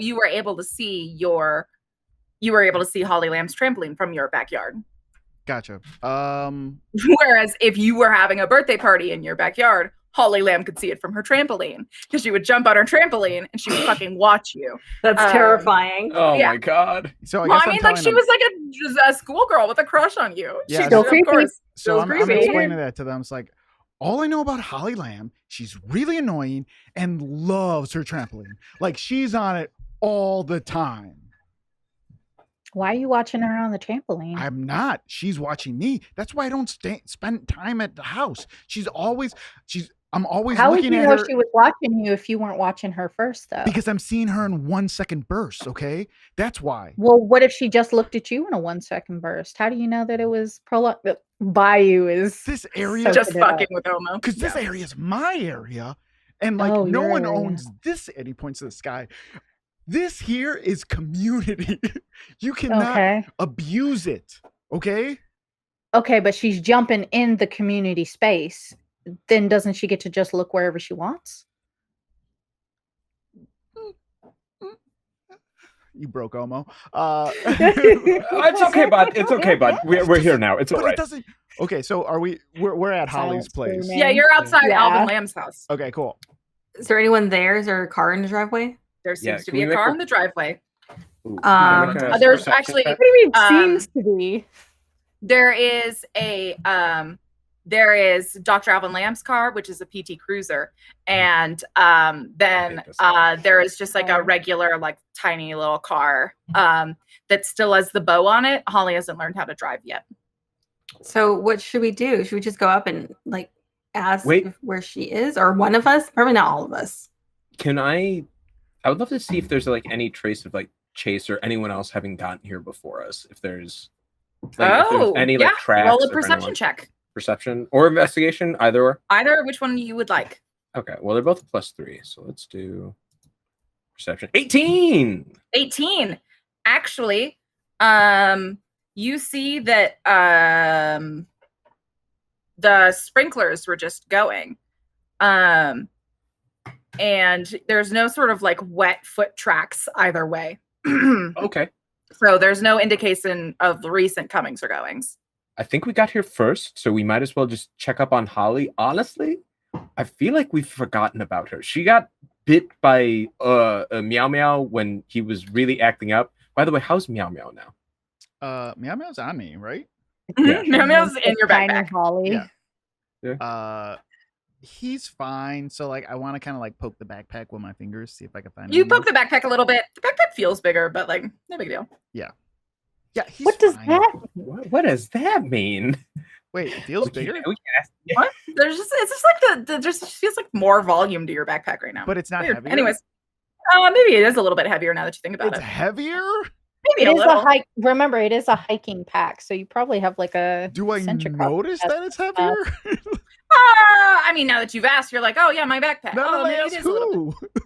to see Holly Lamb's trampoline from your backyard. Gotcha. Whereas if you were having a birthday party in your backyard, Holly Lamb could see it from her trampoline because she would jump on her trampoline and she would fucking watch you. That's terrifying. Oh my God. So I mean, like she was like a schoolgirl with a crush on you. Yeah, She's creepy. Of course. So I'm explaining that to them. It's like, all I know about Holly Lamb, she's really annoying and loves her trampoline. Like she's on it all the time. Why are you watching her on the trampoline? I'm not. She's watching me. That's why I don't spend time at the house. I'm always How would looking you at know her she was watching you if you weren't watching her first, though? because I'm seeing her in 1 second bursts. Okay, that's why. Well, what if she just looked at you in a 1 second burst? How do you know that it was prolonged? Bayou is This area soaking Just it fucking up. with Omo. because this area is my area, and like Oh, no your one area. owns this. And he points to the sky. This here is community. You cannot Okay. abuse it. Okay. Okay, but she's jumping in the community space. Then doesn't she get to just look wherever she wants? You broke Omo. It's okay, bud. It's okay, bud. We're here now. It's all But right. it doesn't. Okay, so are we? We're at Holly's Silence place. screaming. Yeah, you're outside Yeah. Alvin Lamb's house. Okay, cool. Is there anyone there? Is there a car in the driveway? There Yeah, seems to can be we a make car a- in the driveway. Ooh, can I make a There's perception actually- check? What do you mean Um, seems to be? There is Dr. Alvin Lamb's car, which is a PT Cruiser, and then there is just like a regular, like tiny little car that still has the bow on it. Holly hasn't learned how to drive yet. So what should we do? Should we just go up and like ask Wait. where she is, or one of us? Probably not all of us. Can I would love to see if there's like any trace of like Chase or anyone else having gotten here before us. If there's like, if there's any like tracks. roll a of perception anyone. check. Perception or investigation, either or. Either which one you would like. Okay, well they're both +3, so let's do perception. 18. 18. Actually, you see that the sprinklers were just going. And there's no sort of like wet foot tracks either way. Okay. So there's no indication of the recent comings or goings. I think we got here first, so we might as well just check up on Holly. Honestly, I feel like we've forgotten about her. She got bit by a Meow Meow when he was really acting up. By the way, how's Meow Meow now? Meow Meow's on me, right? Yeah. Meow Meow's in your Tiny backpack. Holly. Yeah. He's fine. So like, I want to kind of like poke the backpack with my fingers, see if I can find. You him. poke the backpack a little bit. The backpack feels bigger, but like no big deal. Yeah, he's What does fine. that What does that mean? Wait, it feels bigger, We can ask. Yeah. What? It's just like the just feels like more volume to your backpack right now. but it's not Weird. heavier. Anyways, maybe it is a little bit heavier now that you think about It's it. heavier. Maybe It a is little. a hike. Remember, it is a hiking pack, so you probably have like a. Do I Centric cross notice test that it's heavier? I mean, now that you've asked, you're like, oh yeah, my backpack. Now Oh, that I maybe it ask is a little bit. who?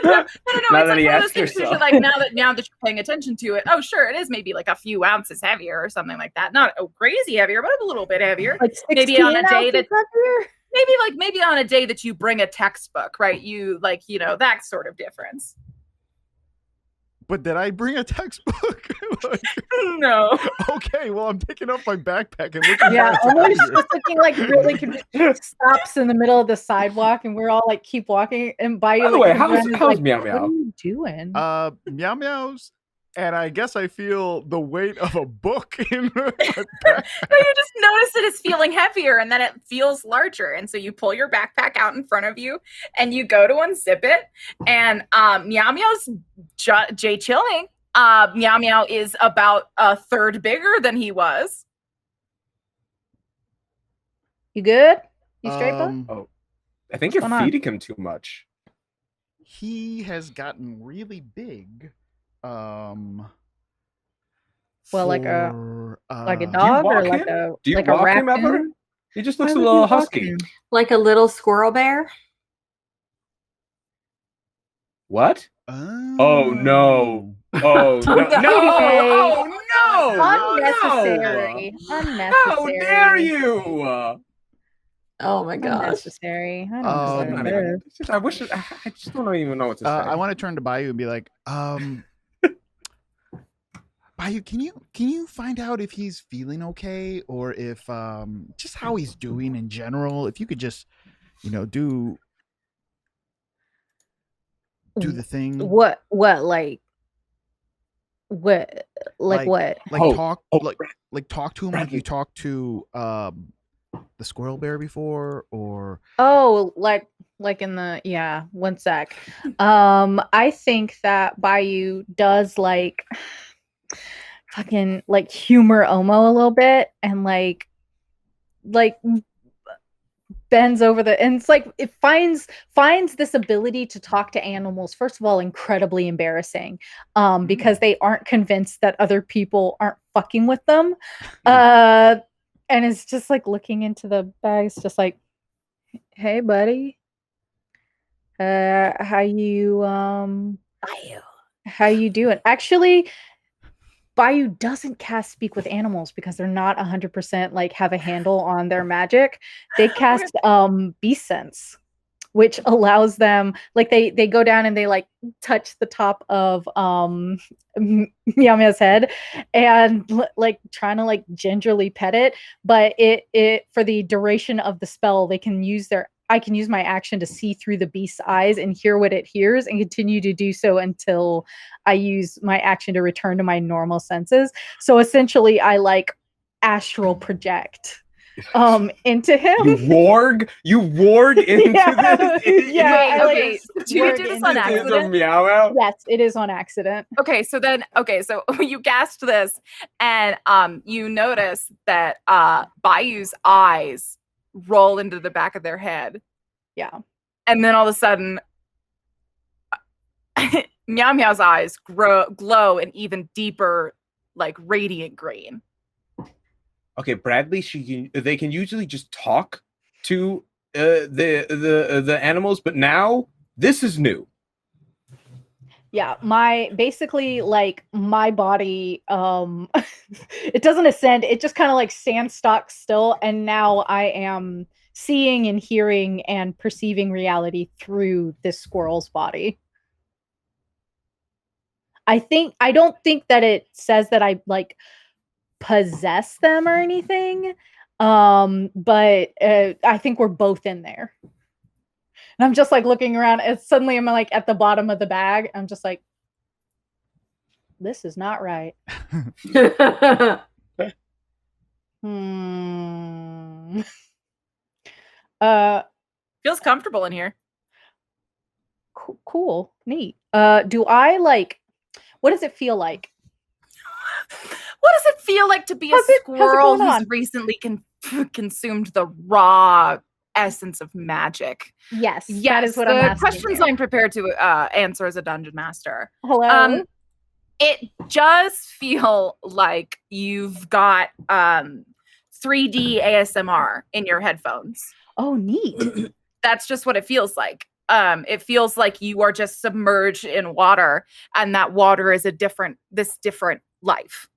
No. Now It's that like he one of those asked things where yourself. you're like, now that you're paying attention to it, oh sure, it is maybe like a few ounces heavier or something like that. Not crazy heavier, but a little bit heavier. Like Maybe on a 16 day ounces that- heavier? Maybe on a day that you bring a textbook, right? You like, that sort of difference. But did I bring a textbook? Like, No. okay, well, I'm picking up my backpack and looking. Yeah, for almost it's heavier. just looking like really confused. Stops in the middle of the sidewalk, and we're all like keep walking. And by By the way, how's Meow What are Meow? you doing? Meow Meows, and I guess I feel the weight of a book in my backpack. No, you just notice that it's feeling heavier and then it feels larger. And so you pull your backpack out in front of you and you go to unzip it. And Meow Meow's Jay chilling. Meow Meow is about a third bigger than he was. You good? You straight, bud? Oh, I think you're What's going on? feeding him too much. He has gotten really big. Well, like a for, dog or walk like him? a Do you like walk a him ever? raccoon? He just Why looks a would you little walk husky. him? Like a little squirrel bear? What? Oh no! Oh no! Okay. No! Oh no! Unnecessary. No! Unnecessary. How dare you! Oh my gosh. Unnecessary. I don't Um, deserve I this. mean, it's just- I wish. I just don't even know what to say. I want to turn to Bayou and be like, Bayou, can you find out if he's feeling okay or if just how he's doing in general? If you could just, do the thing. What like what Like- what? Like Oh, talk oh, like talk to him like you talked to the squirrel bear before, or Oh, like in the yeah, 1 sec. I think that Bayou does like fucking like humor Omo a little bit and like bends over and it's like it finds this ability to talk to animals, first of all, incredibly embarrassing, because they aren't convinced that other people aren't fucking with them. And it's just like looking into the bags, just like, hey buddy, how you doing? Actually, Bayou doesn't cast Speak with Animals because they're not 100% like have a handle on their magic. They cast Beast Sense, which allows them, like, they go down and they like touch the top of Meow Meow's head and like trying to like gingerly pet it, but it for the duration of the spell I can use my action to see through the beast's eyes and hear what it hears and continue to do so until I use my action to return to my normal senses. So essentially I like astral project into him. You warg into this? Yeah. Okay. Do you do this on accident? Meow. Yes, it is on accident. So you cast this and you notice that Bayou's eyes roll into the back of their head. Yeah. And then all of a sudden Meow Meow's eyes glow an even deeper, like radiant green. Okay, Bradley, they can usually just talk to the animals, but now this is new. Yeah, my body it doesn't ascend, it just kind of like stands stock still, and now I am seeing and hearing and perceiving reality through this squirrel's body. I don't think that it says that I like possess them or anything, but I think we're both in there. And I'm just like looking around and suddenly I'm like at the bottom of the bag. I'm just like, this is not right. Feels comfortable in here. Cool. Neat. Do I like, what does it feel like? What does it feel like to be a squirrel who's recently consumed the raw essence of magic? Yes, that is what I'm asking. Questions I'm prepared to answer as a dungeon master. Hello. It does feel like you've got 3D ASMR in your headphones. Oh, neat. That's just what it feels like. It feels like you are just submerged in water, and that water is this different life.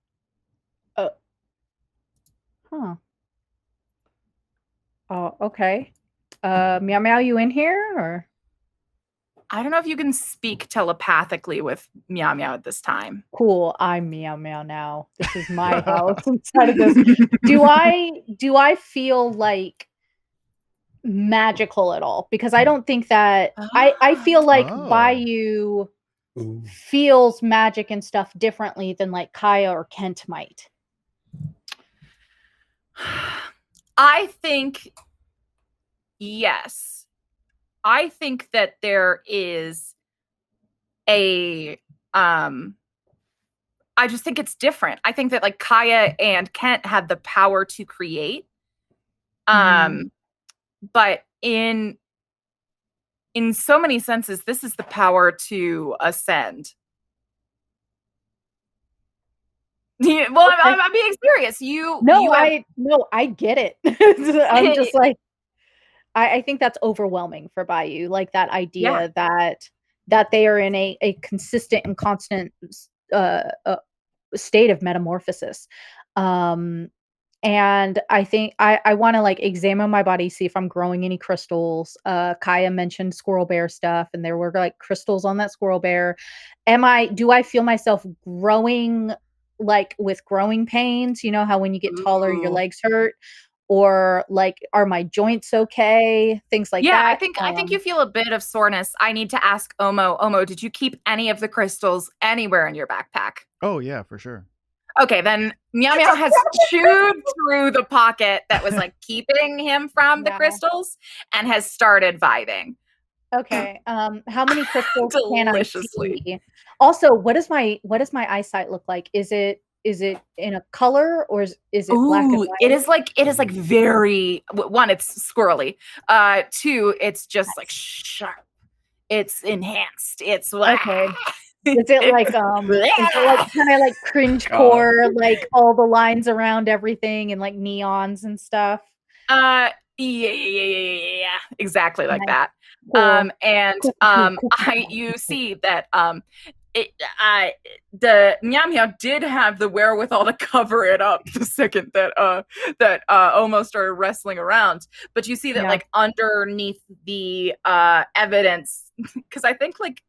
Huh. Oh, okay. Meow Meow, you in here or? I don't know if you can speak telepathically with Meow Meow at this time. Cool. I'm Meow Meow now. This is my house inside of this. Do I feel like magical at all? Because I don't think that I feel like Bayou feels magic and stuff differently than like Kaya or Kent might. I think yes. I think that there is I just think it's different. I think that like Kaya and Kent have the power to create. But in so many senses, this is the power to ascend. Yeah, well, okay. I'm being serious. I get it. I'm just like, I think that's overwhelming for Bayou. Like that idea that they are in a consistent and constant state of metamorphosis. And I think I want to like examine my body, see if I'm growing any crystals. Kaya mentioned squirrel bear stuff, and there were like crystals on that squirrel bear. Do I feel myself growing like with growing pains? You know how when you get taller, your legs hurt? Or like, are my joints okay? Things like that. Yeah, I think you feel a bit of soreness. I need to ask Omo. Omo, did you keep any of the crystals anywhere in your backpack? Oh yeah, for sure. Okay, then Meow Meow has chewed through the pocket that was like keeping him from the crystals and has started vibing. Okay. How many crystals can I see? Also, what does my eyesight look like? Is it is it in a color or is it black and white? It is like very one, it's squirrely. Two, it's just like sharp. It's enhanced. It's okay. Is it like kind of like cringecore, like all the lines around everything and like neons and stuff? Yeah, exactly like that. Cool. You see that the Meow Meow did have the wherewithal to cover it up the second that Omo started wrestling around, but you see that like underneath the evidence, because I think like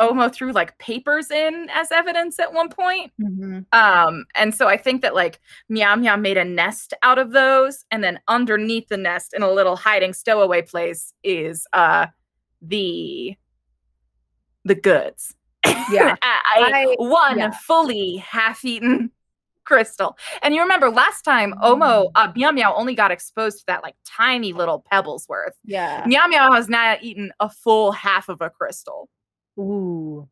Omo threw like papers in as evidence at one point. And so I think that like Meow Meow made a nest out of those, and then underneath the nest in a little hiding stowaway place is the goods. Yeah. One fully half-eaten crystal. And you remember last time Meow Meow only got exposed to that like tiny little pebbles worth. Yeah. Meow Meow has now eaten a full half of a crystal. Ooh.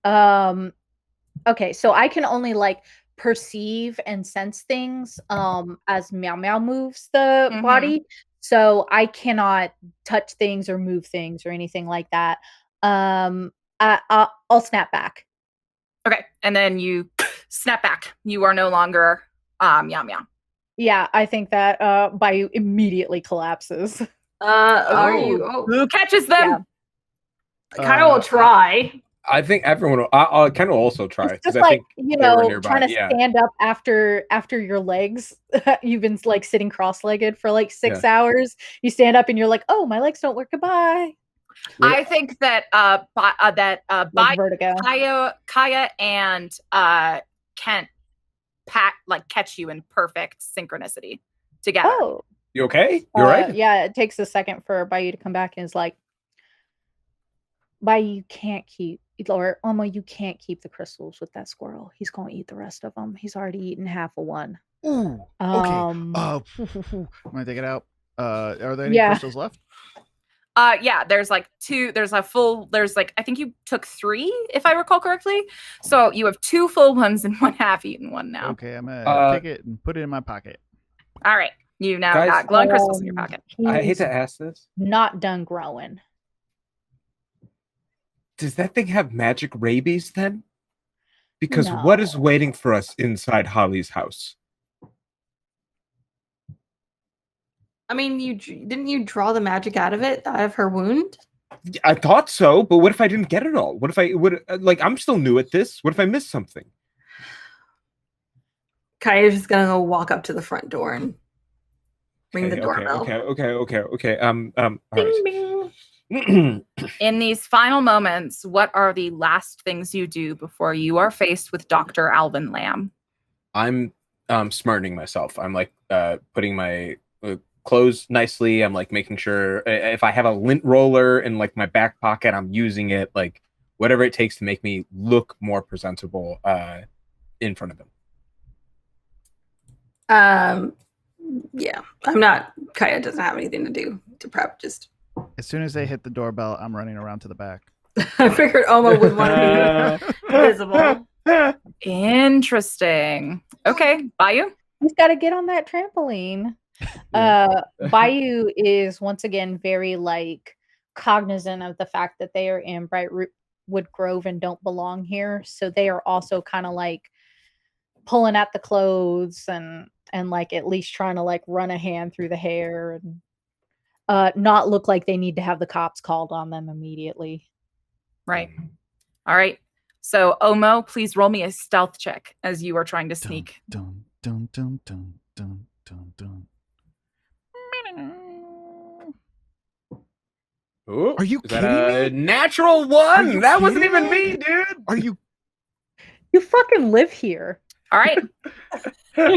Okay, so I can only like perceive and sense things as Meow Meow moves the body. So I cannot touch things or move things or anything like that. I'll snap back. Okay, and then you snap back. You are no longer Meow Meow. Yeah, I think that Bayou immediately collapses. Who catches them? Yeah. Kyle will try. I think everyone will. I'll kind of also try. It's just I like, think trying to stand up after your legs. You've been like sitting cross-legged for like 6 hours. You stand up and you're like, oh, my legs don't work. Goodbye. I think that vertigo. Kaya and Kent catch you in perfect synchronicity together. Oh, you okay? You're right. Yeah, it takes a second for Bayou to come back and is like, Bayou, you can't keep, or Omo, you can't keep the crystals with that squirrel. He's gonna eat the rest of them. He's already eaten half of one. Ooh. Okay. I'm gonna take it out. Are there any crystals left? There's like two. There's like, I think you took 3, if I recall correctly. So you have 2 full ones and 1 half-eaten one now. Okay, I'm gonna take it and put it in my pocket. All right, you now got glowing crystals in your pocket. I hate to ask this. Not done growing. Does that thing have magic rabies then? Because what is waiting for us inside Holly's house? I mean, didn't you draw the magic out of her wound? I thought so, but what if I didn't get it all? What if I would I'm still new at this. What if I missed something? Kaya's just gonna go walk up to the front door and ring the doorbell. Okay. All Bing, right. bing. In these final moments, what are the last things you do before you are faced with Dr. Alvin Lamb? I'm smartening myself. I'm like putting my clothes nicely. I'm like making sure if I have a lint roller in like my back pocket, I'm using it, like whatever it takes to make me look more presentable in front of him. Yeah, I'm not. Kaya doesn't have anything to do to prep. Just as soon as they hit the doorbell, I'm running around to the back. I figured Omo would want to be visible. Interesting. Okay, Bayou? He's got to get on that trampoline. Bayou is once again very like cognizant of the fact that they are in Brightwood Grove and don't belong here. So they are also kind of like pulling at the clothes and like at least trying to like run a hand through the hair and not look like they need to have the cops called on them immediately. Right. All right. So Omo, please roll me a stealth check as you are trying to sneak. Dun, dun, dun, dun, dun, dun, dun. Ooh, are you kidding me? Natural 1. That wasn't even me, dude. Are you? You fucking live here. All right.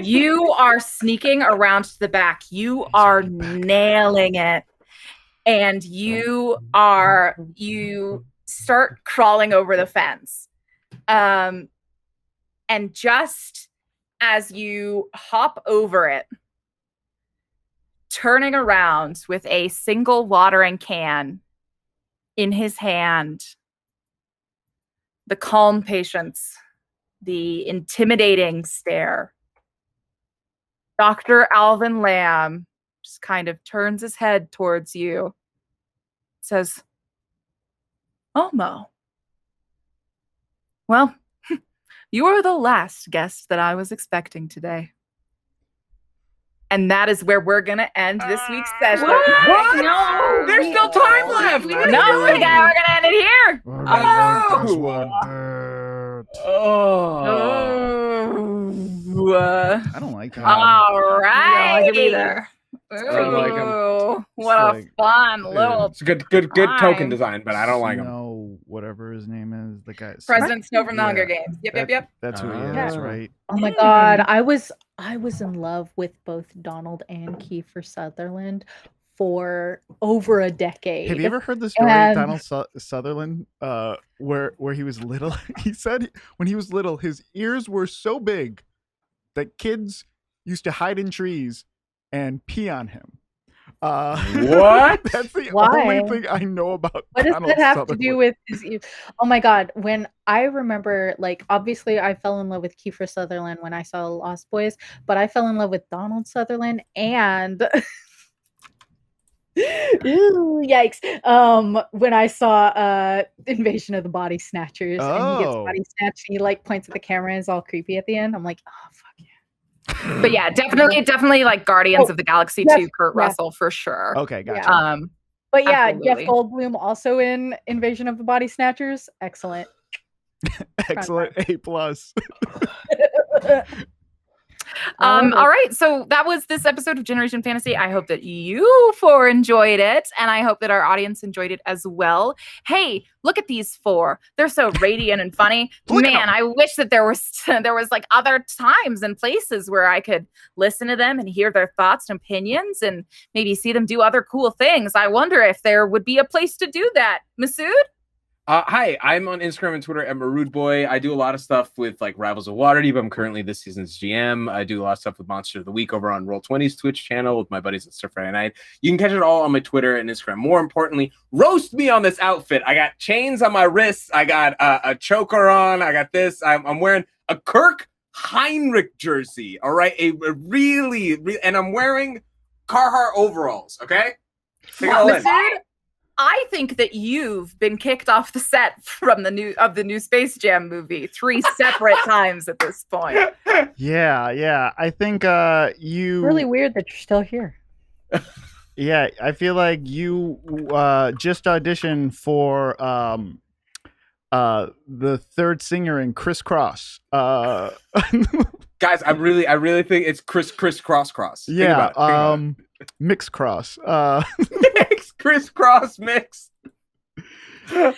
You are sneaking around to the back. You are nailing it. And you start crawling over the fence. And just as you hop over it, turning around with a single watering can in his hand, the calm patience the intimidating stare, Dr. Alvin Lamb just kind of turns his head towards you, says, Mo. Well, you are the last guest that I was expecting today. And that is where we're going to end this week's session. What? No. There's still time left. No, we're going to end it here. I don't like that. All right. I'll give you there. What a fun little. It's good token design, but I don't like him. Snow, whatever his name is, the guy. President Snow from the Hunger Games. Yep. That's who he is, right? Oh my God, I was in love with both Donald and Kiefer Sutherland for over a decade. Have you ever heard the story of Donald Sutherland, where he was little? He said when he was little, his ears were so big that kids used to hide in trees and pee on him. What? That's the Why? only thing I know about. What does Donald that have Sutherland. to do with his ears? Oh my God, when I remember, like, obviously I fell in love with Kiefer Sutherland when I saw Lost Boys, but I fell in love with Donald Sutherland and ooh, yikes. When I saw Invasion of the Body Snatchers and he gets body snatched and he like points at the camera and is all creepy at the end. I'm like, oh fuck yeah. But yeah, definitely like Guardians of the Galaxy 2, Kurt Russell for sure. Okay, gotcha. Yeah. But yeah, Absolutely. Jeff Goldblum also in Invasion of the Body Snatchers. Excellent. Excellent. A+. All right, so that was this episode of Generation Fantasy. I hope that you four enjoyed it, and I hope that our audience enjoyed it as well. Hey, look at these four. They're so radiant and funny. Man, I wish that there was like other times and places where I could listen to them and hear their thoughts and opinions and maybe see them do other cool things. I wonder if there would be a place to do that. Masood? Hi, I'm on Instagram and Twitter at MaroodBoy. I do a lot of stuff with like Rivals of Waterdeep. I'm currently this season's GM. I do a lot of stuff with Monster of the Week over on Roll20's Twitch channel with my buddies at Stir Friday Night. You can catch it all on my Twitter and Instagram. More importantly, roast me on this outfit. I got chains on my wrists. I got a choker on. I got this. I'm wearing a Kirk Heinrich jersey. All right, a really, and I'm wearing Carhartt overalls. Okay, take it all in. I think that you've been kicked off the set from the new Space Jam movie 3 separate times at this point. Yeah. I think you. Really weird that you're still here. Yeah, I feel like you just auditioned for the third singer in Criss Cross. Guys, I really think it's Criss Cross. Yeah, mixed cross. Criss Cross mix. My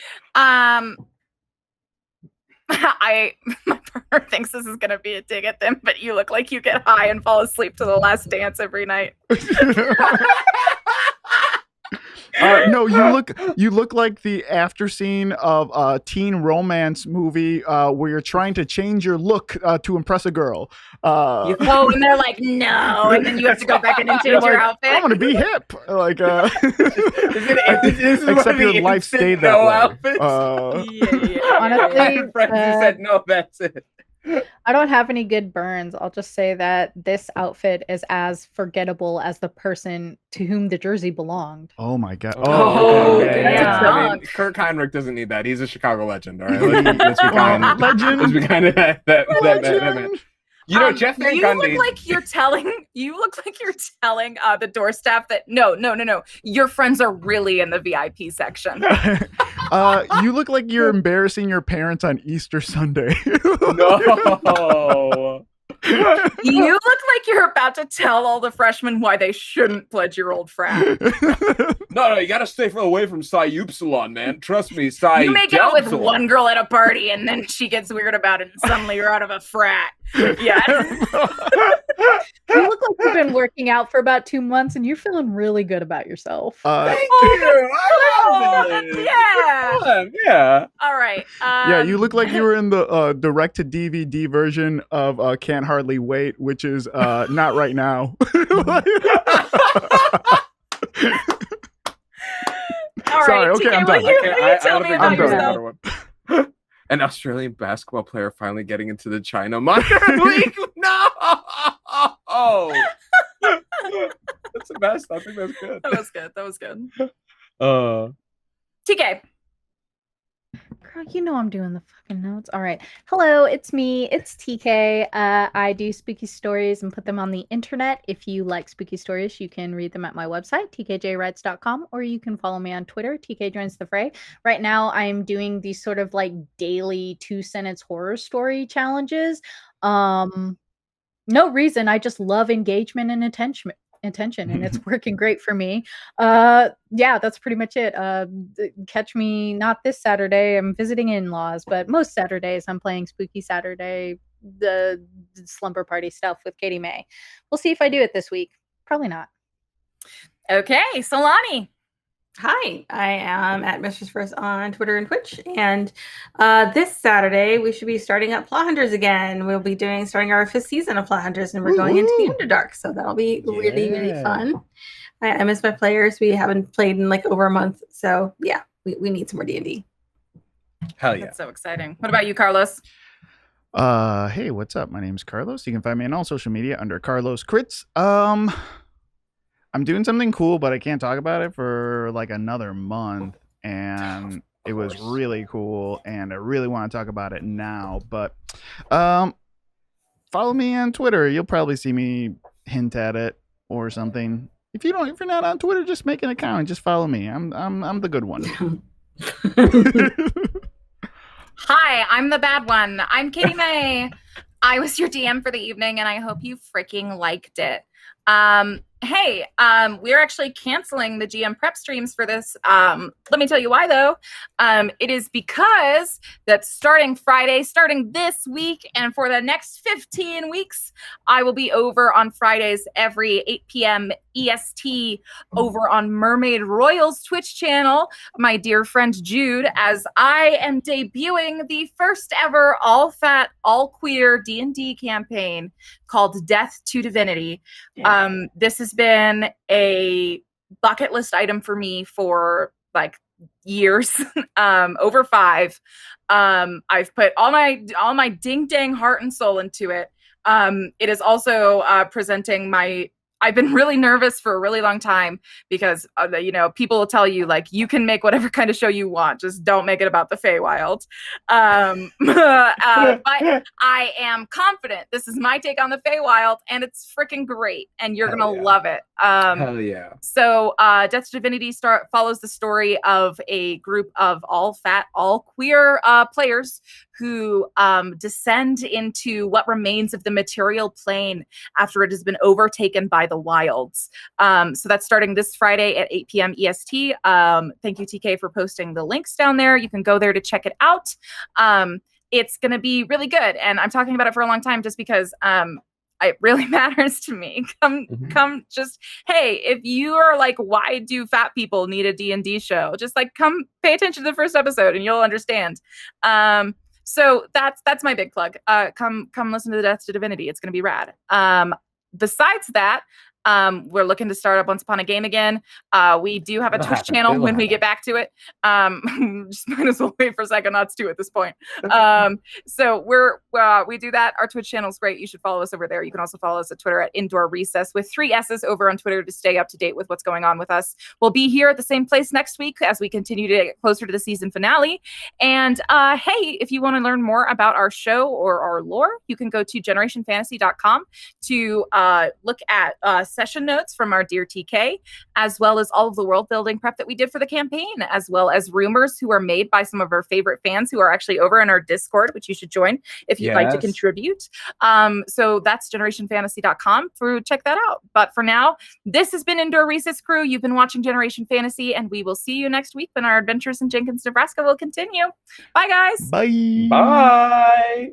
partner thinks this is gonna be a dig at them, but you look like you get high and fall asleep to The Last Dance every night. No, you look like the after scene of a teen romance movie where you're trying to change your look to impress a girl. And they're like, no, and then you have to go back and change your outfit. I'm gonna be hip, like. This is except your life stayed that way. Outfits. Honestly, friends who said no, that's it. I don't have any good burns. I'll just say that this outfit is as forgettable as the person to whom the jersey belonged. Oh my god! Yeah. I mean, Kirk Heinrich doesn't need that. He's a Chicago legend. All right, let's be kind. Legend. Let's be kind of that man. You know, Jeff Van Gundy. You look like you're telling the door staff that no. Your friends are really in the VIP section. You look like you're embarrassing your parents on Easter Sunday. No. You look like you're about to tell all the freshmen why they shouldn't pledge your old frat. No, you gotta stay away from Psi Upsilon, man. Trust me, Psi. You make out with one girl at a party and then she gets weird about it and suddenly you're out of a frat. Yeah. You look like you've been working out for about 2 months and you're feeling really good about yourself. Thank you. Yeah. All right. Yeah, you look like you were in the direct-to-DVD version of Can't Hardly Wait, which is not right now. All Sorry, right, okay, TK, I'm done. will you tell me about yourself? An Australian basketball player finally getting into the China minor league. No. That's the best. I think that's good. That was good. Uh. TK. Girl, you know I'm doing the fucking notes. All right. Hello, it's me. It's TK. I do spooky stories and put them on the internet. If you like spooky stories, you can read them at my website, tkjwrites.com, or you can follow me on Twitter, TK Joins the Fray. Right now, I'm doing these sort of like daily 2-sentence horror story challenges. No reason. I just love engagement and attention, and it's working great for me. Yeah, that's pretty much it. Catch me not this Saturday, I'm visiting in-laws, but most Saturdays I'm playing Spooky Saturday, the slumber party stuff with Katie Mae. We'll see if I do it this week. Probably not. Okay, Solani. Hi, I am at Mistress First on Twitter and Twitch, and this Saturday we should be starting up Plot Hunters again. We'll be starting our 5th season of Plot Hunters, and we're going into the Underdark, so that'll be really, really fun. I miss my players. We haven't played in like over a month, so yeah, we need some more D&D. Hell yeah. That's so exciting. What about you, Carlos? Hey, what's up? My name's Carlos. You can find me on all social media under Carlos Crits. I'm doing something cool, but I can't talk about it for like another month, and it was really cool, and I really want to talk about it now. But follow me on Twitter. You'll probably see me hint at it or something. If you're not on Twitter, just make an account and just follow me. I'm the good one. Hi, I'm the bad one. I'm Katie Mae. I was your DM for the evening, and I hope you freaking liked it. Hey, we're actually canceling the GM prep streams for this. Let me tell you why, though. It is because that starting Friday, starting this week, and for the next 15 weeks, I will be over on Fridays every 8 p.m. EST over on Mermaid Royals Twitch channel, my dear friend Jude, as I am debuting the first ever all-fat, all-queer D&D campaign called Death to Divinity. Yeah. This has been a bucket list item for me for like years, over 5. I've put all my ding dang heart and soul into it. It is also presenting I've been really nervous for a really long time because, people will tell you, like, you can make whatever kind of show you want. Just don't make it about the Feywild. But I am confident. This is my take on the Feywild, and it's freaking great, and you're going to love it. Hell yeah. So Death to Divinity follows the story of a group of all fat, all queer players who descend into what remains of the material plane after it has been overtaken by the wilds. So that's starting this Friday at 8 p.m. EST. Thank you, TK, for posting the links down there. You can go there to check it out. It's going to be really good. And I'm talking about it for a long time just because it really matters to me. Come just, hey, if you are like, why do fat people need a D&D show? Just like, come pay attention to the first episode and you'll understand. So that's my big plug. Come listen to the Death to Divinity. It's going to be rad. Besides that, we're looking to start up Once Upon a Game again. We do have a Twitch channel when we get back to it. Just might as well wait for Psychonauts 2 at this point. So we do that. Our Twitch channel is great. You should follow us over there. You can also follow us at Twitter at Indoor Recess with 3 S's over on Twitter to stay up to date with what's going on with us. We'll be here at the same place next week as we continue to get closer to the season finale. And hey, if you want to learn more about our show or our lore, you can go to generationfantasy.com to look at session notes from our dear TK, as well as all of the world building prep that we did for the campaign, as well as rumors who are made by some of our favorite fans who are actually over in our Discord, which you should join if you'd like to contribute. So that's generationfantasy.com. Check that out. But for now, this has been Indoor Recess Crew. You've been watching Generation Fantasy, and we will see you next week when our adventures in Jenkins, Nebraska will continue. Bye, guys. Bye. Bye.